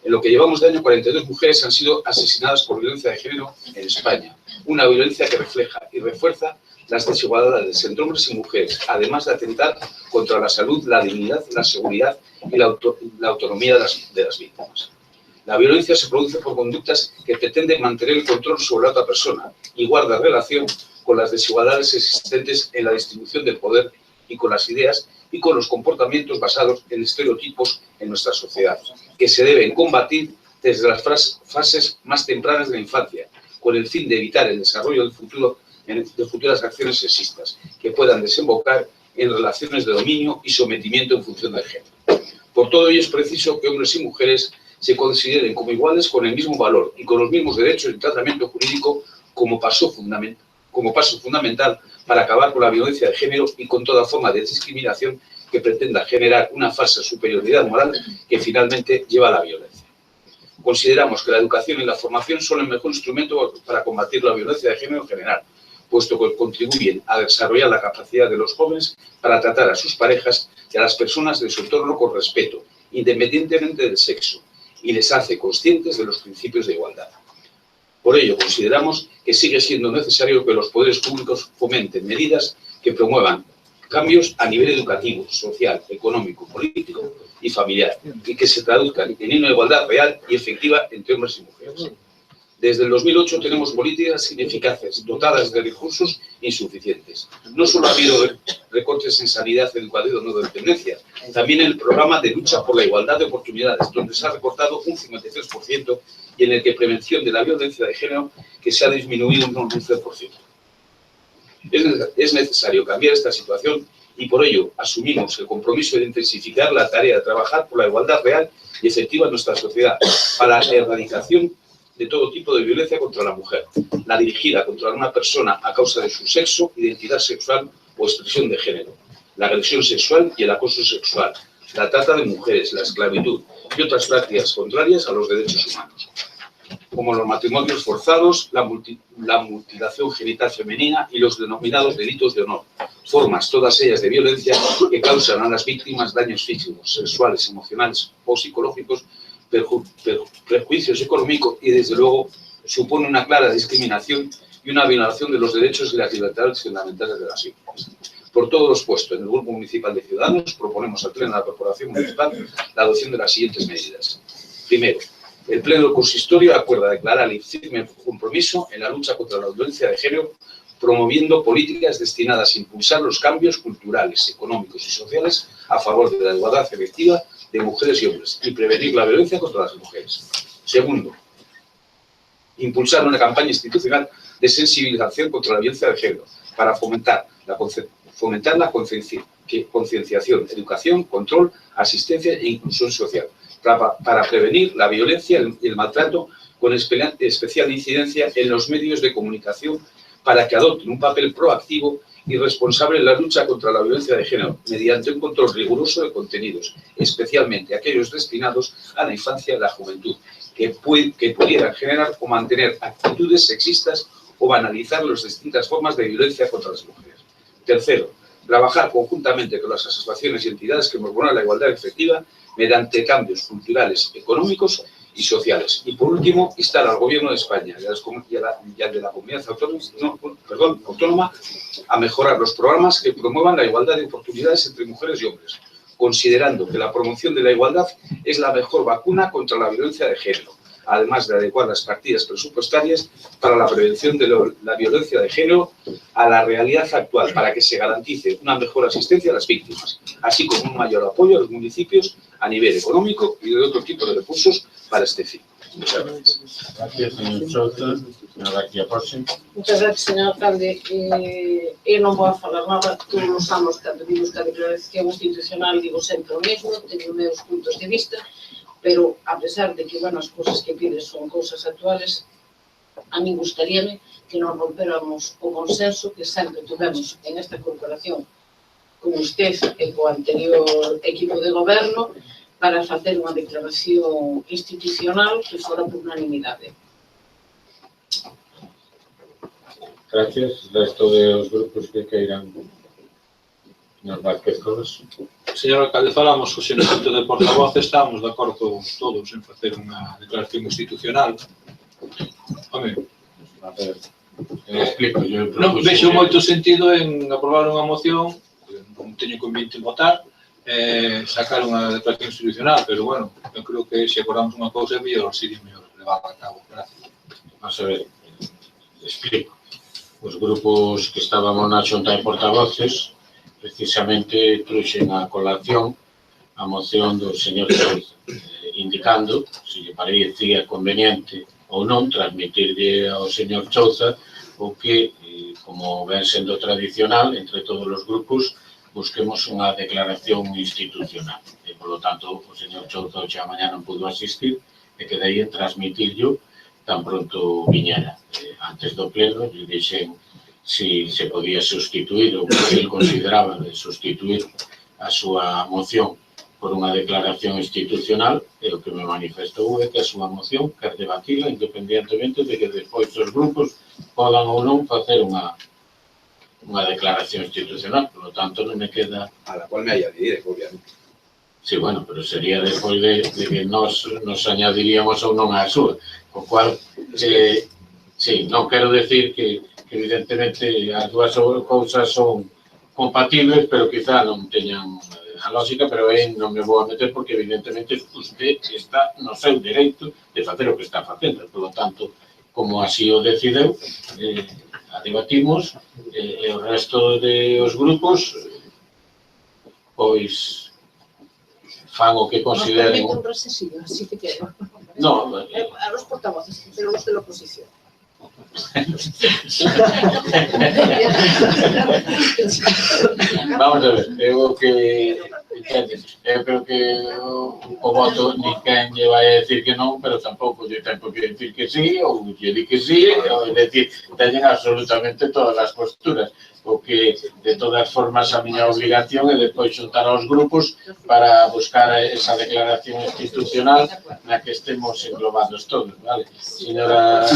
En lo que llevamos de año, 42 mujeres han sido asesinadas por violencia de género en España, una violencia que refleja y refuerza las desigualdades entre hombres y mujeres, además de atentar contra la salud, la dignidad, la seguridad y la autonomía de las víctimas. La violencia se produce por conductas que pretenden mantener el control sobre la otra persona y guarda relación con las desigualdades existentes en la distribución del poder y con las ideas y con los comportamientos basados en estereotipos en nuestra sociedad, que se deben combatir desde las fases más tempranas de la infancia, con el fin de evitar el desarrollo de futuras acciones sexistas, que puedan desembocar en relaciones de dominio y sometimiento en función del género. Por todo ello es preciso que hombres y mujeres se consideren como iguales con el mismo valor y con los mismos derechos y tratamiento jurídico como paso fundamental para acabar con la violencia de género y con toda forma de discriminación que pretenda generar una falsa superioridad moral que finalmente lleva a la violencia. Consideramos que la educación y la formación son el mejor instrumento para combatir la violencia de género en general, puesto que contribuyen a desarrollar la capacidad de los jóvenes para tratar a sus parejas y a las personas de su entorno con respeto, independientemente del sexo, y les hace conscientes de los principios de igualdad. Por ello, consideramos que sigue siendo necesario que los poderes públicos fomenten medidas que promuevan cambios a nivel educativo, social, económico, político y familiar, y que se traduzcan en una igualdad real y efectiva entre hombres y mujeres. Desde el 2008 tenemos políticas ineficaces, dotadas de recursos insuficientes. No solo ha habido recortes en sanidad, educación o dependencia, también en el programa de lucha por la igualdad de oportunidades, donde se ha recortado un 53%, y en el que prevención de la violencia de género que se ha disminuido un 11%. Es necesario cambiar esta situación y por ello asumimos el compromiso de intensificar la tarea de trabajar por la igualdad real y efectiva en nuestra sociedad para la erradicación de todo tipo de violencia contra la mujer, la dirigida contra una persona a causa de su sexo, identidad sexual o expresión de género, la agresión sexual y el acoso sexual, la trata de mujeres, la esclavitud y otras prácticas contrarias a los derechos humanos, como los matrimonios forzados, la mutilación genital femenina y los denominados delitos de honor, formas, todas ellas de violencia, que causan a las víctimas daños físicos, sexuales, emocionales o psicológicos, perjuicios económicos y, desde luego, supone una clara discriminación y una violación de los derechos y las libertades fundamentales de las víctimas. Por todo lo expuesto, en el Grupo Municipal de Ciudadanos proponemos al Pleno de la Corporación Municipal la adopción de las siguientes medidas. Primero, el Pleno del Consistorio acuerda declarar el firme compromiso en la lucha contra la violencia de género, promoviendo políticas destinadas a impulsar los cambios culturales, económicos y sociales a favor de la igualdad efectiva de mujeres y hombres y prevenir la violencia contra las mujeres. Segundo, impulsar una campaña institucional de sensibilización contra la violencia de género para fomentar la concienciación, educación, control, asistencia e inclusión social, para prevenir la violencia y el maltrato con especial incidencia en los medios de comunicación para que adopten un papel proactivo y responsable en la lucha contra la violencia de género, mediante un control riguroso de contenidos, especialmente aquellos destinados a la infancia y la juventud, que pudieran generar o mantener actitudes sexistas o banalizar las distintas formas de violencia contra las mujeres. Tercero, trabajar conjuntamente con las asociaciones y entidades que promuevan la igualdad efectiva mediante cambios culturales, económicos y sociales. Y por último, instar al Gobierno de España y al de la Comunidad Autónoma a mejorar los programas que promuevan la igualdad de oportunidades entre mujeres y hombres, considerando que la promoción de la igualdad es la mejor vacuna contra la violencia de género, además de adecuar las partidas presupuestarias para la prevención de la violencia de género a la realidad actual, para que se garantice una mejor asistencia a las víctimas, así como un mayor apoyo a los municipios a nivel económico y de otro tipo de recursos para este fin. Muchas gracias. Gracias, señor Sousa. Señora García Porse. Muchas gracias, señor alcalde. Eu non vou a falar nada, todos os anos cando vimos que a declaración institucional digo sempre o mesmo, teño meus puntos de vista, pero a pesar de que, bueno, as cousas que pides son cousas actuales, a mí gustaríame que non rompéramos o consenso que sempre tuvemos en esta corporación con usted e co anterior equipo de goberno para facer unha declaración institucional que fora por unanimidade. Gracias. Resto dos grupos que queiran. Señor Vázquez Cobas. Señor alcalde, falamos hoxe no punto de portavoz, estamos de acordo todos en facer unha declaración institucional. Home, A ver, explico. non vexo moito sentido en aprobar unha moción, non teño convite en votar, sacar unha declaración institucional, pero bueno, eu creo que se acordamos unha cousa é mellor, sería mellor levar a cabo. Gracias. Vamos a ver, explico. Os grupos que estábamos na xunta de portavoces precisamente truxen a colación a moción do señor Sousa, indicando se lle parecía conveniente ou non transmitirlle ao señor Sousa o que, como ven sendo tradicional, entre todos os grupos, busquemos unha declaración institucional. E, polo tanto, o señor Sousa xa mañá non pudo asistir e quedei en transmitirlo tan pronto viñera. Antes do pleno, lle dixen si se podía sustituir ou que ele consideraba de sustituir a súa moción por unha declaración institucional, e o que me manifestou é que a súa moción quer debatila independentemente de que despois os grupos podan ou non facer unha declaración institucional. Por lo tanto, non me queda... A la cual me añadiré, obviamente. Sí, bueno, pero sería despois de que nos añadiríamos ou non a súa. Co cual, sí, non quero decir que evidentemente as dúas cousas son compatibles, pero quizá non teñan a lógica, pero non me vou a meter porque evidentemente usted está no seu dereito de facer o que está facendo. Por lo tanto, como así o decideu, a debatimos e o resto dos grupos pois fan o que consideren... Nos permite un recesivo, así que quero. No, a los portavoces, pero los de la oposición. Vamos a ver, eu creo que o voto ni quen lle vai a decir que non, pero tampouco lle ten por que decir que sí, ou lle di que sí, ou decir, teñen absolutamente todas as posturas. O que, de todas formas, a miña obligación é depois xuntar aos grupos para buscar esa declaración institucional na que estemos englobados todos, vale? Señora...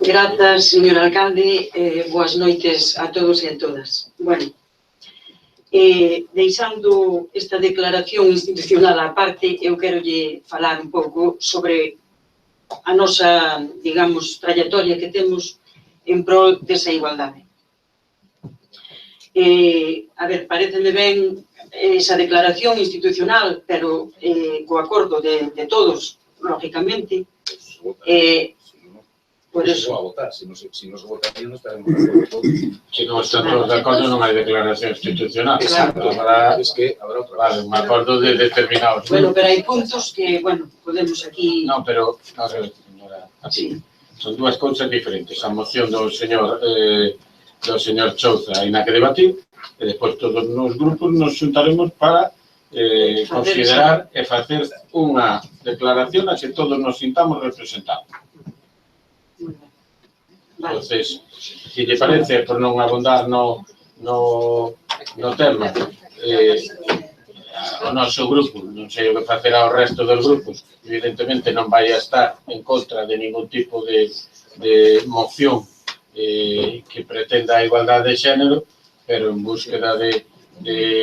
Grazas, señor alcalde, boas noites a todos e a todas. Bueno, deixando esta declaración institucional á parte, eu quero lle falar un pouco sobre a nosa, digamos, trayectoria que temos en prol desa igualdade. A ver, pareceme ben esa declaración institucional, pero co acordo de todos, lógicamente, por eso. A votar, si no se votaría no estaremos de acuerdo todos. Si non están todos de acordo non hai declaración institucional. Exacto, es que habrá outra Vale, un acordo de determinados. Bueno, pero hai puntos que, bueno, podemos aquí... Non, pero, a ver, señora, Sí. son dúas cousas diferentes. A moción do señor Chouza hai na que debatir, e despois todos os grupos nos xuntaremos para considerar e facer unha declaración a que todos nos sintamos representados. Entonces, se lle parece, por non abundar no tema, o noso grupo, non sei o que facerá o resto dos grupos, evidentemente non vai a estar en contra de ningún tipo de moción que pretenda a igualdade de xénero, pero en búsqueda de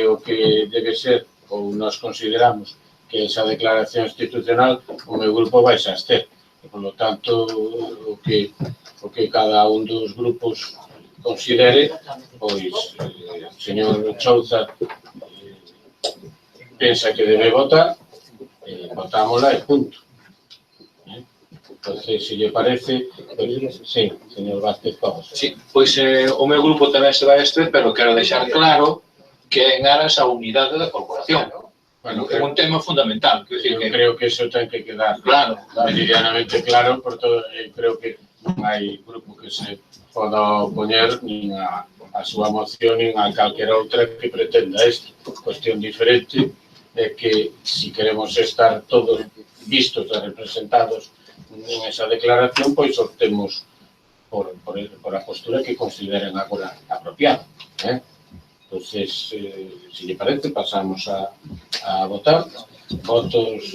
o que debe ser, ou nos consideramos que esa declaración institucional, o meu grupo vai a abster. E, por lo tanto, o que cada un dos grupos considere, pois, o señor Chouza pensa que debe votar, votámosla e punto. Entonces, se lle parece, pues, sí, señor Vázquez Cobos. Sí, pois o meu grupo tamén se vai a este, pero quero deixar claro que é en aras a unidade da corporación. Bueno, é un tema fundamental. Eu creo que eso ten que quedar meridianamente claro, por todo, creo que non hai grupo que se poda opoñer nin a súa moción nin a calquera outra que pretenda isto. Cuestión diferente é que, se queremos estar todos vistos e representados en esa declaración, pois optemos por a postura que consideren agora apropiada. Entonces, si lle parece, pasamos a votar. Votos...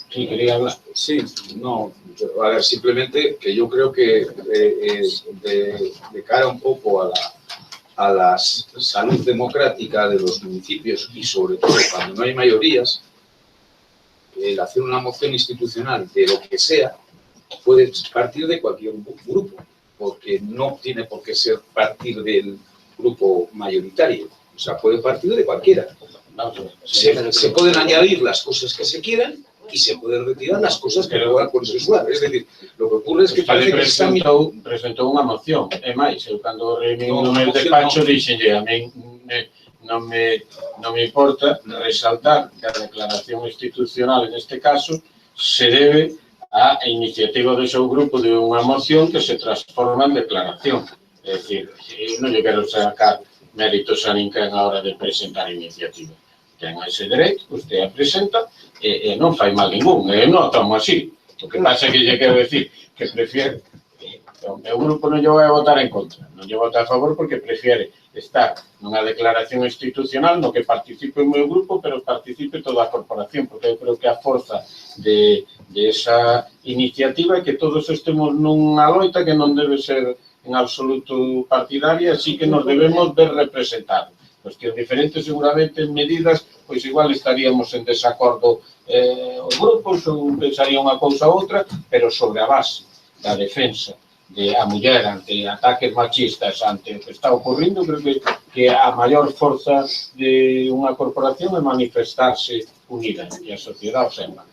Sí, quería hablar. Sí, no, a ver, simplemente que yo creo que de cara un poco a la salud democrática de los municipios y sobre todo cuando no hay mayorías, el hacer una moción institucional de lo que sea puede partir de cualquier grupo, porque no tiene por qué ser partir del grupo mayoritario, o sea, puede partir de cualquiera. Se pueden añadir las cosas que se quieran y se pueden retirar las cosas que puedan consensuar. Es decir, lo que ocurre es que parece que presentou unha moción, e máis, eu cando reunín no meu despacho dixenlle, a mí non me importa resaltar que a declaración institucional, en este caso, se debe a iniciativa do seu grupo de unha moción que se transforma en declaración. É dicir, non lle quero sacar méritos a ninguén a hora de presentar iniciativa. Ten ese dereito, usted a presenta e non fai mal ningún, eu non o tomo así. O que pasa é que lle quero decir que prefiere, o meu grupo non lle vai a votar en contra, non lle vota a favor porque prefiere estar nunha declaración institucional no que participe o meu grupo, pero participe toda a corporación, porque eu creo que a forza de esa iniciativa é que todos estemos nunha loita que non debe ser en absoluto partidaria, así que nos debemos ver representados. Cuestión diferente, seguramente, en medidas, pois igual estaríamos en desacordo os grupos, ou pensaría unha cousa ou outra, pero sobre a base da defensa da muller ante ataques machistas, ante o que está ocurrindo, creo que a maior forza de unha corporación é manifestarse unida, e a sociedade o sema.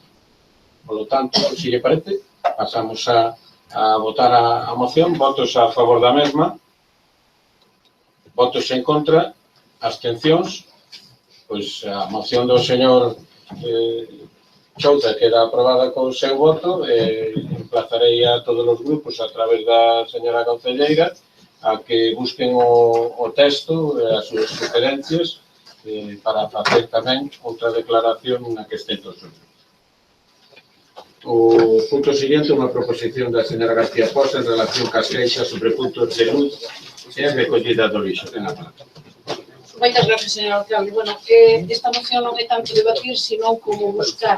Por lo tanto, se lle parece, pasamos a votar a moción. Votos a favor da mesma, votos en contra, abstencións. Pois a moción do señor Chouza queda aprobada con o seu voto. Emplazarei a todos os grupos a través da señora concelleira a que busquen o texto e as súas sugerencias para facer tamén outra declaración na que estén todos os grupos. O punto seguinte, unha proposición da señora García Poza en relación cas queixas sobre puntos de luz e a recollida do lixo. Ten a palabra. Moitas gracias, señor alcalde. Bueno, esta moción non é tanto debatir, sino como buscar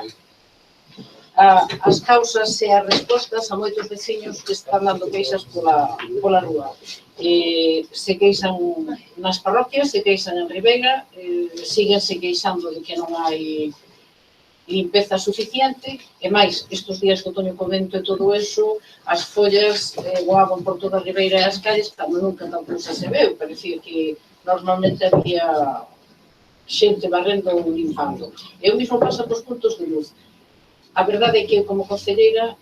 as causas e as respostas a moitos veciños que están dando queixas pola rúa. Se queixan nas parroquias, se queixan en Ribeira, síguense queixando de que non hai limpeza suficiente, e máis, estes días que o Toño comento e todo eso, as follas voaban por toda a Ribeira e as calles, cando nunca tampouco se veu, parecía que normalmente había xente barrendo ou limpando. E o mismo pasa cos puntos de luz. A verdade é que, como concelleira,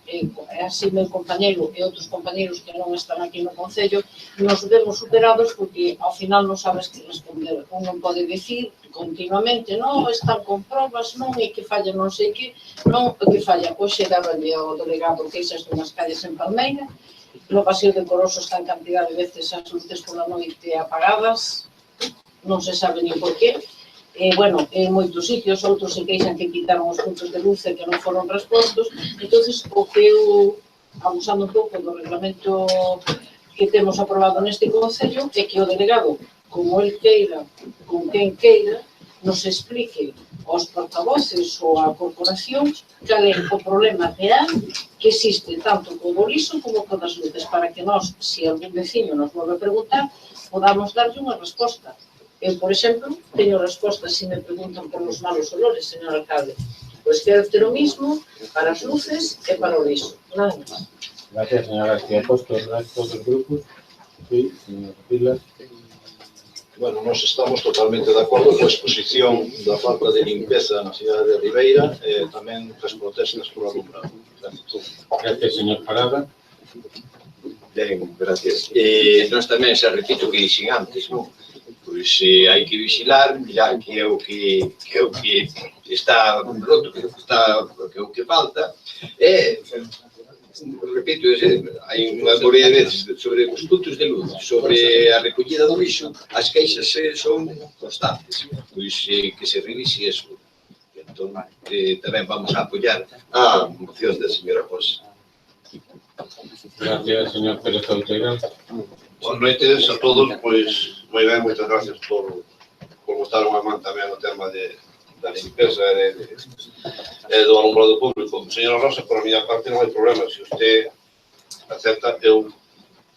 así meu compañeiro e outros compañeros que non están aquí no Concello, nos vemos superados porque ao final non sabes que responder. Un non pode dicir continuamente, non, están con probas, non, e que falla non sei que, non, que falla. Hoxe dáballe ao delegado queixas dunhas calles en Palmeira, no Paseo de Coroso están cantidad de veces as luces pola noite apagadas, non se sabe nin por qué. Bueno, en moitos sitios, outros se queixan que quitaron os puntos de luz e que non foron respostos. Entón, o que eu, abusando un pouco do reglamento que temos aprobado neste Concello, é que o delegado, como el queira, con quen queira, nos explique aos portavoces ou a corporación cal é o problema real que existe tanto co do liso como co das luces, para que nós, se algún veciño nos volve a preguntar, podamos darlle unha resposta. Eu, por exemplo, teño respostas se me preguntan por os malos olores, señor alcalde. Pois quero ter o mismo para as luces e para o liso. Nada máis. Gracias, señora García Costo. El resto dos grupos. Sí, señor Pilas. Bueno, nós estamos totalmente de acordo coa exposición da falta de limpeza na cidade de Ribeira e tamén as protestas por alumbrado. Gracias, señor Parada. Ben, gracias. Nós tamén xa repito que dixen antes, non? Pois hai que vigilar, mirar que é o que está roto, que é o que falta. E, repito, hai unha borea de veces sobre os puntos de luz, sobre a recollida do lixo, as queixas son constantes. Pois que se revise eso. Entón, tamén vamos a apoiar a moción da señora José. Gracias, señor Pérez Outeira. Boas noites a todos, pois moi ben, moitas gracias por botar unha man tamén no tema da limpeza e do alumbrado público. Señora Rosa, por a miña parte non hai problema. Se usted acepta, eu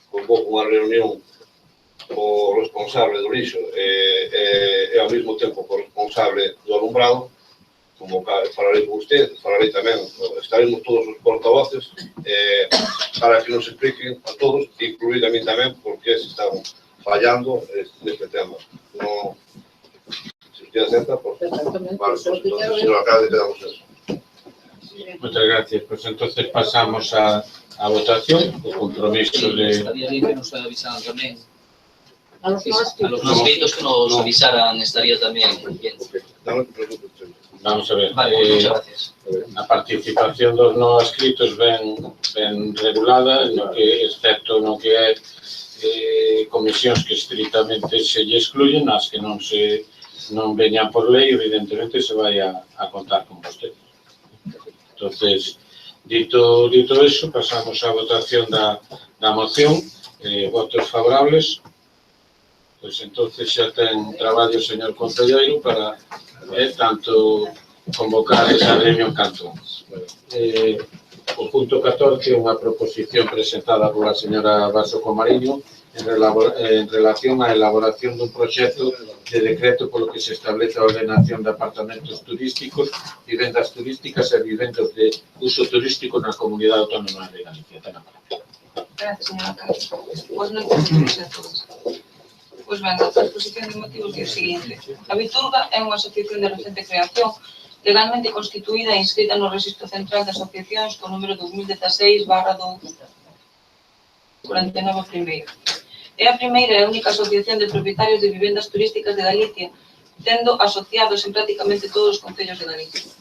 convoco unha reunión co responsable do lixo e ao mesmo tempo co responsable do alumbrado, como falarei con usted, falarei tamén, estaremos todos os portavoces para que nos expliquen a todos, incluído a mí tamén, por que se están fallando neste tema. No, se usted acepta, pues, vale, señor alcalde, quedamos eso. Muchas gracias. Pues entonces pasamos a votación, o compromiso de... Estaría bien que nos avisaran tamén. A los inscritos que nos avisaran estaría tamén bien. Vamos a ver, vale, muchas gracias. A participación dos non adscritos ben regulada, no que, excepto no que é comisións que estritamente se lle excluyen, as que non veñan por lei, evidentemente se vai a contar con vostedes. Entonces, dito eso, pasamos á votación da moción. Votos favorables. Pois entonces xa ten traballo o señor concelleiro para tanto convocar esa reunión canto antes. O punto 14 é unha proposición presentada pola señora Vaso Comariño en relación á elaboración dun proxecto de decreto polo que se establece a ordenación de apartamentos turísticos, vivendas turísticas e vivendas de uso turístico na Comunidade Autónoma de Galicia. Gracias, señora alcalde. Pois non entendemos a todos. Pois ben, a exposición de motivos é o seguinte. A Viturga é unha asociación de recente creación legalmente constituída e inscrita no Registro Central de Asociacións con número 2016/49 primeiro. É a primeira e única asociación de propietarios de vivendas turísticas de Galicia, tendo asociados en prácticamente todos os concellos de Galicia.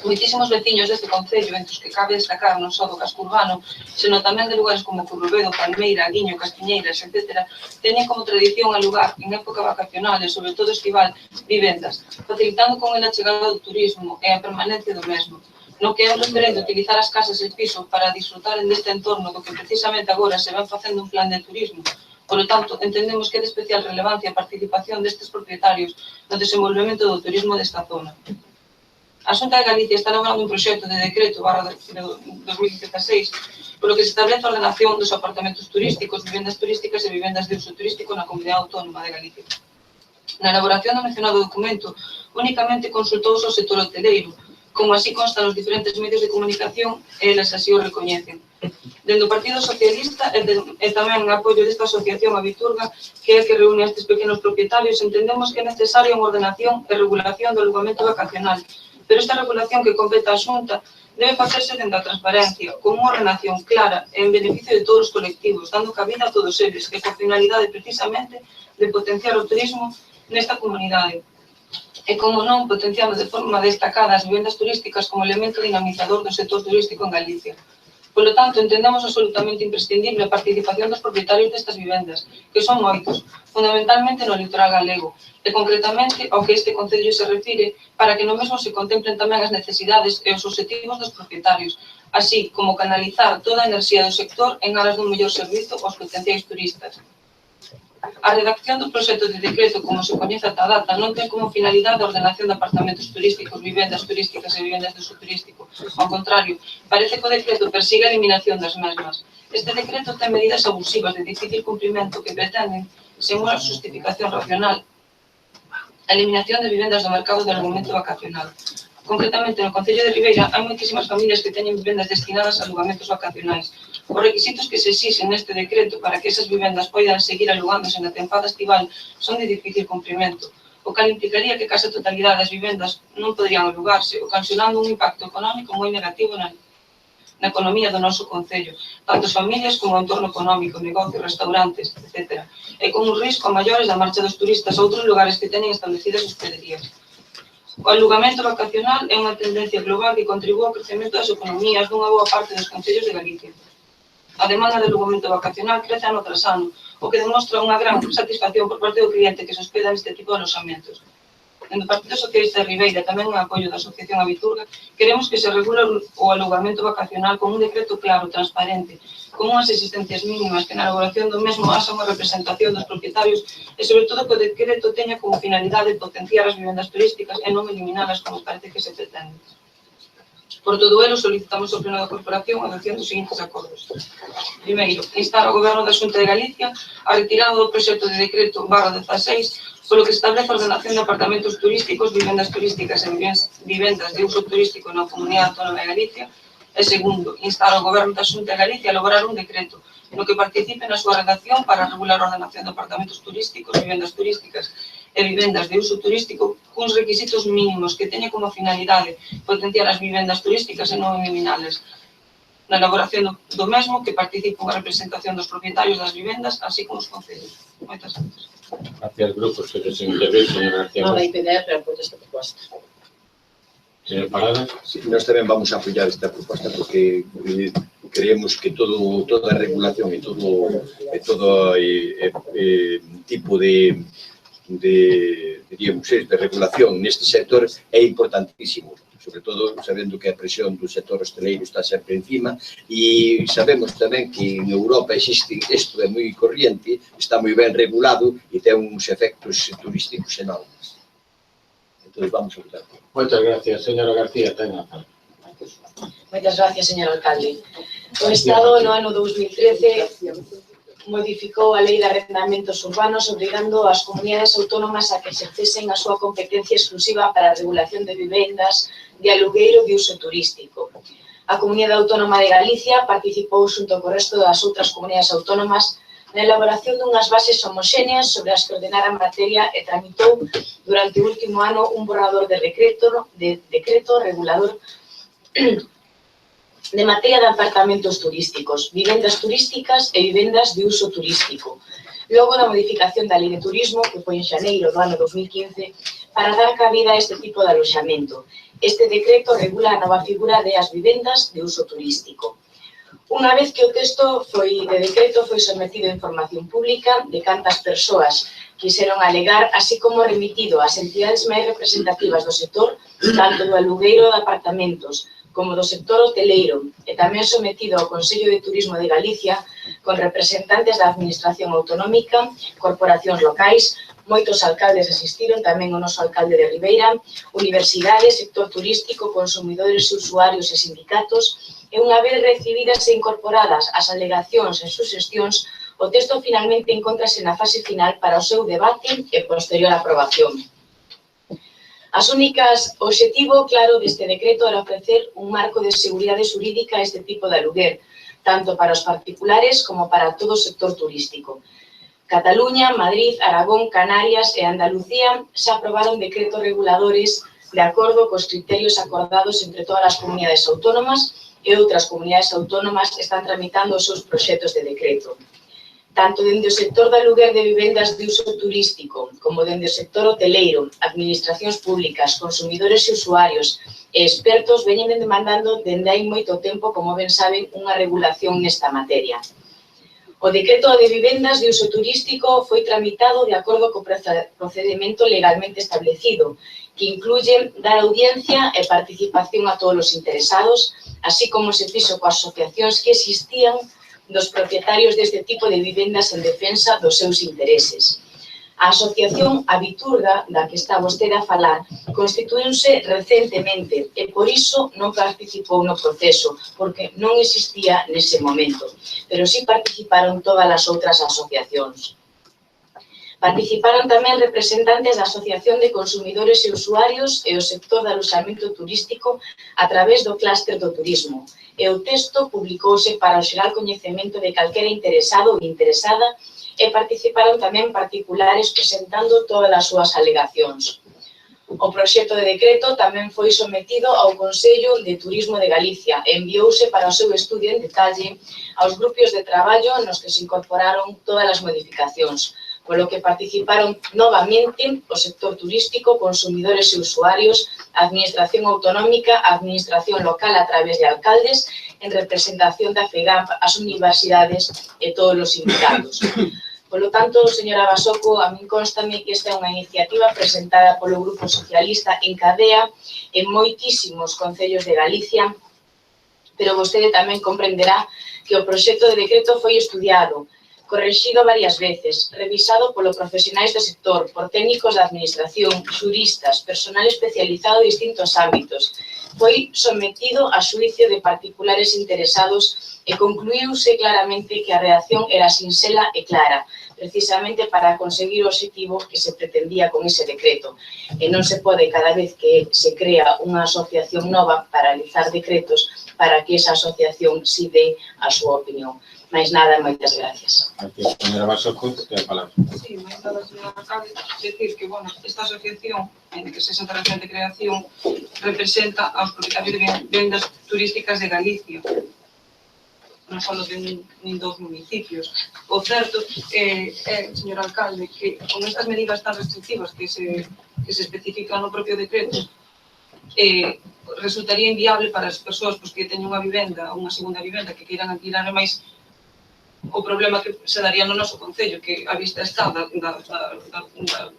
Moitísimos veciños deste concello, entre os que cabe destacar non só do casco urbano, senón tamén de lugares como Currubedo, Palmeira, Guiño, Castiñeiras, etc., teñen como tradición alugar en época vacacional e sobre todo estival vivendas, facilitando con el a chegada do turismo e a permanencia do mesmo, no que é un referente utilizar as casas e piso para disfrutaren deste entorno do que precisamente agora se ven facendo un plan de turismo. Por lo tanto, entendemos que é de especial relevancia a participación destes propietarios no desenvolvemento do turismo desta zona. A Xunta de Galicia está elaborando un proxecto de decreto /2016 polo que se establece a ordenación dos apartamentos turísticos, vivendas turísticas e vivendas de uso turístico na Comunidade Autónoma de Galicia. Na elaboración do mencionado documento, únicamente consultouse o sector hoteleiro, como así consta nos diferentes medios de comunicación e eles así o recoñecen. Dende o Partido Socialista e tamén en apoio desta asociación a Viturga, que é que reúne a estes pequenos propietarios, entendemos que é necesaria unha ordenación e regulación do alugamento vacacional, pero esta regulación que compete á Xunta debe facerse dende a transparencia, con unha ordenación clara e en beneficio de todos os colectivos, dando cabida a todos eles, e con finalidade precisamente de potenciar o turismo nesta comunidade. E, como non, potenciando de forma destacada as vivendas turísticas como elemento dinamizador do sector turístico en Galicia. Polo tanto, entendemos absolutamente imprescindible a participación dos propietarios destas vivendas, que son moitos, fundamentalmente no litoral galego, e concretamente ao que este concello se refire, para que no mesmo se contemplen tamén as necesidades e os obxectivos dos propietarios, así como canalizar toda a enerxía do sector en aras dun mellor servizo aos potenciais turistas. A redacción do proxecto de decreto, como se coñece ata a data, non ten como finalidade a ordenación de apartamentos turísticos, vivendas turísticas e vivendas de uso turístico. Ao contrario, parece que o decreto persigue a eliminación das mesmas. Este decreto ten medidas abusivas de difícil cumprimento que pretenden, sen unha justificación racional, a eliminación de vivendas do mercado de alojamento vacacional. Concretamente, no Concello de Ribeira hai moitísimas familias que teñen vivendas destinadas a alugamentos vacacionais. Os requisitos que se exixen neste decreto para que esas vivendas poidan seguir alugándose na tempada estival son de difícil cumprimento, o cal implicaría que case a totalidade das vivendas non poderían alugarse, ocasionando un impacto económico moi negativo na economía do noso concello, tanto as familias como o entorno económico, negocios, restaurantes, etc. E con un risco a maiores da marcha dos turistas a outros lugares que teñen establecidas hospederías. O alugamento vacacional é unha tendencia global que contribúe ao crecemento das economías dunha boa parte dos concellos de Galicia. A demanda de alugamento vacacional crece ano tras ano, o que demostra unha gran satisfacción por parte do cliente que se hospeda neste tipo de alojamentos. Dende o Partido Socialista de Ribeira, tamén en apoio da Asociación a Viturga, queremos que se regule o alugamento vacacional con un decreto claro, transparente, con unhas existencias mínimas que na elaboración do mesmo haxa unha representación dos propietarios e, sobre todo, que o decreto teña como finalidade potenciar as vivendas turísticas e non eliminalas como parece que se pretende. Por todo ello, solicitamos ao Pleno da Corporación a adopción dos seguintes acordos. Primeiro, instar ao Goberno da Xunta de Galicia a retirada do proxecto de decreto /16 polo que establece a ordenación de apartamentos turísticos, vivendas turísticas e vivendas de uso turístico na Comunidade Autónoma de Galicia. E segundo, instar ao Goberno da Xunta de Galicia a elaborar un decreto no que participe na súa redacción para regular a ordenación de apartamentos turísticos, vivendas turísticas e vivendas de uso turístico cuns requisitos mínimos que teña como finalidade potenciar as vivendas turísticas e non eliminales. Na elaboración do mesmo que participe unha representación dos propietarios das vivendas, así como os concellos. Moitas gracias. Gracias, grupos que se interven, señora García. Ahora, IPDR apoia esta proposta. Señor Parada. Sí, nós tamén vamos a apoiar esta proposta porque creemos que toda a regulación e todo tipo de regulación neste sector é importantísimo, sobre todo sabendo que a presión do sector hosteleiro está sempre encima e sabemos tamén que en Europa existe, isto é moi corriente, está moi ben regulado e ten uns efectos turísticos enormes. Entón, vamos a votar. Moitas gracias, señora García. Tenga. Moitas gracias, señor alcalde. O Estado, no ano 2013, modificou a Lei de Arrendamentos Urbanos obrigando as comunidades autónomas a que exercesen a súa competencia exclusiva para a regulación de vivendas de alugueiro de uso turístico. A Comunidade Autónoma de Galicia participou xunto co resto das outras comunidades autónomas na elaboración dunhas bases homoxéneas sobre as que ordenar a materia e tramitou durante o último ano un borrador de decreto regulador de materia de apartamentos turísticos, vivendas turísticas e vivendas de uso turístico. Logo da modificación da Lei de Turismo, que foi en xaneiro do ano 2015, para dar cabida a este tipo de aloxamento. Este decreto regula a nova figura de as vivendas de uso turístico. Unha vez que o texto de decreto foi sometido a información pública de cantas persoas quixeron alegar, así como remitido ás entidades máis representativas do sector, tanto do alugueiro de apartamentos como do sector hoteleiro, e tamén sometido ao Consello de Turismo de Galicia, con representantes da Administración Autonómica, corporacións locais, Moitos alcaldes asistiron, tamén o noso alcalde de Ribeira, universidades, sector turístico, consumidores e usuarios e sindicatos, e unha vez recibidas e incorporadas as alegacións e suxestións, o texto finalmente encontrase na fase final para o seu debate e posterior aprobación. As únicas obxectivo claro deste decreto era ofrecer un marco de seguridade xurídica a este tipo de aluguer, tanto para os particulares como para todo o sector turístico. Cataluña, Madrid, Aragón, Canarias e Andalucía xa aprobaron decretos reguladores de acordo cos criterios acordados entre todas as comunidades autónomas e outras comunidades autónomas están tramitando os seus proxectos de decreto. Tanto dende o sector de aluguer de vivendas de uso turístico como dende o sector hoteleiro, administracións públicas, consumidores e usuarios e expertos veñen demandando dende hai moito tempo, como ben saben, unha regulación nesta materia. O decreto de vivendas de uso turístico foi tramitado de acordo co procedimento legalmente establecido, que incluye dar audiencia e participación a todos os interesados, así como se fixo coas asociacións que existían dos propietarios deste tipo de vivendas en defensa dos seus intereses. A asociación Abiturga, da que está vostede a falar, constituíuse recentemente e por iso non participou no proceso, porque non existía nese momento, pero sí participaron todas as outras asociacións. Participaron tamén representantes da Asociación de Consumidores e Usuarios e o sector do aloxamento turístico a través do clúster do turismo, e o texto publicouse para o xeral coñecemento de calquera interesado ou interesada e participaron tamén particulares presentando todas as súas alegacións. O proxecto de decreto tamén foi sometido ao Consello de Turismo de Galicia e enviouse para o seu estudio en detalle aos grupos de traballo nos que se incorporaron todas as modificacións, polo que participaron novamente o sector turístico, consumidores e usuarios, a administración autonómica, a administración local a través de alcaldes, en representación da FEGAP, as universidades e todos os sindicatos. Polo tanto, señora Basoco, a min constame que esta é unha iniciativa presentada polo Grupo Socialista en cadea en moitísimos concellos de Galicia, pero vostede tamén comprenderá que o proxecto de decreto foi estudiado, correxido varias veces, revisado polo profesionais do sector, por técnicos da administración, xuristas, personal especializado en distintos ámbitos. Foi sometido a xuicio de particulares interesados e concluíuse claramente que a redacción era sinxela e clara, precisamente para conseguir o objetivo que se pretendía con ese decreto. E non se pode, cada vez que se crea unha asociación nova, paralizar decretos para que esa asociación si dé a súa opinión. Mais nada, moitas gracias. Gracias, señora Basoco, ten a palabra. Sí, máis nada, señora alcalde, decir que, bueno, esta asociación, en que se senta reciente creación, representa aos propietarios de vivendas turísticas de Galicia, non só de nin dos municipios. O certo é, señor alcalde, que con estas medidas tan restrictivas que se especifican no propio decreto, resultaría inviable para as persoas que teñen unha vivenda, unha segunda vivenda, que queiran alquilar, máis o problema que se daría no noso concello, que a vista está da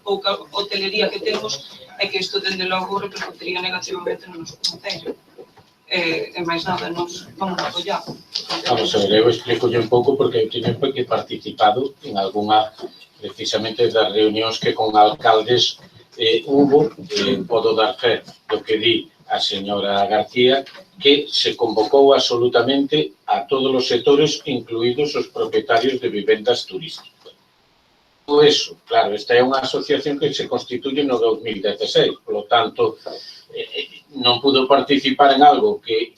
pouca hotelería que temos, é que isto, dende logo, repercutiría negativamente no noso concello. E máis nada, nos vamos a apoiar. Vamos a ver, eu explicolle un pouco porque eu tiño participado en algunha, precisamente, das reunións que con alcaldes hubo, podo dar fe do que di a señora García, que se convocou absolutamente a todos os sectores, incluídos os propietarios de vivendas turísticas. Todo eso, claro, esta é unha asociación que se constituye no 2016, polo tanto, non pudo participar en algo que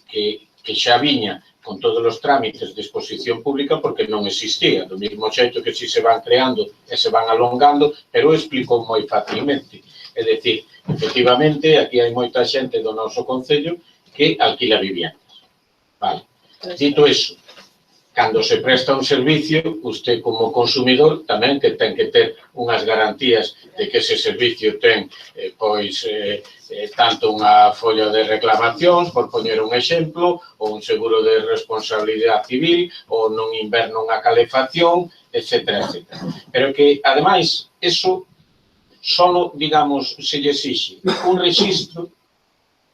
xa viña con todos os trámites de exposición pública porque non existía, do mesmo xeito que si se van creando e se van alongando, pero explicou moi facilmente. É dicir, efectivamente, aquí hai moita xente do noso concello que alquila viviendas. Vale. Dito iso, cando se presta un servicio, usted como consumidor tamén que ten que ter unhas garantías de que ese servicio ten, tanto unha folla de reclamacións, por poñer un exemplo, ou un seguro de responsabilidade civil, ou nun inverno unha calefacción, etc. Pero que, ademais, eso só, digamos, se lle exixe un rexistro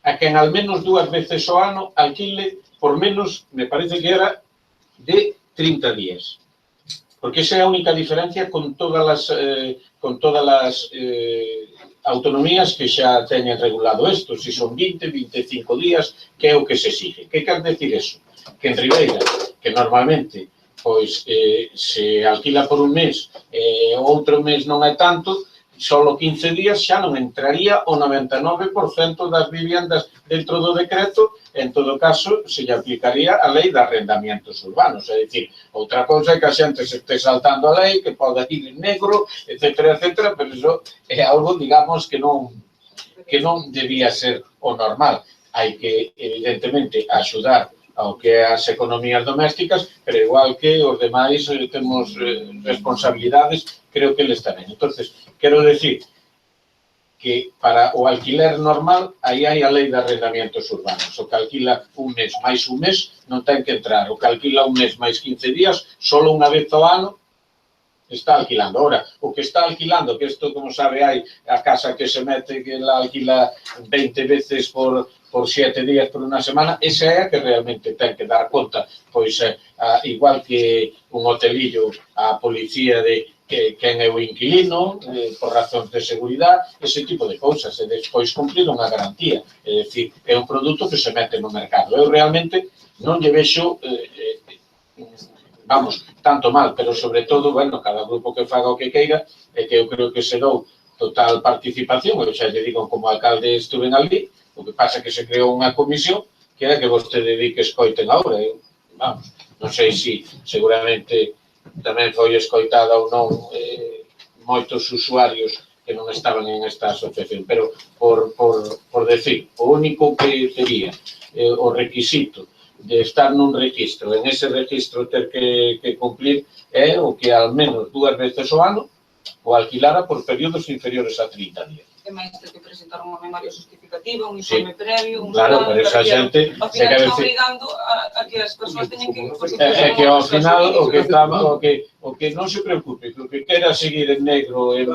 a que en al menos 2 veces ao ano alquile por menos, me parece que era, de 30 días. Porque esa é a única diferencia con todas as autonomías que xa teñen regulado isto, se son 20, 25 días, que é o que se exige. Que quer decir eso? Que en Ribeira, que normalmente pois se alquila por un mes, outro mes non é tanto, solo 15 días xa non entraría o 99% das viviendas dentro do decreto, en todo caso se lle aplicaría a lei de arrendamientos urbanos, é dicir, outra cousa é que a xente se este saltando a lei, que pode ir en negro, etcétera, etcétera, pero iso é algo, digamos, que non debía ser o normal. Hai que, evidentemente, axudar ao que é as economías domésticas, pero igual que os demais temos responsabilidades, creo que eles tamén. Entonces, quero decir que para o alquiler normal, aí hai a lei de arrendamientos urbanos. O que alquila un mes máis un mes non ten que entrar. O que alquila un mes máis 15 días, solo unha vez ao ano, está alquilando. Ahora, o que está alquilando, que isto, como sabe, hai a casa que se mete, que la alquila 20 veces por 7 días, por unha semana, esa é a que realmente ten que dar conta, pois, igual que un hotelillo, a policía de quen é o inquilino, por razóns de seguridade, ese tipo de cousas, e despois cumprir unha garantía. É dicir, é un produto que se mete no mercado. Eu realmente non lle vexo, vamos, tanto mal, pero sobre todo, bueno, cada grupo que faga o que queira, é que eu creo que se dou total participación, eu xa lle digo, como alcalde estuve ali, o que pasa é que se creou unha comisión que é que vostede di que escoiten agora. Vamos, non sei se seguramente tamén foi escoitada ou non moitos usuarios que non estaban en esta asociación, pero por decir, o único que tería o requisito de estar nun registro, en ese registro ter que cumplir é o que al menos 2 veces ao ano o alquilara por períodos inferiores a 30 días. E máis ter que presentar unha memoria justificativa, un informe previo, un claro, pero esa xente ao final está obrigando a que as persoas teñen que... É que ao final o que non se preocupe, que o que quera seguir en negro e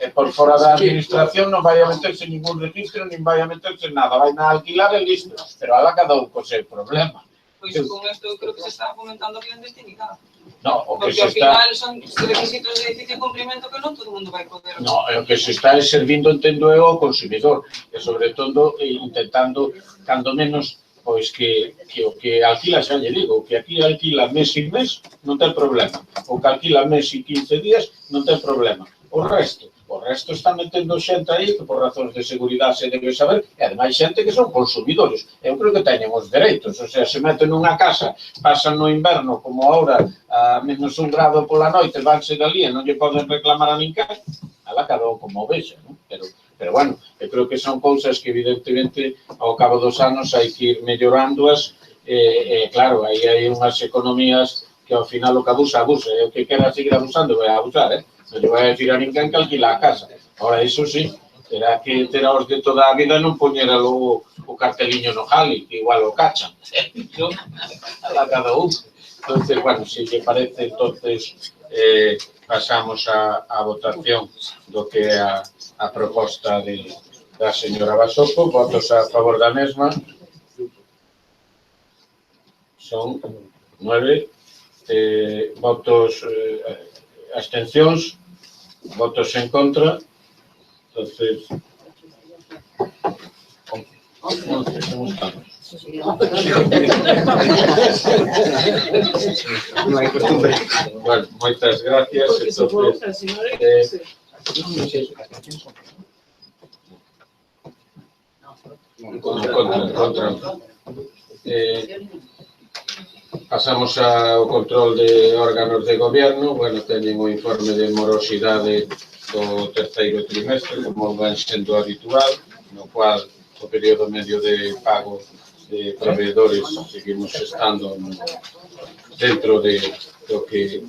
por fora da administración non vai a meterse en ningún registro, nin vai a meterse en nada, vai a alquilar e listo, pero ala cada un co seu problema. Pois con isto eu creo que se está fomentando a clandestinidade. No, o que porque se ao está... final son requisitos de difícil cumprimento que non todo o mundo vai poder... No, o que se está servindo, entendo eu, ao consumidor, e sobre todo intentando, cando menos, pois que o que alquila, xa lle digo, o que aquí alquila mes e mes, non ten problema. O que alquila mes e 15 días, non ten problema. O resto está metendo xente aí que por razóns de seguridade se debe saber, e ademais xente que son consumidores. Eu creo que teñen os dereitos, o sea, se meten nunha casa, pasan no inverno, como ahora, a menos 1 grado pola noite, vanse dali e non lle poden reclamar a ninguén, ala cada un como vexa, non? Pero bueno, eu creo que son cousas que evidentemente ao cabo dos anos hai que ir mellorándoas, e claro, aí hai unhas economías que ao final o que abusa, e o que quera seguir abusando vai a abusar, non lle vai a decir a ninguén que alquila a casa. Ahora, iso sí, terá que ter aos de toda a vida non poñera logo o carteliño no jali, que igual o cachan. A cada un. Entonces, bueno, se lle parece, entonces pasamos a votación do que é a proposta da señora Basoco. Votos a favor da mesma. Son 9. Votos... abstencións, votos en contra, entonces... Non hai costumbre. Bueno, moitas gracias. En contra. Pasamos ao control de órganos de goberno. Bueno, teñen o informe de morosidade do terceiro trimestre, como van sendo habitual, no cual o período medio de pago de proveedores seguimos estando dentro do que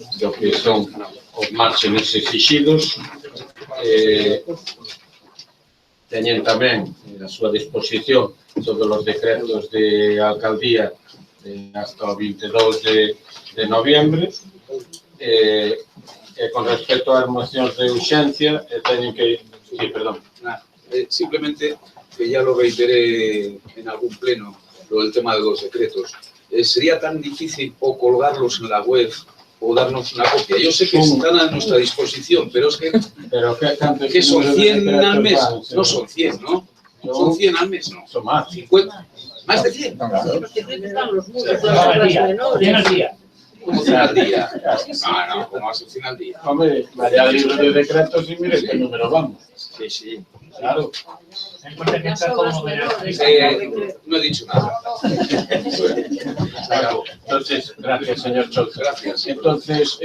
son os márgenes exigidos. Teñen tamén a súa disposición todos os decretos de alcaldía hasta o 22 de noviembre. Con respecto ás mocións de urxencia, teñen que... Sí, perdón. Simplemente, que ya lo reiteré en algún pleno, lo del tema de los decretos, ¿sería tan difícil o colgarlos en la web o o darnos una copia. Yo sé que están a nuestra disposición, pero es que, que son 100 al mes, no son 100, ¿no? Son 100 al mes, no. Son más. 50, más de 100. ¿Cómo 100 al día? No, ¿cómo hace 100 al día? Hombre, vaya libro de decretos y mire qué número vamos. Sí, sí. Claro. No he dicho nada. Claro. Entonces, gracias, señor Chouza. Gracias. Entonces,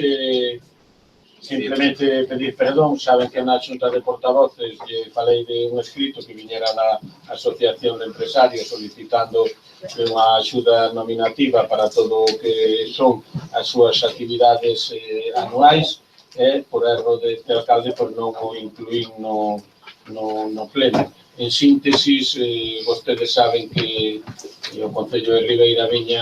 simplemente pedir perdón, saben que na Xunta de Portavoces falei de un escrito que viñera da Asociación de Empresarios solicitando unha axuda nominativa para todo o que son as súas actividades anuais, por erro deste alcalde por non o incluín no pleno. En síntesis, vostedes saben que o Concello de Ribeira viña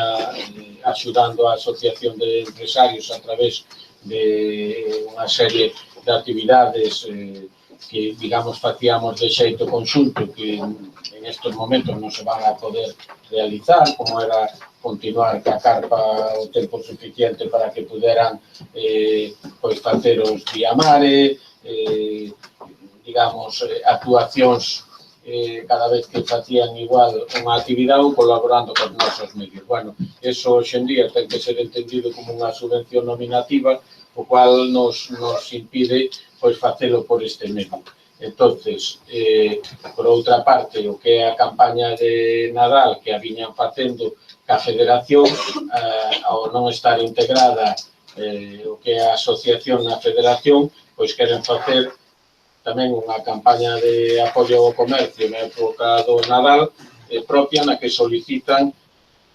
axudando a Asociación de Empresarios a través de unha serie de actividades que, digamos, facíamos de xeito conxunto que en estos momentos non se van a poder realizar, como era continuar ca carpa o tempo suficiente para que puderan pois facer os diamare, digamos, actuacións cada vez que facían igual unha actividade ou colaborando con nosos medios. Bueno, eso hoxe en día ten que ser entendido como unha subvención nominativa, o cual nos impide pois facelo por este medio. Entonces, por outra parte, o que é a campaña de Nadal que a viñan facendo ca Federación, ao non estar integrada o que é a asociación na Federación, pois queren facer tamén unha campaña de apoio ao comercio na época do Nadal propia na que solicitan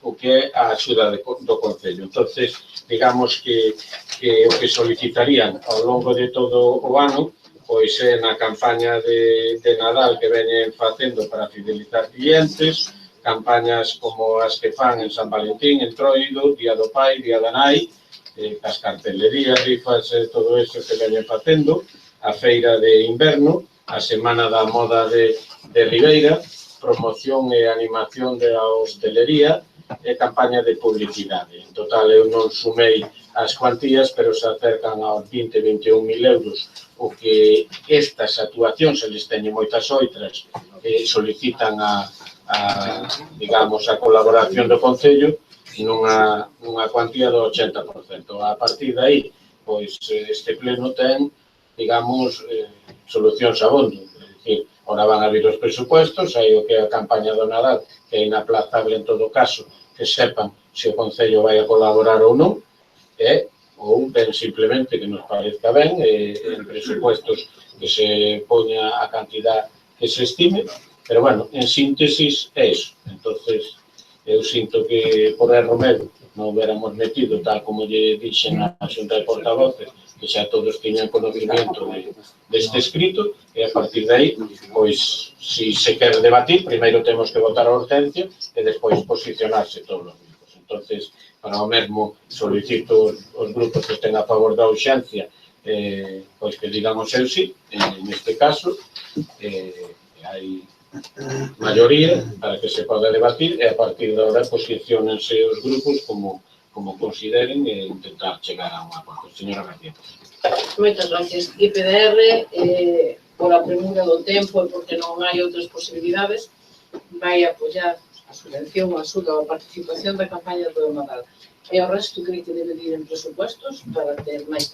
o que é a axuda do Concello. Entonces, digamos que o que solicitarían ao longo de todo o ano pois é na campaña de Nadal que veñen facendo para fidelizar clientes, campañas como as que fan en San Valentín, en Troido, Día do Pai, Día da Nai, as cartelerías, rifas, todo eso que veñen facendo, a feira de inverno, a Semana da Moda de Ribeira, promoción e animación da hostelería e campaña de publicidade. En total, eu non sumei as cuantías, pero se acercan aos 20-21 mil euros, o que estas actuacións, eles teñen moitas outras, solicitan digamos, a colaboración do Concello nunha cuantía do 80%. A partir de aí, pois, este pleno ten, digamos, solucións abondo. É dicir, ahora van a vir os presupuestos, hai o que é a campaña do Nadal, que é inaplazable en todo caso, que sepan se o Concello vai a colaborar ou non, ou ben simplemente que nos parezca ben, en presupuestos que se poña a cantidad que se estime, pero, bueno, en síntesis é iso. Entonces, eu sinto que por erro meu non hubiéramos metido, tal como lle dixen na Xunta de Portavoces, que xa todos tiñan conocimiento deste escrito, e a partir de aí, pois, se se quer debatir, primeiro temos que votar a urgencia e despois posicionarse todos os grupos. Entonces, para o mesmo, solicito os grupos que estén a favor da urxencia, pois que digan o seu sí, neste caso, hai maioría para que se poda debatir e a partir de agora posicionense os grupos como consideren e intentar chegar a un acordo. Señora García. Moitas gracias. IPDR, por a premura do tempo e porque non hai outras posibilidades, vai apoiar a subvención, a axuda ou a participación da campaña do Nadal. E o resto creo que debe ir en presupuestos para ter máis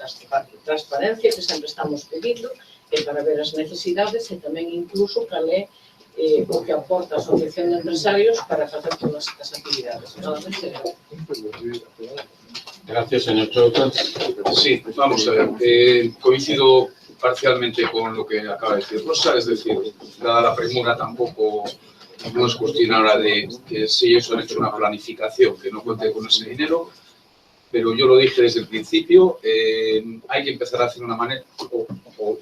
transparencia, que sempre estamos pedindo, e para ver as necesidades e tamén incluso cal é o que aporta a Asociación de Empresarios para facer todas estas actividades. Gracias, señor Chouta. Sí, vamos a ver. Coincido parcialmente con lo que acaba de decir Rosa, es decir, dada la premura tampoco no es cuestión ahora de que si ellos han hecho una planificación, que no cuente con ese dinero, pero yo lo dije desde el principio, hay que empezar a hacer una manera, o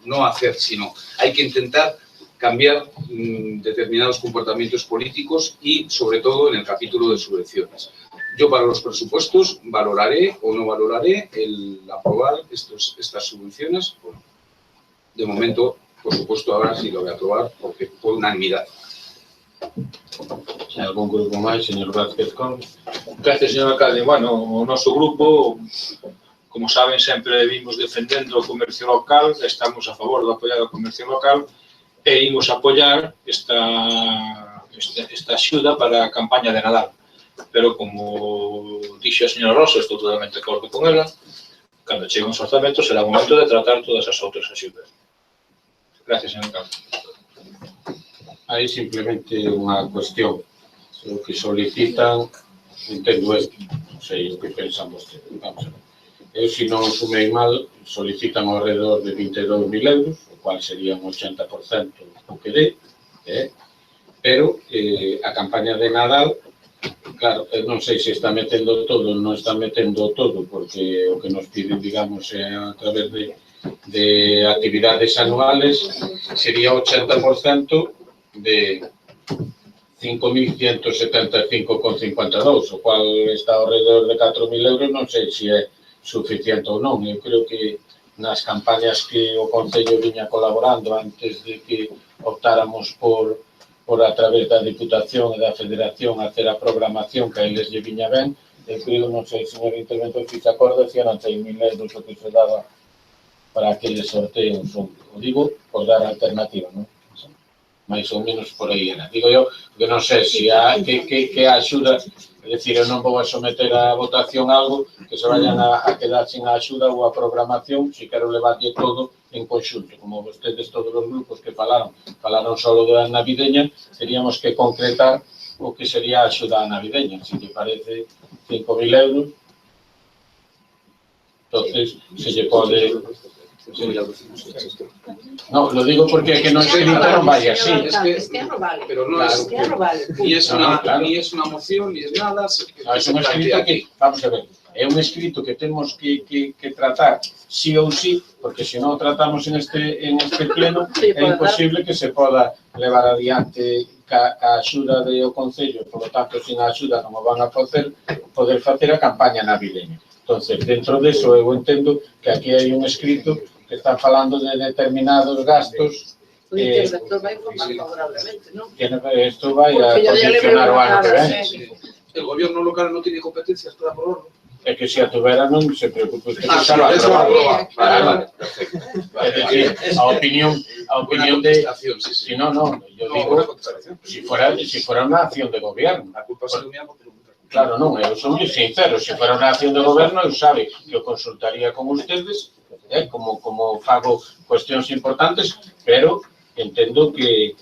no hacer, sino hay que intentar cambiar determinados comportamientos políticos y, sobre todo, en el capítulo de subvenciones. Yo para los presupuestos valoraré o no valoraré el aprobar estas subvenciones. Bueno, de momento, por supuesto, ahora sí lo voy a aprobar porque por unanimidad. Algún grupo máis, señor Vázquez Con? Gracias, señor alcalde. Bueno, o noso grupo como saben, sempre vimos defendendo o comercio local, estamos a favor de apoiar o comercio local e imos apoiar esta axuda para a campaña de Nadal. Pero, como dixo a señora Rosa, estou totalmente de acordo con ela, cando cheguen os orzamentos será o momento de tratar todas as outras axudas. Gracias, señor alcalde. Aí simplemente unha cuestión. O que solicitan, entendo isto, non sei o que pensan vostedes. Vamos a ver. Eu, se non sumei mal, solicitan ao redor de 22.000 euros, o cual sería un 80% o que dé, pero a campaña de Nadal, claro, non sei se está metendo todo ou non está metendo todo, porque o que nos piden, digamos, a través de actividades anuales, sería 80% de 5.175,52, o cual está ao redor de 4.000 euros, non sei se é suficiente ou non. Eu creo que nas campañas que o Concello viña colaborando antes de que optáramos por a través da Diputación e da Federación hacer a programación que a eles lle viña ben, eu creo, non sei, señor interventor, se se acorda, se eran 6.000 euros o que se daba para aqueles sorteos, o digo, por dar alternativa, non? Mais ou menos por aí era. Digo eu, que non sei se que axuda, é dicir, eu non vou a someter a votación algo que se vayan a quedar sin a axuda ou a programación, se quero levarlle todo en conxunto. Como vostedes, todos os grupos que falaron solo da navideña, teríamos que concretar o que sería a axuda navideña. Se lle parece 5.000 euros, entonces se lle pode... No, lo digo porque que no escrito non vai así. Es que no vale. Pero no es que no vale. Ni es una moción, ni es nada. Es un escrito que, vamos a ver, é un escrito que temos que tratar sí ou sí, porque se non tratamos en este pleno, é imposible que se poda levar adiante a axuda do Concello, por lo tanto, sin a axuda non o van a poder facer a campaña navideña. Entonces, dentro de eso, eu entendo que aquí hai un escrito que están falando de determinados gastos. O interventor vai informar favorablemente, non? Esto vai a condicionar o ano que ven. El gobierno local non tiene competencias para aprobarlo. É que se a tuvera non se preocupe usted que xa lo aprobado. É dicir, a opinión de... Si no, yo digo, si fuera una acción de gobierno. A culpa se mía porque claro, non, eu son moi sincero, se fuera unha acción de goberno, eu sabe que eu consultaría con ustedes, como fago cuestións importantes, pero entendo que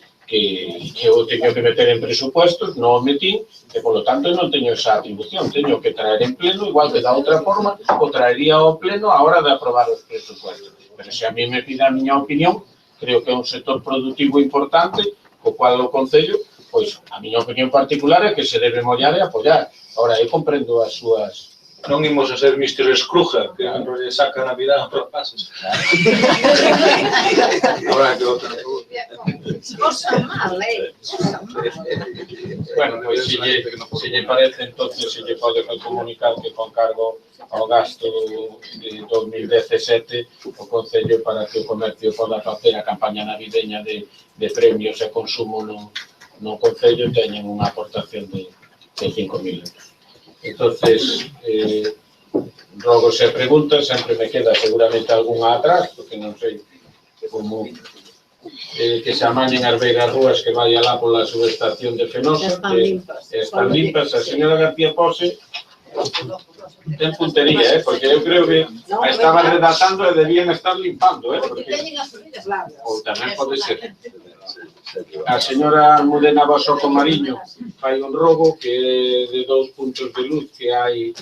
eu teño que meter en presupuestos, non o metín, e, polo tanto, non teño esa atribución, teño que traer en pleno, igual que da outra forma, o traería ao pleno a hora de aprobar os presupuestos. Pero se a mí me pide a miña opinión, creo que é un sector productivo importante, co cual o Concello, pois, a miña opinión particular é que se debe mollar e apoiar. Ahora, eu comprendo as súas... Non imos a ser Mr. Scrooge, que non lle saca a Navidad para pases. Ahora que outra pregunta. Bueno, pois, se lle parece, entonces, se lle pode comunicar que con cargo ao gasto de 2017 o Concello para que o comercio poda facer a campaña navideña de premios e consumo no Concello teñen unha aportación de 5.000 euros. Entonces, rogo se preguntas, sempre me queda seguramente algunha atrás, porque non sei como que se amañen as beiras rúas que vai alá pola subestación de Fenosa, están limpas. A señora García Pose ten puntería, porque eu creo que a estaba redactando e debían estar limpando, porque teñen as orillas largas. Ou tamén pode ser. A señora Almudena Boso Comariño fai un robo que de 2 puntos de luz que hai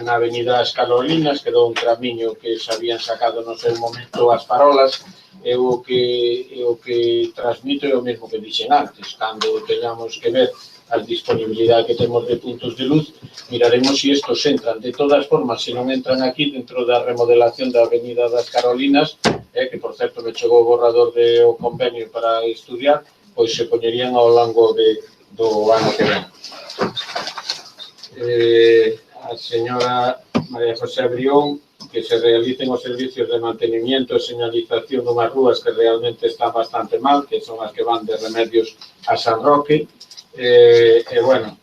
na avenida das Carolinas, que dá un tramiño que se habían sacado no seu momento as farolas, e o que transmito é o mesmo que dixen antes. Cando teñamos que ver a disponibilidade que temos de puntos de luz, miraremos se estos entran. De todas formas, se non entran aquí dentro da remodelación da avenida das Carolinas, que por certo me chegou o borrador do convenio para estudiar, pois se poñerían ao longo do ano que ven. A señora María José Brión, que se realicen os servicios de mantenimiento e señalización dunhas rúas que realmente están bastante mal, que son as que van de Remedios a San Roque. Bueno,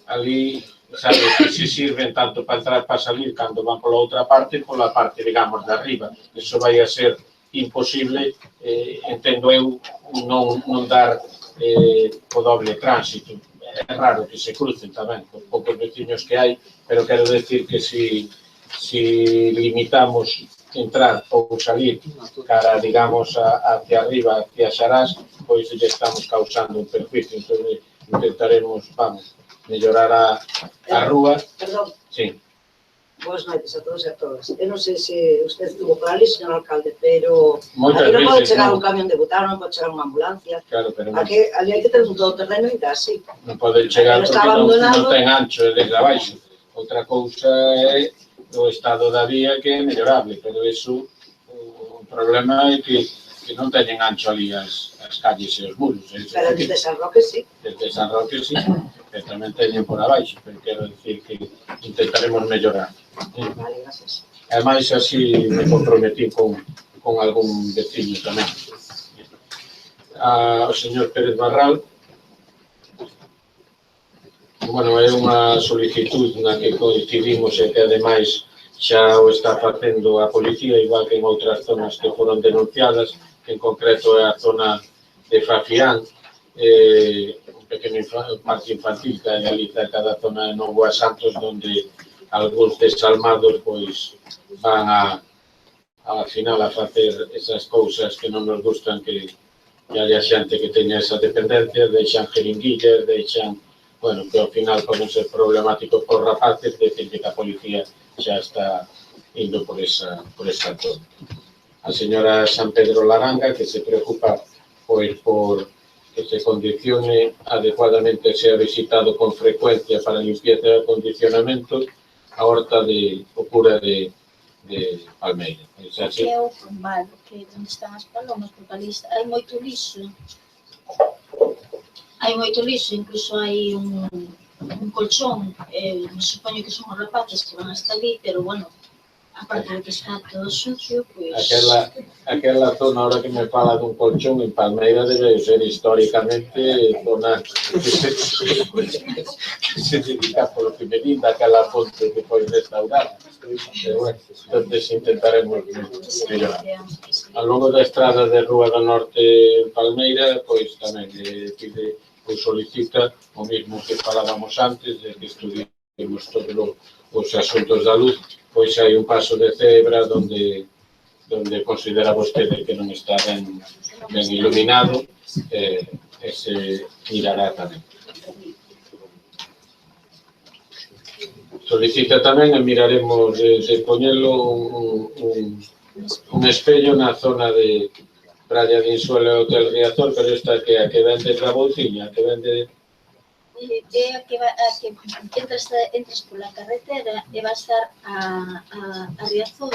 ali sabes que se sirven tanto para entrar para salir cando van pola outra parte, pola parte, digamos, de arriba. Eso vai a ser imposible, entendo eu, non dar o doble tránsito. É raro que se crucen tamén, con poucos veciños que hai, pero quero decir que si limitamos entrar ou salir cara, digamos, hacia arriba, hacia Xarás, pois ya estamos causando un perjuicio. Entón, intentaremos, vamos, mellorar a rúa. Perdón. Sí. Boas noites a todos e a todas. Eu non sei se usted estuvo por ali, señor alcalde, pero Moitas aquí non pode veces, chegar non. un camión de butano, non pode chegar unha ambulancia. Claro, pero Aquí, ali hai que ter un todoterreno e así. non pode chegar Pero porque está abandonado. non ten ancho desde abaixo. Outra cousa é o estado da vía que é mellorable, pero iso, o problema é que non teñen ancho ali as calles e os muros. Pero desde San Roque sí. Desde San Roque sí, que tamén teñen por abaixo, pero quero dicir que intentaremos mellorar. Vale, gracias. Ademais, así me comprometí con algún veciño tamén. O señor Pérez Barral, bueno, é unha solicitud na que coincidimos e que, ademais, xa o está facendo a policía, igual que en outras zonas que foron denunciadas, que en concreto é a zona de Fafián, un pequeno parque infantil que hai ali cerca da zona de Novo Santos, onde algúns desalmados pois van ao final a facer esas cousas que non nos gustan, que haya xente que teña esa dependencia, deixan jeringuillas, deixan, bueno, que ao final poden ser problemáticos por rapaces, decir que a policía xa está indo por esa zona. A señora San Pedro Laranga, que se preocupa pois por que se condicione adecuadamente, sea visitado con frecuencia para limpieza e acondicionamento a horta de Ocura de Palmeira. Que é o formal, que onde están as palomas, porque ali hai moito lixo. Hai moito lixo, incluso hai un colchón, me supoño que son os rapaces que van hasta ali, pero bueno, aparte de que está todo sucio, pois... Aquela zona, ahora que me fala dun colchón, en Palmeira debe ser históricamente zona que se dedica polo que me linda aquela fonte que foi restaurada. Pero bueno, entonces intentaremos mellorar. Ao longo da estrada de Rúa do Norte en Palmeira, pois tamén pide ou solicita o mismo que falábamos antes, de que estudiemos todos os asuntos da luz, pois hai un paso de cebra donde considera vostede que non está ben iluminado, e se mirará tamén. Solicita tamén, e miraremos de poñelo un espello na zona de Praia de Insuelo e Hotel Riazor, pero esta que a que vende a Bouciña, que vende... É a que entras pola carretera e vas dar a Riazor,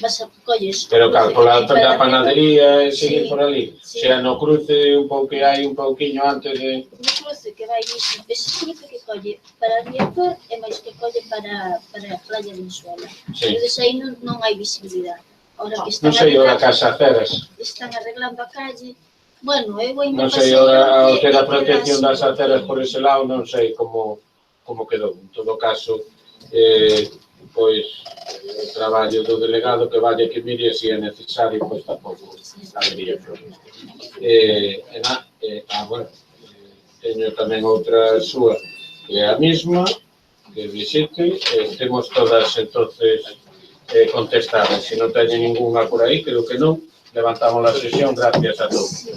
vas a colles... Pero claro, pola panadería e seguir por ali. Sí. Xa no cruce un pouco que hai un pouquiño antes de... No cruce que vai iso, ese cruce que colle para Riazor e máis que colle para a Praia de Insuelo. Sí. Entón aí non hai visibilidade. Ahora que Non sei, ora Casa Ceras. están arreglando a calle. Bueno, eu ainda Non sei, o que da protección das aceras por ese lado, non sei como quedou. En todo caso, pois, o traballo do delegado que vaya que mire se é necesario, pois tampouco habería problema. Bueno, teño tamén outra súa, que é a mesma, que visite, temos todas entonces contestadas. Se non teñen ninguna por aí, creo que non. Levantamos la sesión, gracias a todos.